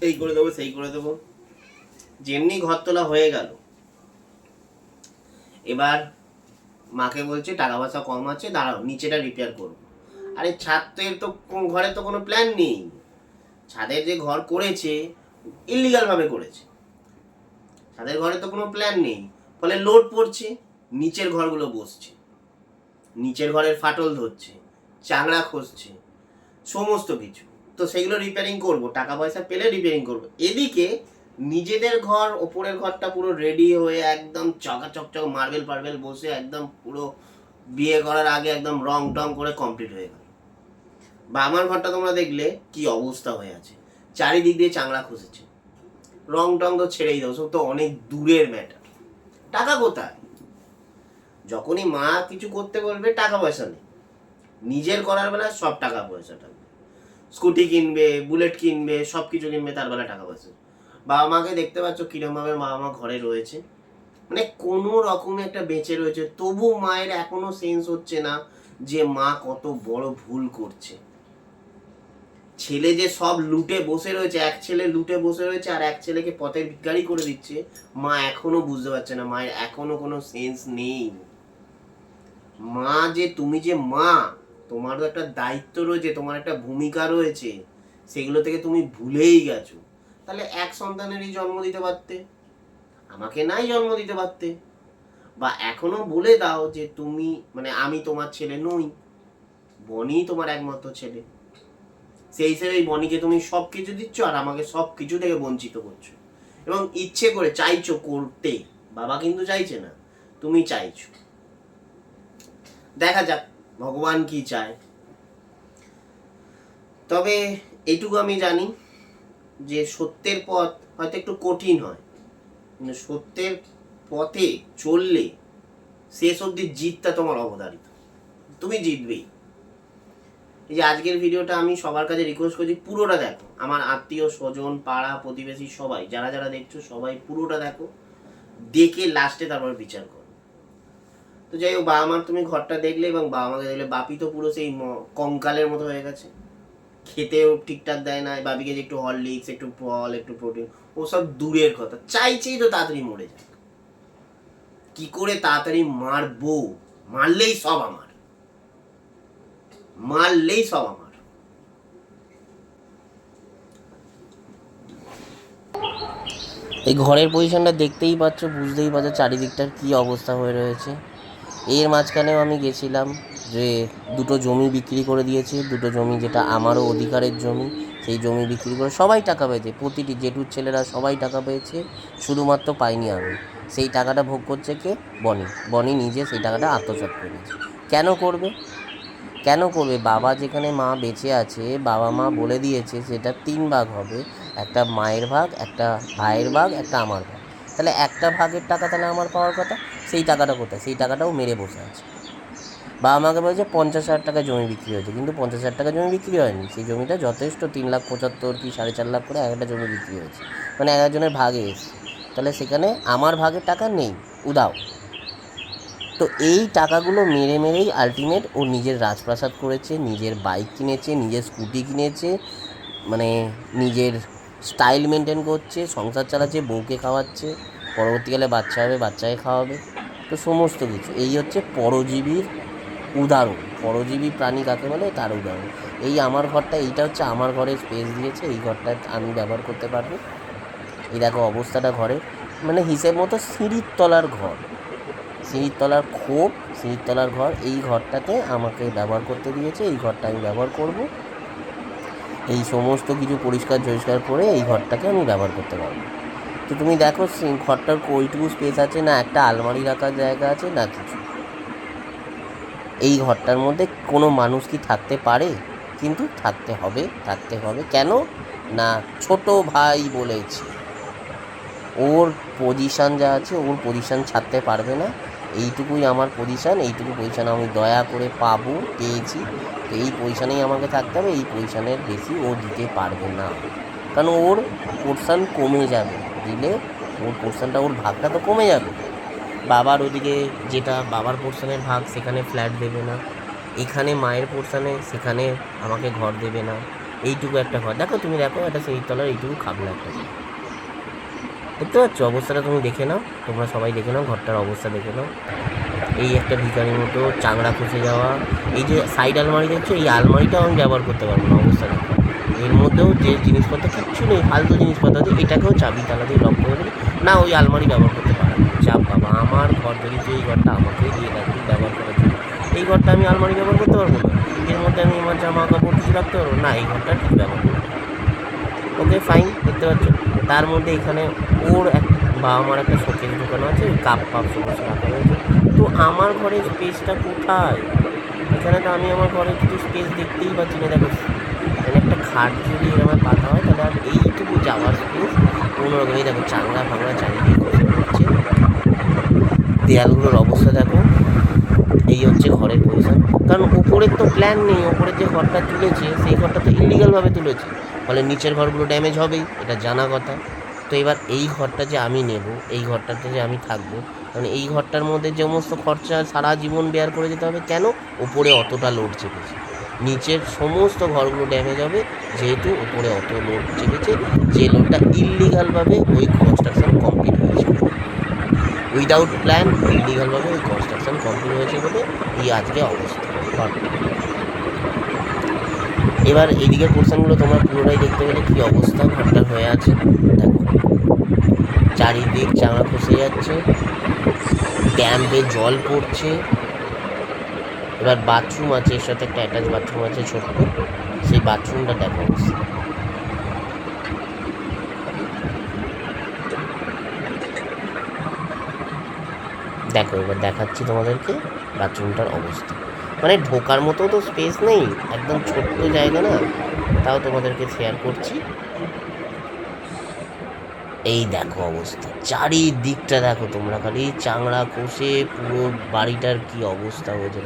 এই করে দেবো, সেই করে দেবো। যেমনি ঘর তোলা হয়ে গেল, এবার মাকে বলছে টাকা পয়সা কম আছে, দাঁড়াও নিচেটা রিপেয়ার করবো। আরে ছাদের তো ঘরে তো কোনো প্ল্যান নেই, ছাদের যে ঘর করেছে ইলিগাল ভাবে করেছে, ছাদের ঘরে তো কোনো প্ল্যান নেই, ফলে লোড পড়ছে, নিচের ঘরগুলো বসছে, নিচের ঘরের ফাটল ধরছে, চাংড়া খসছে, সমস্ত কিছু। তো সেগুলো রিপেয়ারিং করব, টাকা পয়সা পেলে রিপেয়ারিং করব। এদিকে নিজেদের ঘর, ওপরের ঘরটা পুরো রেডি হয়ে একদম চকচক মার্বেল বসে একদম পুরো বিয়ে করার আগে একদম রং টং করে কমপ্লিট হয়ে গেল। বা আমার ঘরটা তোমরা দেখলে কি অবস্থা হয়ে আছে, চারিদিক দিয়ে চাংড়া খসেছে। রং টং তো ছেড়েই দাও, সব তো অনেক দূরের ম্যাটার। টাকা কোথায়? যখনই মা কিছু করতে বলবে টাকা পয়সা নেই, নিজের করার বেলা সব টাকা পয়সা থাকবে। স্কুটি কিনবে, বুলেট কিনবে, সব কিছু কিনবে, তার বেলা টাকা পয়সা। বাবা মাকে দেখতে পাচ্ছ কিরমভাবে বাবা মা ঘরে রয়েছে, মানে কোনো রকমে একটা বেঁচে রয়েছে। তবু মায়ের এখনো সেন্স হচ্ছে না যে মা কত বড় ভুল করছে। ছেলে যে সব লুটে বসে রয়েছে, এক ছেলে লুটে বসে রয়েছে আর এক ছেলেকে পথের ভিখারি করে দিচ্ছে, মা এখনো বুঝতে পারছে না। মায়ের এখনো কোনো সেন্স নেই। মা যে তুমি যে মা, তোমারও একটা দায়িত্ব রয়েছে, তোমার একটা ভূমিকা রয়েছে, সেগুলো থেকে তুমি ভুলেই গেছো। তাহলে এক সন্তানেরই জন্ম দিতে পারতে, আমাকে নাই জন্ম দিতে পারতে। বা এখনো বলে দাও যে তুমি, মানে আমি তোমার ছেলে নই, বনি তোমার একমাত্র ছেলে। সেই হিসেবে এই বনিকে তুমি সব কিছু দিচ্ছ আর আমাকে সব কিছু থেকে বঞ্চিত করছো, এবং ইচ্ছে করে চাইছো করতে। বাবা কিন্তু চাইছে না, তুমি চাইছো। দেখা যাক ভগবান কি চায়। তবে এইটুকু আমি জানি যে সত্যের পথ হয়তো একটু কঠিন হয়, কিন্তু সত্যের পথে চললে শেষ অবধি জিতটা তোমার অবধারিত, তুমি জিতবেই। এই যে আজকের ভিডিওটা আমি সবার কাছে রিকোয়েস্ট করছি, পুরোটা দেখো। আমার আত্মীয় স্বজন, পাড়া প্রতিবেশী সবাই যারা যারা দেখছো সবাই পুরোটা দেখো, দেখে লাস্টে তারপর বিচার করো। তো যাই হোক, বাবা মার তুমি ঘরটা দেখলে এবং বাবা মাকে দেখলে। বাপি তো পুরো সেই কঙ্কালের মতো হয়ে গেছে, খেতেও ঠিকঠাক দেয় না। বাপিকে যে একটু হরলিক্স, একটু ফল, একটু প্রোটিন, ও সব দূরের কথা। চাইছেই তো তাড়াতাড়ি মরে যাক। কি করে তাড়াতাড়ি মারবো, মারলেই সব আমার, মারলেই সব আমার। এই ঘরের পজিশনটা দেখতেই পাচ্ছ, বুঝতেই পারছো চারিদিকটার কী অবস্থা হয়ে রয়েছে। এর মাঝখানেও আমি গেছিলাম যে দুটো জমি বিক্রি করে দিয়েছি, দুটো জমি যেটা আমারও অধিকারের জমি, সেই জমি বিক্রি করে সবাই টাকা পেয়েছে। প্রতিটি জেঠুর ছেলেরা সবাই টাকা পেয়েছে, শুধুমাত্র পাইনি আমি। সেই টাকাটা ভোগ করছে কে? বনি। বনি নিজে সেই টাকাটা আত্মসাৎ করেছে। কেন করবে? কেন করবে? বাবা যেখানে মা বেঁচে আছে, বাবা মা বলে দিয়েছে সেটা 3 ভাগ হবে, একটা মায়ের ভাগ, একটা ভাইয়ের ভাগ, একটা আমার ভাগ। তাহলে একটা ভাগের টাকা তাহলে আমার পাওয়ার কথা, সেই টাকাটা কোথায়? সেই টাকাটাও মেরে বসে আছে। বাবা মাকে বলেছে 50,000 টাকা জমি বিক্রি হয়েছে, কিন্তু 50,000 টাকা জমি বিক্রি হয়নি। সেই জমিটা যথেষ্ট 3,75,000 কি 4.5 লাখ করে একটা জমি বিক্রি হয়েছে, মানে একজনের ভাগে এসছে। তাহলে সেখানে আমার ভাগের টাকা নেই, উদাও। তো এই টাকাগুলো মেরে মেরেই আলটিমেট ও নিজের রাজপ্রাসাদ করেছে, নিজের বাইক কিনেছে, নিজের স্কুটি কিনেছে, মানে নিজের স্টাইল মেনটেন করছে, সংসার চালাচ্ছে, বউকে খাওয়াচ্ছে, পরবর্তীকালে বাচ্চা হবে, বাচ্চাকে খাওয়াবে। তো সমস্ত কিছু এই হচ্ছে পরজীবীর উদাহরণ। পরজীবী প্রাণী কাকে বলে তার উদাহরণ। এই আমার ঘরটা, এইটা হচ্ছে আমার ঘরের স্পেস দিয়েছে, এই ঘরটা আমি ব্যবহার করতে পারবো। এই দেখো অবস্থাটা ঘরের, মানে হিসেব মতো সিঁড়ির তলার ঘর, সিঁড়ির তলার খোপ, সিঁড়ির তলার ঘর। এই ঘরটাতে আমাকে ব্যবহার করতে দিয়েছে, এই ঘরটা আমি ব্যবহার করব। এই সমস্ত কিছু পরিষ্কার করে এই ঘরটাকে আমি ব্যবহার করতে পারবো। তো তুমি দেখো ঘরটার ওইটুকু স্পেস আছে না, একটা আলমারি রাখার জায়গা আছে না কিছু। এই ঘরটার মধ্যে কোনো মানুষ কি থাকতে পারে? কিন্তু থাকতে হবে, থাকতে হবে। কেন না, ছোট ভাই বলেছে, ওর পজিশান যা আছে, ওর পজিশান ছাড়তে পারবে না। এইটুকুই আমার পজিশান, এইটুকু পজিশান আমি দয়া করে পেয়েছি। তো এই পজিশানেই আমাকে থাকতে হবে, এই পজিশানের বেশি ও দিতে পারবে না, কারণ ওর পোর্শান কমে যাবে। দিলে ওর পোর্শানটা, ওর ভাগটা তো কমে যাবে। বাবার ওদিকে যেটা বাবার পোর্শানের ভাগ, সেখানে ফ্ল্যাট দেবে না। এখানে মায়ের পোর্শানে, সেখানে আমাকে ঘর দেবে না। এইটুকু একটা ঘর দেখো, তুমি দেখো একটা সিঁড়ির তলার এইটুকু খাবলা একটা ঘর। দেখতে পাচ্ছ অবস্থাটা? তুমি দেখে নাও, তোমরা সবাই দেখে নাও, ঘরটার অবস্থা দেখে নাও। এই একটা ভিখারির মতো চাংড়া খসে যাওয়া। এই যে সাইড আলমারি দেখছো, এই আলমারিটাও আমি ব্যবহার করতে পারবো না, অবস্থা দেখো। এর মধ্যেও যে জিনিসপত্র কিচ্ছু নেই, ফালতু জিনিসপত্র আছে। এটাকেও চাবি তালা দিয়ে লক করে দিলে না, ওই আলমারি ব্যবহার করতে পারবে না। চাপ বাবা, আমার ঘর যদি তুই এই ঘরটা আমাকেই দিয়ে রাখবি ব্যবহার করার জন্য, এই ঘরটা আমি আলমারি ব্যবহার করতে পারবো না। এর মধ্যে আমি আমার জামা কাপড় কিছু রাখতে পারবো না, এই ঘরটা ঠিক ব্যবহার করবো। ওকে ফাইন, দেখতে পাচ্ছ। তার মধ্যে এখানে ওর এক বাবা মার একটা শোকেস ঢোকানো আছে, ওই কাপ ফাপ সমস্ত রাখা রয়েছে। তো আমার ঘরের স্পেসটা কোথায়? এখানে তো আমি আমার ঘরে কিছু স্পেস দেখতেই পাচ্ছি না। দেখো এখানে একটা খাট যদি এরকম পাতা হয় তাহলে আর এইটুকু যাওয়ার স্পেস কোনোরকমই। দেখো চাংড়া ফাংড়া চারিদিকে খসে পড়ছে, দেয়ালগুলোর অবস্থা দেখো। এই হচ্ছে ঘরের পজিশন। কারণ ওপরের তো প্ল্যান নেই, ওপরের যে ঘরটা তুলেছে সেই ঘরটা তো ইলিগালভাবে তুলেছে, ফলে নিচের ঘরগুলো ড্যামেজ হবেই, এটা জানা কথা। তো এবার এই ঘরটা যে আমি নেব, এই ঘরটাতে যে আমি থাকবো, কারণ এই ঘরটার মধ্যে যে সমস্ত খরচা সারা জীবন বেয়ার করে যেতে হবে। কেন? ওপরে অতটা লোড চেপেছে, নিচের সমস্ত ঘরগুলো ড্যামেজ হবে যেহেতু ওপরে অত লোড চেপেছে, যে লোডটা ইলিগালভাবে ওই কনস্ট্রাকশন কমপ্লিট হয়েছে, উইদাউট প্ল্যান ইলিগালভাবে ওই কনস্ট্রাকশন কমপ্লিট হয়েছে বলে এই আজকে অবস্থা ঘরটা। এবার এইদিকের পোর্শনগুলো তোমরা পুরোটাই দেখতে পেলে কী অবস্থা ঘরটার হয়ে আছে। দেখো চারিদিক চাঙড়া খসে যাচ্ছে, ড্যাম্পে জল পড়ছে। এবার বাথরুম আছে, এর সাথে একটা অ্যাটাচ বাথরুম আছে ছোট্ট, সেই বাথরুমটা দেখো অবস্থা। দেখো এবার দেখাচ্ছি তোমাদেরকে বাথরুমটার অবস্থা। মানে ঢোকার মতো তো স্পেস নেই, একদম ছোট্ট জায়গা না, তাও তোমাদেরকে শেয়ার করছি। এই দেখো অবস্থা, চারিদিকটা দেখো তোমরা, খালি চাংড়া কষে পুরো বাড়িটার কি অবস্থা হয়েছে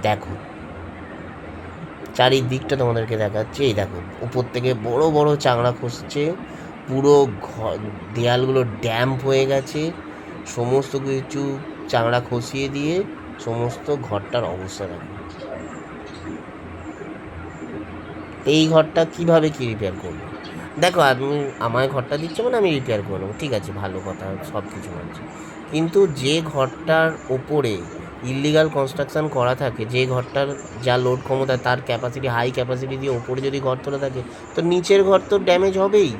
দেখো। চারিদিকটা তোমাদেরকে দেখাচ্ছে। এই দেখো উপর থেকে বড় বড় চাংড়া খসছে, পুরো ঘর দেয়ালগুলো ড্যাম্প হয়ে গেছে, সমস্ত কিছু চাংড়া খসিয়ে দিয়ে সমস্ত ঘরটার অবস্থা দেখো। এই ঘরটা কিভাবে কি রিপেয়ার করবো? দেখো আমি আমায় ঘরটা দিচ্ছে মানে আমি রিপেয়ার করবো, ঠিক আছে, ভালো কথা, সব কিছু মানছি। কিন্তু যে ঘরটার ওপরে ইলিগাল কনস্ট্রাকশন করা থাকে, যে ঘরটার যা লোড ক্ষমতা তার ক্যাপাসিটি হাই ক্যাপাসিটি দিয়ে ওপরে যদি ঘর তোলা থাকে, তো নিচের ঘর তো ড্যামেজ হবেই।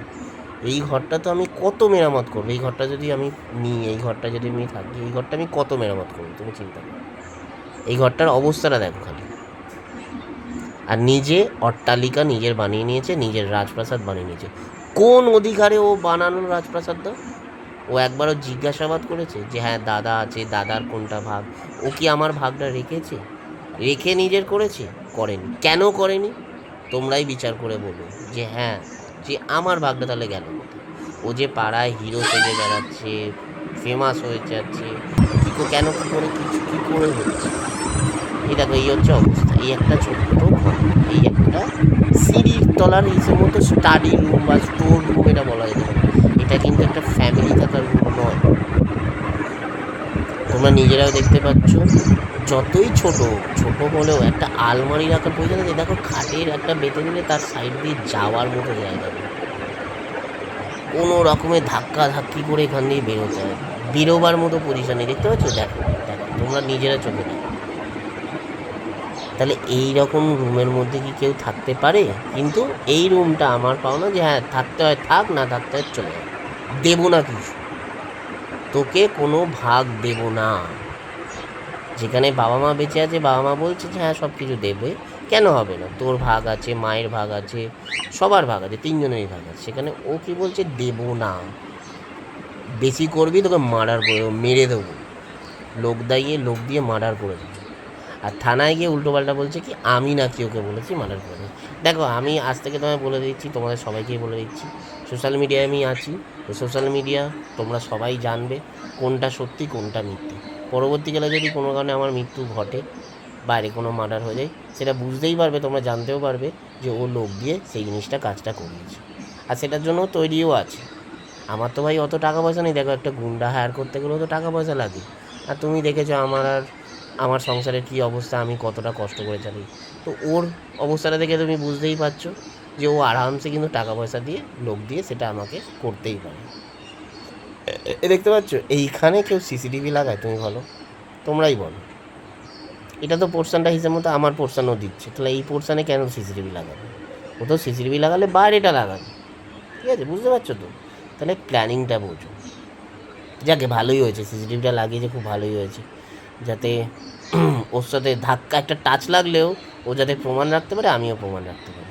এই ঘরটা তো আমি কত মেরামত করবো? এই ঘরটা যদি আমি নিই, এই ঘরটা যদি আমি থাকি, এই ঘরটা আমি কত মেরামত করবো তুমি চিন্তা করো। এই ঘরটার অবস্থাটা দেখো খালি। আর নিজে অট্টালিকা নিজের বানিয়ে নিয়েছে, নিজের রাজপ্রাসাদ বানিয়ে নিয়েছে। কোন অধিকারে ও বানানোর রাজপ্রাসাদটা? ও একবারও জিজ্ঞাসাবাদ করেছে যে হ্যাঁ দাদা আছে, দাদার কোনটা ভাগ? ও কি আমার ভাগটা রেখেছে? রেখে নিজের করেছে? করেনি। কেন করেনি? তোমরাই বিচার করে বলো যে হ্যাঁ, যে আমার ভাগটা তাহলে গেল কোথায়? ও যে পাড়ায় হিরো সেজে বেড়াচ্ছে, ফেমাস হয়ে যাচ্ছে, কেন কী করে কিছু কী করে হচ্ছে? এই দেখো এই হচ্ছে অবস্থা। এই একটা ছোট্ট ঘর, এই একটা সিঁড়ির তলার হিসেবে মতো স্টাডি রুম বা স্টোর রুম এটা বলা যেতে পারে। এটা কিন্তু একটা ফ্যামিলি থাকার রুম নয়। তোমরা নিজেরাও দেখতে পাচ্ছ, যতই ছোট ছোট হলেও একটা আলমারি রাখার প্রয়োজন আছে। দেখো খাটের একটা বেঁধে দিলে তার সাইড দিয়ে যাওয়ার মতো জায়গা নেই, কোনো রকমের ধাক্কা ধাক্কি করে এখান দিয়ে বেরোতে হয়, বেরোবার মতো পজিশনে। দেখতে পাচ্ছ? দেখো দেখো তোমরা নিজেরা চোখে দেখো। তাহলে এই রকম রুমের মধ্যে কি কেউ থাকতে পারে? কিন্তু এই রুমটা আমার পাওনা যে হ্যাঁ থাকতে হয় থাক, না থাকতে হয় চলে যায়, দেবো না কিছু, তোকে কোনো ভাগ দেব না। যেখানে বাবা মা বেঁচে আছে, বাবা মা বলছে যে হ্যাঁ সব কিছু দেবে, কেন হবে না? তোর ভাগ আছে, মায়ের ভাগ আছে, সবার ভাগ আছে, তিনজনেরই ভাগ আছে, সেখানে ও কি বলছে? দেব না। বেশি করবি তোকে মার্ডার করে মেরে দেবো, লোক দিয়ে মার্ডার করে দেবো। আর থানায় গিয়ে উল্টোপাল্টা বলছে কি আমি নাকি ওকে বলেছি মার্ডার করে। দেখো আমি আজ থেকে তোমায় বলে দিচ্ছি, তোমাদের সবাইকেই বলে দিচ্ছি, সোশ্যাল মিডিয়ায় আমি আছি, তো সোশ্যাল মিডিয়া তোমরা সবাই জানবে কোনটা সত্যি কোনটা মিথ্যে। পরবর্তীকালে যদি কোনো কারণে আমার মৃত্যু ঘটে, বাইরে কোনো মার্ডার হয়ে যায়, সেটা বুঝতেই পারবে, তোমরা জানতেও পারবে যে ও লোক দিয়ে সেই জিনিসটা কাজটা করিয়েছে, আর সেটার জন্য তৈরিও আছে। আমার তো ভাই অত টাকা পয়সা নেই, দেখো একটা গুন্ডা হায়ার করতে গেলেও তো টাকা পয়সা লাগে। আর তুমি দেখেছো আমার সংসারের কী অবস্থা, আমি কতটা কষ্ট করে চালাই। তো ওর অবস্থাটা দেখে তুমি বুঝতেই পারছো যে ও আরামসে কিন্তু টাকা পয়সা দিয়ে লোক দিয়ে সেটা আমাকে করতেই পারে। দেখতে পাচ্ছ এইখানে কেউ সিসিটিভি লাগায়? তুমি বলো, তোমরাই বলো। এটা তো পোর্শনটা হিসেবে মতো আমার পোর্শনও দিচ্ছে, তাহলে এই পোর্শনে কেন সিসিটিভি লাগাবে? ও তো সিসিটিভি লাগালে বাইরেটা লাগাবে, ঠিক আছে, বুঝতে পারছো তো? তাহলে প্ল্যানিংটা বোঝো। যাকে ভালোই হয়েছে সিসিটিভিটা লাগিয়েছে, খুব ভালোই হয়েছে, যাতে ওর সাথে ধাক্কা একটা টাচ লাগলেও ও যাতে প্রমাণ রাখতে পারে, আমিও প্রমাণ রাখতে পারি।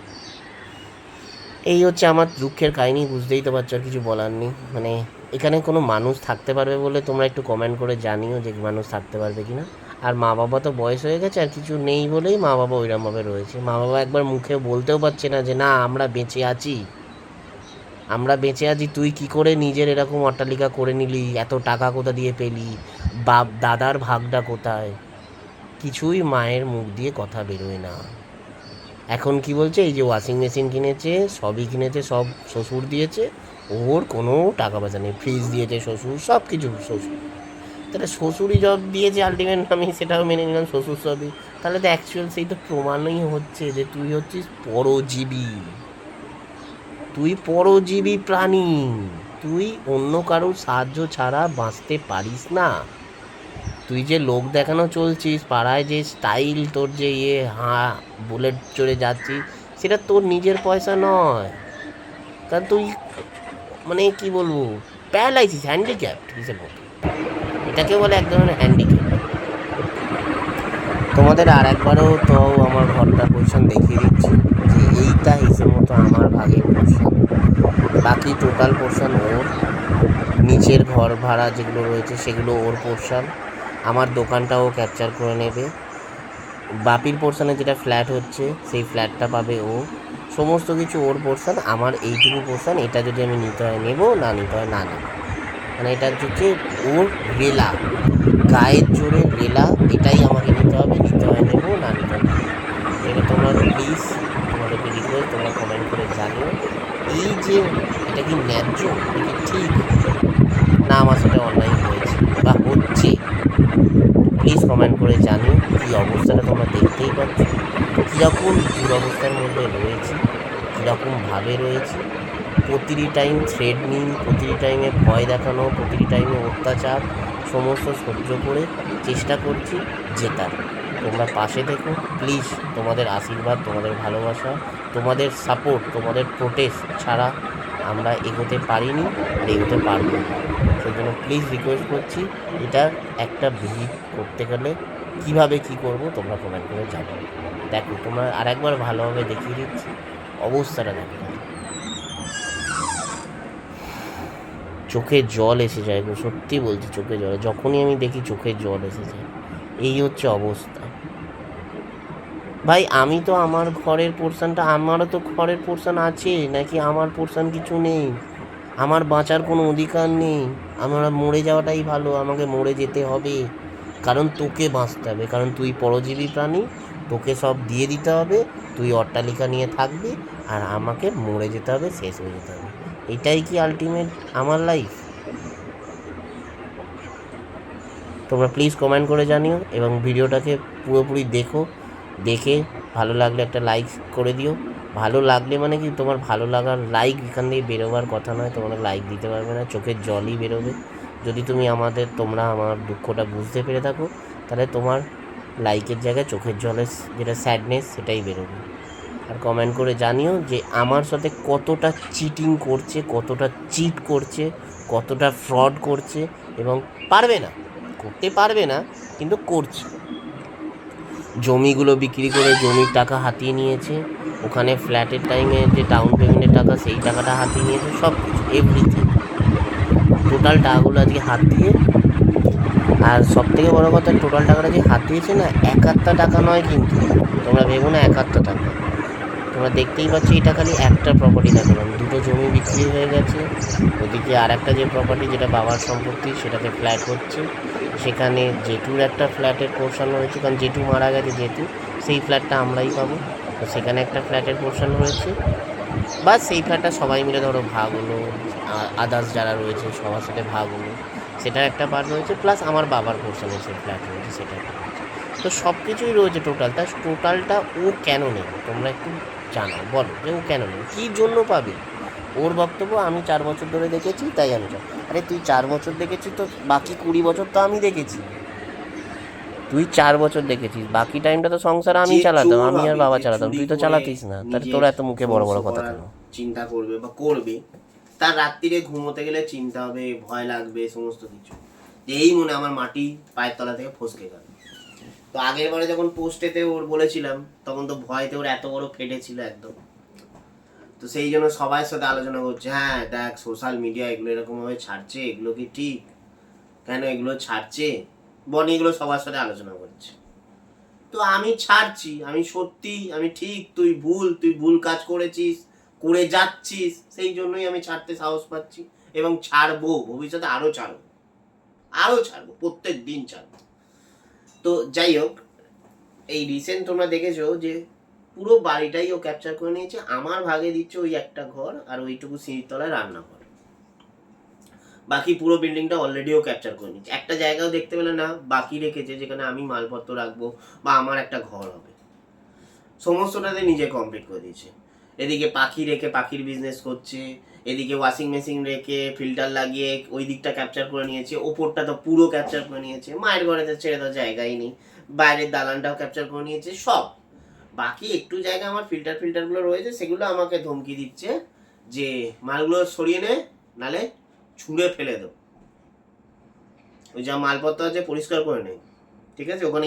এই হচ্ছে আমার দুঃখের কাহিনী, বুঝতেই তো পারছো, আর কিছু বলার নেই। মানে এখানে কোনো মানুষ থাকতে পারবে বলে তোমরা একটু কমেন্ট করে জানিও যে মানুষ থাকতে পারবে কি না। আর মা বাবা তো বয়স হয়ে গেছে, আর কিছু নেই বলেই মা বাবা ওইরকমভাবে রয়েছে। মা বাবা একবার মুখে বলতেও পারছে না যে না আমরা বেঁচে আছি, আমরা বেঁচে আছি, তুই কি করে নিজের এরকম অট্টালিকা করে নিলি, এত টাকা কোথা দিয়ে পেলি, বাপ দাদার ভাগটা কোথায়, কিছুই মায়ের মুখ দিয়ে কথা বেরোয় না। এখন কি বলছে, এই যে ওয়াশিং মেশিন কিনেছে, সবই কিনেছে, সব শ্বশুর দিয়েছে, ওর কোনো টাকা পয়সা নেই, ফ্রিজ দিয়েছে শ্বশুর, সব কিছু শ্বশুর। তাহলে শ্বশুরই জব দিয়েছে আলটিমেট, আমি সেটাও মেনে নিলাম, শ্বশুর সবই। তাহলে তো অ্যাকচুয়াল সেই তো প্রমাণই হচ্ছে যে তুই হচ্ছিস পরজীবী, তুই পরজীবী প্রাণী, তুই অন্য কারোর সাহায্য ছাড়া বাঁচতে পারিস না। তুই যে লোক দেখানো চলছিস পাড়ায়, যে স্টাইল তোর, যে বুলেট চড়ে যাচ্ছিস, সেটা তোর নিজের পয়সা নয়। কারণ তুই মানে কি বলবো, প্যারালাইসিস, হ্যান্ডিক্যাপ্ট হিসেবে মতো, এটাকে বলে এক ধরনের হ্যান্ডিক্যাপ্ট। তোমাদের আর একবারও তো আমার ঘরটার পজিশন দেখিয়ে দিচ্ছি যে এইটা হিসেবে মতো আমার ভাগের পোর্শন, বাকি টোটাল পোর্শন ওর। নিচের ঘর ভাড়া যেগুলো রয়েছে সেগুলো ওর পোর্শন, আমার দোকানটাও ক্যাপচার করে নেবে। বাপির পোর্শনে যেটা ফ্ল্যাট হচ্ছে সেই ফ্ল্যাটটা পাবে ও, সমস্ত কিছু ওর পোর্শন। আমার এইটুকু পোর্শন, এটা যদি আমি নিতে হয় নেব, না নিতে হয় না নেব। মানে এটা হচ্ছে ওর রেলা, গায়ের জোরে রেলা, এটাই আমাকে নিতে হবে, নিতে হয় নেব, না নিতে হয় না। এটা তোমরা প্লিজ, তোমাদেরকে রিকোয়েস্ট, তোমরা কমেন্ট করে জানিও এই যে এটা কি ন্যায্য, এটা কি ঠিক, না আমার সাথে অন্যায় হয়েছে বা হচ্ছে। প্লিজ কমেন্ট করে জানিও। কী অবস্থাটা তোমরা দেখতেই পাচ্ছ, কীরকম দুরবস্থার মধ্যে রয়েছি, কীরকমভাবে রয়েছি। প্রতিটি টাইম থ্রেডনিং, প্রতিটি টাইমে ভয় দেখানো, প্রতিটি টাইমে অত্যাচার, সমস্ত সহ্য করে চেষ্টা করছি জেতার। তোমরা পাশে থেকো প্লিজ, তোমাদের আশীর্বাদ, তোমাদের ভালোবাসা, তোমাদের সাপোর্ট, তোমাদের প্রোটেস্ট ছাড়া আমরা এগোতে পারিনি আর এগোতে পারবো না। সেই জন্য প্লিজ রিকোয়েস্ট করছি, এটা একটা ভিজিট করতে গেলে কীভাবে কী করবো তোমরা কমেন্ট করে জানাও। দেখো তোমরা আর একবার ভালোভাবে দেখিয়ে দিচ্ছি অবস্থাটা, দেখো চোখে জল এসে যায় গো, সত্যি বলছি চোখে জল, যখনই আমি দেখি চোখে জল এসে যায়। এই হচ্ছে অবস্থা ভাই। আমি তো আমার ঘরের পোর্শনটা, আমারও তো ঘরের পোর্শন আছে নাকি, আমার পোর্শন কিছু নেই, আমার বাঁচার কোনো অধিকার নেই, আমার মরে যাওয়াটাই ভালো, আমাকে মরে যেতে হবে, কারণ তোকে বাঁচতে হবে, কারণ তুই পরজীবী প্রাণী, তোকে সব দিয়ে দিতে হবে, তুই অট্টালিকা নিয়ে থাকবি, আর আমাকে মরে যেতে হবে, শেষ হয়ে যেতে হবে। এটাই কি আলটিমেট আমার লাইফ? তোমরা প্লিজ কমেন্ট করে জানিও এবং ভিডিওটাকে পুরোপুরি দেখো, দেখে ভালো লাগলে একটা লাইক করে দিও। ভালো লাগলে মানে কি, তোমার ভালো লাগার লাইক এখান দিয়ে বেরোবার কথা নয়, তোমরা লাইক দিতে পারবে না, চোখের জলই বেরোবে। যদি তোমরা আমার দুঃখটা বুঝতে পেরে থাকো, তাহলে তোমার লাইকের জায়গায় চোখের জলের যেটা স্যাডনেস সেটাই বেরোবে। আর কমেন্ট করে জানিও যে আমার সাথে কতটা চিটিং করছে, কতটা চিট করছে, কতটা ফ্রড করছে, এবং পারবে না, করতে পারবে না কিন্তু করছে। জমিগুলো বিক্রি করে জমির টাকা হাতিয়ে নিয়েছে, ওখানে ফ্ল্যাটের টাইমে যে ডাউন পেমেন্টের টাকা সেই টাকাটা হাতিয়ে নিয়েছে, সব কিছু এভরিথিং, টোটাল টাকাগুলো আজকে হাত দিয়ে। আর সব থেকে বড়ো কথা, টোটাল টাকাটা যে হাত দিয়েছে না, 71 টাকা নয় কিন্তু, তোমরা ভেবো না 71 টাকা। তোমরা দেখতেই পাচ্ছ এটা খালি একটা প্রপার্টি দেখালাম, দুটো জমি বিক্রি হয়ে গেছে, ওদিকে আর একটা যে প্রপার্টি যেটা বাবার সম্পত্তি সেটাতে ফ্ল্যাট হচ্ছে, সেখানে জেঠুর একটা ফ্ল্যাটের পোর্শন রয়েছে, কারণ জেঠু মারা গেছে, জেঠু সেই ফ্ল্যাটটা আমরাই পাবো, তো সেখানে একটা ফ্ল্যাটের পোর্শন রয়েছে। বা সেই ফ্ল্যাটটা সবাই মিলে ধরো ভাগ হলো, আদার্স যারা রয়েছে সবার সাথে ভাগ হলো, সেটার একটা পার্ট রয়েছে, প্লাস আমার বাবার পোর্শনে সেই ফ্ল্যাট রয়েছে সেটা একটা। তো সব কিছুই রয়েছে টোটালটা ও কেন নেবে তোমরা একটু জানাও, বলো যে ও কেন নেবে, কী জন্য পাবে। ওর বক্তব্য আমি 4 বছর ধরে দেখেছি তাই আমি চাই। আরে তুই 4 বছর দেখেছিস, তো বাকি 20 বছর তো আমি দেখেছি। তুই 4 বছর দেখেছিস, বাকি টাইমটা তো সংসার আমি চালাতাম, আমি আর বাবা চালাতাম, তুই তো চালাতিস না, তাহলে তোরা এত মুখে বড় বড় কথা কেন? চিন্তা করবে বা করবে, তার রাত্রিরে ঘুমোতে গেলে চিন্তা হবে, ভয় লাগবে, সমস্ত কিছু, এই মনে আমার মাটি পায়ের তলা থেকে ফসকে গেল। তো আগের বারে যখন পোস্টেতে ওর বলেছিলাম, তখন তো ভয়তে ওর এত বড় ফেটেছিল একদম। তো সেই জন্য সবার সাথে আলোচনা করছে, হ্যাঁ দেখ সোশ্যাল মিডিয়া এগুলো এরকমভাবে ছাড়ছে, এগুলো কি ঠিক, কেন এগুলো ছাড়ছে, বনি এগুলো সবার সাথে আলোচনা করছে। তো আমি ছাড়ছি, আমি সত্যি, আমি ঠিক, তুই ভুল কাজ করেছিস, করে যাচ্ছিস, সেই জন্যই আমি ছাড়তে সাহস পাচ্ছি এবং ছাড়বো, ভবিষ্যতে আরো ছাড়বো, প্রত্যেক দিন ছাড়বো। তো যাই হোক, এই রিসেন্ট তোমরা দেখেছো যে পুরো বাড়িটাই ও ক্যাপচার করে নিয়েছে। আমার ভাগে দিচ্ছে ওই একটা ঘর আর ওইটুকু সিঁড়ির তলায় রান্নাঘর, বাকি পুরো বিল্ডিংটা অলরেডি ও ক্যাপচার করে নিচ্ছে। একটা জায়গাও দেখতে পেলে না বাকি রেখেছে যেখানে আমি মালপত্র রাখবো বা আমার একটা ঘর হবে, সমস্তটাতে নিজে কমপ্লিট করে দিয়েছে। এদিকে পাখি রেখে পাখির বিজনেস করছে, এদিকে ওয়াশিং মেশিন রেখে ফিল্টার লাগিয়ে ওই দিকটা ক্যাপচার করে নিয়েছে, ওপরটা তো পুরো ক্যাপচার করে নিয়েছে, মায়ের ঘরে তো ছেড়ে তো জায়গাই নেই, বাইরের দালানটাও ক্যাপচার করে নিয়েছে সব। বাকি একটু জায়গা আমার ফিল্টারগুলো রয়েছে, সেগুলো আমাকে ধমকি দিচ্ছে যে মালগুলো সরিয়ে নে, নালে ছুঁড়ে ফেলে দেবো, ওই যা মালপত্র আছে পরিষ্কার করে নে, ঠিক আছে, ওখানে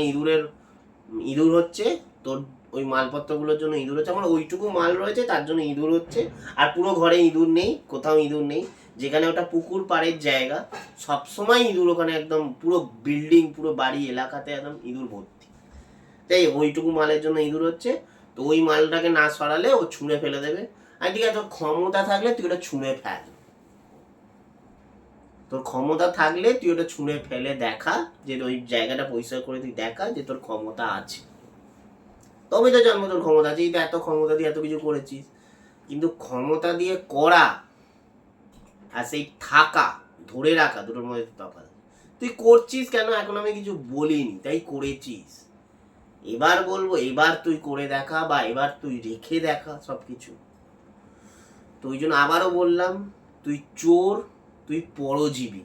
ইঁদুর হচ্ছে তোর, ওই মালপত্রগুলোর জন্য ইঁদুর হচ্ছে, আমার ওইটুকু মাল রয়েছে তার জন্য ইঁদুর হচ্ছে, আর পুরো ঘরে ইঁদুর নেই, কোথাও ইঁদুর নেই, যেখানে ওটা পুকুর পাড়ের জায়গা সবসময় ইঁদুর, ওখানে একদম পুরো বিল্ডিং পুরো বাড়ি এলাকাতে একদম ইঁদুর ভর্তি, তাই ওইটুকু মালের জন্য ইঁদুর হচ্ছে। তো ওই মালটাকে না সরালে ও ছুঁড়ে ফেলে দেবে। আর ঠিক আছে, তোর ক্ষমতা থাকলে তুই ওটা ছুঁড়ে ফেল, তোর ক্ষমতা থাকলে তুই ওটা ছুঁড়ে ফেলে দেখা, যে ওই জায়গাটা পরিষ্কার করে তুই দেখা যে তোর ক্ষমতা আছে, তবে তো জানবো তোর ক্ষমতা আছে, এত ক্ষমতা দিয়ে এত কিছু করেছিস। কিন্তু ক্ষমতা দিয়ে করা আর সেই থাকা, ধরে রাখা, দুটোর মধ্যে তফাৎ। তুই করছিস কেন এখন আমি কিছু বলিনি, তাই করেছিস, এবার বলবো এবার তুই করে দেখা বা এবার তুই রেখে দেখা সবকিছু। তো ওই জন্য আবারও বললাম, তুই চোর, তুই পরজীবী,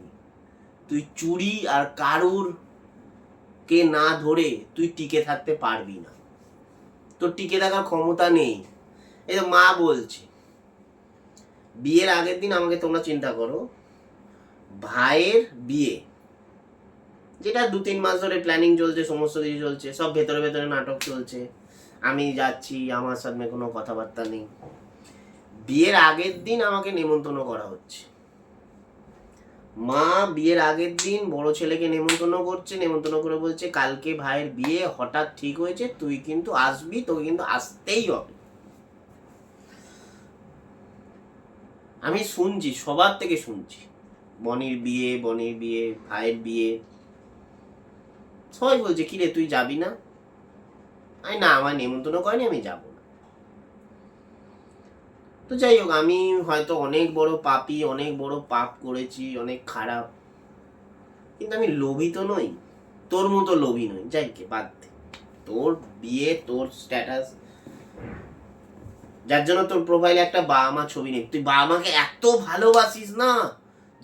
তুই চুরি আর কারুর কে না ধরে তুই টিকে থাকতে পারবি না, তোর টিকে থাকার ক্ষমতা নেই। এই তো মা বলছে, বিয়ের আগের দিন আমাকে তোমরা চিন্তা করো, ভাইয়ের বিয়ে যেটা 2-3 মাস ধরে প্ল্যানিং চলছে, সমস্ত কিছু চলছে, সব ভেতরে ভেতরে নাটক চলছে, আমি যাচ্ছি, আমার সাথে কোনো কথাবার্তা নেই, বিয়ের আগের দিন আমাকে নেমন্তন্ন করা হচ্ছে, মা বিয়ের আগের দিন বড় ছেলেকে নেমন্তন্ন করছে, নেমন্তন্ন করে বলছে কালকে ভাইয়ের বিয়ে হঠাৎ ঠিক হয়েছে, তুই কিন্তু আসবি, তোকে কিন্তু আসতেই হবে। আমি শুনছি, সবার থেকে শুনছি, বনির বিয়ে, ভাইয়ের বিয়ে, সবাই বলছে কিরে তুই যাবি না, আমি না, আমার নেমন্তন্ন করেনি, আমি যাব না। তো যাই হোক, আমি হয়তো অনেক বড় পাপী, অনেক বড় পাপ করেছি, অনেক খারাপ, কিন্তু আমি লোভী তো নই, তোর মতো লোভী নই, যাই কে বাদ দে, তোর বিয়ে, তোর স্ট্যাটাস, যার জন্য তোর প্রোফাইলে একটা বাবা মা ছবি নেই, তুই বাবা মাকে এত ভালোবাসিস না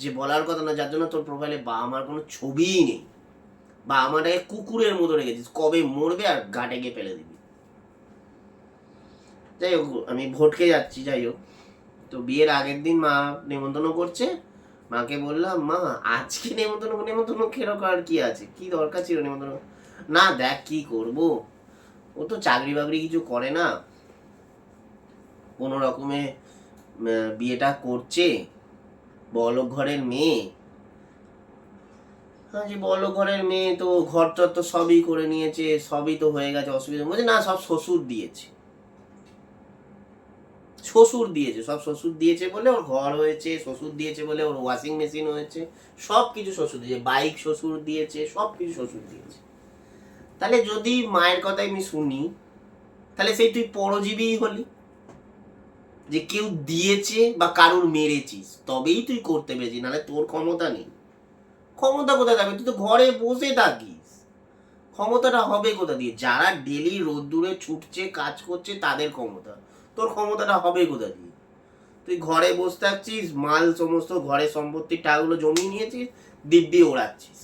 যে বলার কথা না, যার জন্য তোর প্রোফাইলে বাবা মার কোনো ছবিই নেই, বাবা মাটাকে কুকুরের মতো রেখেছিস, কবে মরবে আর ঘাটে গিয়ে ফেলে দিবি। যাই হোক, আমি ভটকে যাচ্ছি, যাই হোক, তো বিয়ের আগের দিন মা নেমন্তন্ন করছে, মাকে বললাম মা আজকে নেমন্তন্ন খেরো, আর কি আছে, কি দরকার ছিল নেমন্তন্ন, না দেখ কি করব, ও তো চাকরি বাকরি কিছু করে না, কোনো রকমে বিয়েটা করছে, বড়লোক ঘরের মেয়ে, হ্যাঁ যে বড়লোক ঘরের মেয়ে, তো ঘর টর তো সবই করে নিয়েছে, সবই তো হয়ে গেছে, অসুবিধা বলছে না, সব শ্বশুর দিয়েছে, সব শ্বশুর দিয়েছে বলে ওর ঘর হয়েছে, শ্বশুর দিয়েছে বলে ওর ওয়াশিং মেশিন হয়েছে, সব কিছু শ্বশুর দিয়েছে, বাইক শ্বশুর দিয়েছে, সব কিছু শ্বশুর দিয়েছে। তাহলে যদি মায়ের কথাই আমি শুনি, তাহলে সেই তুই পরজীবী হলি, যে কেউ দিয়েছে বা কারুর মেরেছিস তবেই তুই করতে পেরেছিস, নাহলে তোর ক্ষমতা নেই। ক্ষমতা কোথায় থাকবে, তুই তো ঘরে বসে থাকিস, ক্ষমতাটা হবে কোথা দিয়ে, যারা ডেলি রোদ্দুরে ছুটছে কাজ করছে তাদের ক্ষমতা, তোর ক্ষমতাটা হবে কোথা দিয়ে, তুই ঘরে বসে থাকছিস, মাল সমস্ত ঘরে সম্পত্তির টাকাগুলো জমিয়ে নিয়েছিস, দিব্যি ওড়াচ্ছিস,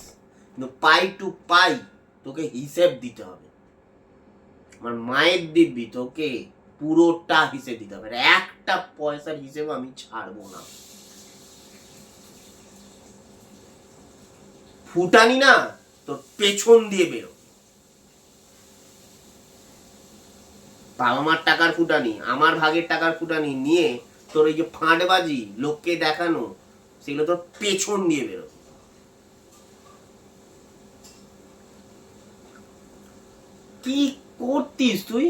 কিন্তু পাই টু পাই তোকে হিসেব দিতে হবে, আমার মায়ের দিব্যি তোকে পুরোটা হিসেব দিতে হবে, একটা পয়সার হিসেব আমি ছাড়বো না, ফুটানি না, তোর পেছন দিয়ে বেরো। বাবা মার টাকার ফুটানি, আমার ভাগের টাকার ফুটানি নিয়ে তোর এই যে ফাঁটবাজি, লোককে দেখানো, সেগুলো তোর পেছন দিয়ে বেরো। কি করতিস তুই?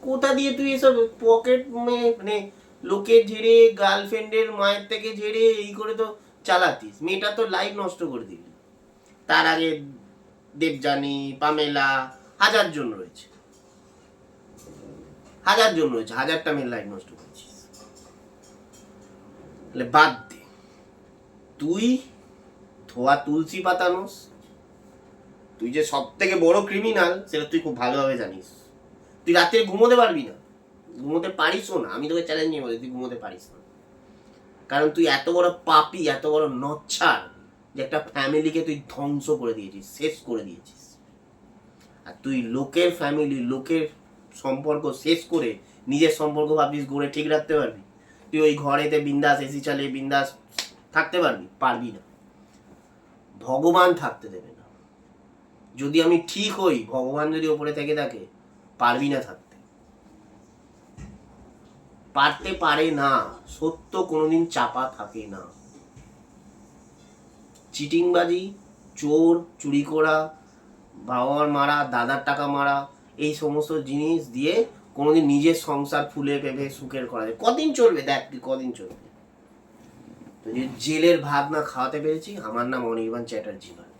কোথা দিয়ে তুই এসব পকেট মানে লোকের ঝেড়ে, গার্লফ্রেন্ডের মায়ের থেকে ঝেড়ে এই করে তো চালাতিস? মেয়েটা তো লাইফ নষ্ট করে দিলি। তার আগে দেবযানী, পামেলা, হাজার জন রয়েছে, হাজারটা মেয়ের লাইফ নষ্ট করেছিস। তাহলে বাদ দে, তুই ধোয়া তুলসী পাতানোস। তুই যে সব থেকে বড় ক্রিমিনাল সেটা তুই খুব ভালোভাবে জানিস। তুই রাতে ঘুমোতে পারবি না, ঘুমোতে পারিসও না। আমি তোকে চ্যালেঞ্জ নিয়ে বলি, তুই ঘুমোতে পারিস না। কারণ তুই এত বড় পাপী, এত বড় নচ্ছার, যে একটা ফ্যামিলিকে তুই ধ্বংস করে দিয়েছিস, শেষ করে দিয়েছিস। আর তুই লোকের ফ্যামিলি, লোকের সম্পর্ক শেষ করে নিজের সম্পর্ক ভাবছিস গড়ে ঠিক রাখতে পারবি? তুই ওই ঘরেতে বিন্দাস এসি চালিয়ে বিন্দাস থাকতে পারবি? পারবি না। ভগবান থাকতে দেবে না। যদি আমি ঠিক হই, ভগবান যদি ওপরে থেকে থাকে, পারবি না থাকতে। পারতে পারে না। সত্য কোনোদিন চাপা থাকে না। চিটিংবাজি, চোর, চুরি করা, বাবা মার মারা, দাদার টাকা মারা, এই সমস্ত জিনিস দিয়ে কোনোদিন নিজের সংসার ফুলে ফেপে সুখের করা যায়? কদিন চলবে? দেখ তুই কদিন চলবে। জেলের ভাত না খাওয়াতে পেরেছি, আমার নাম অনির্বাণ চ্যাটার্জি নয়।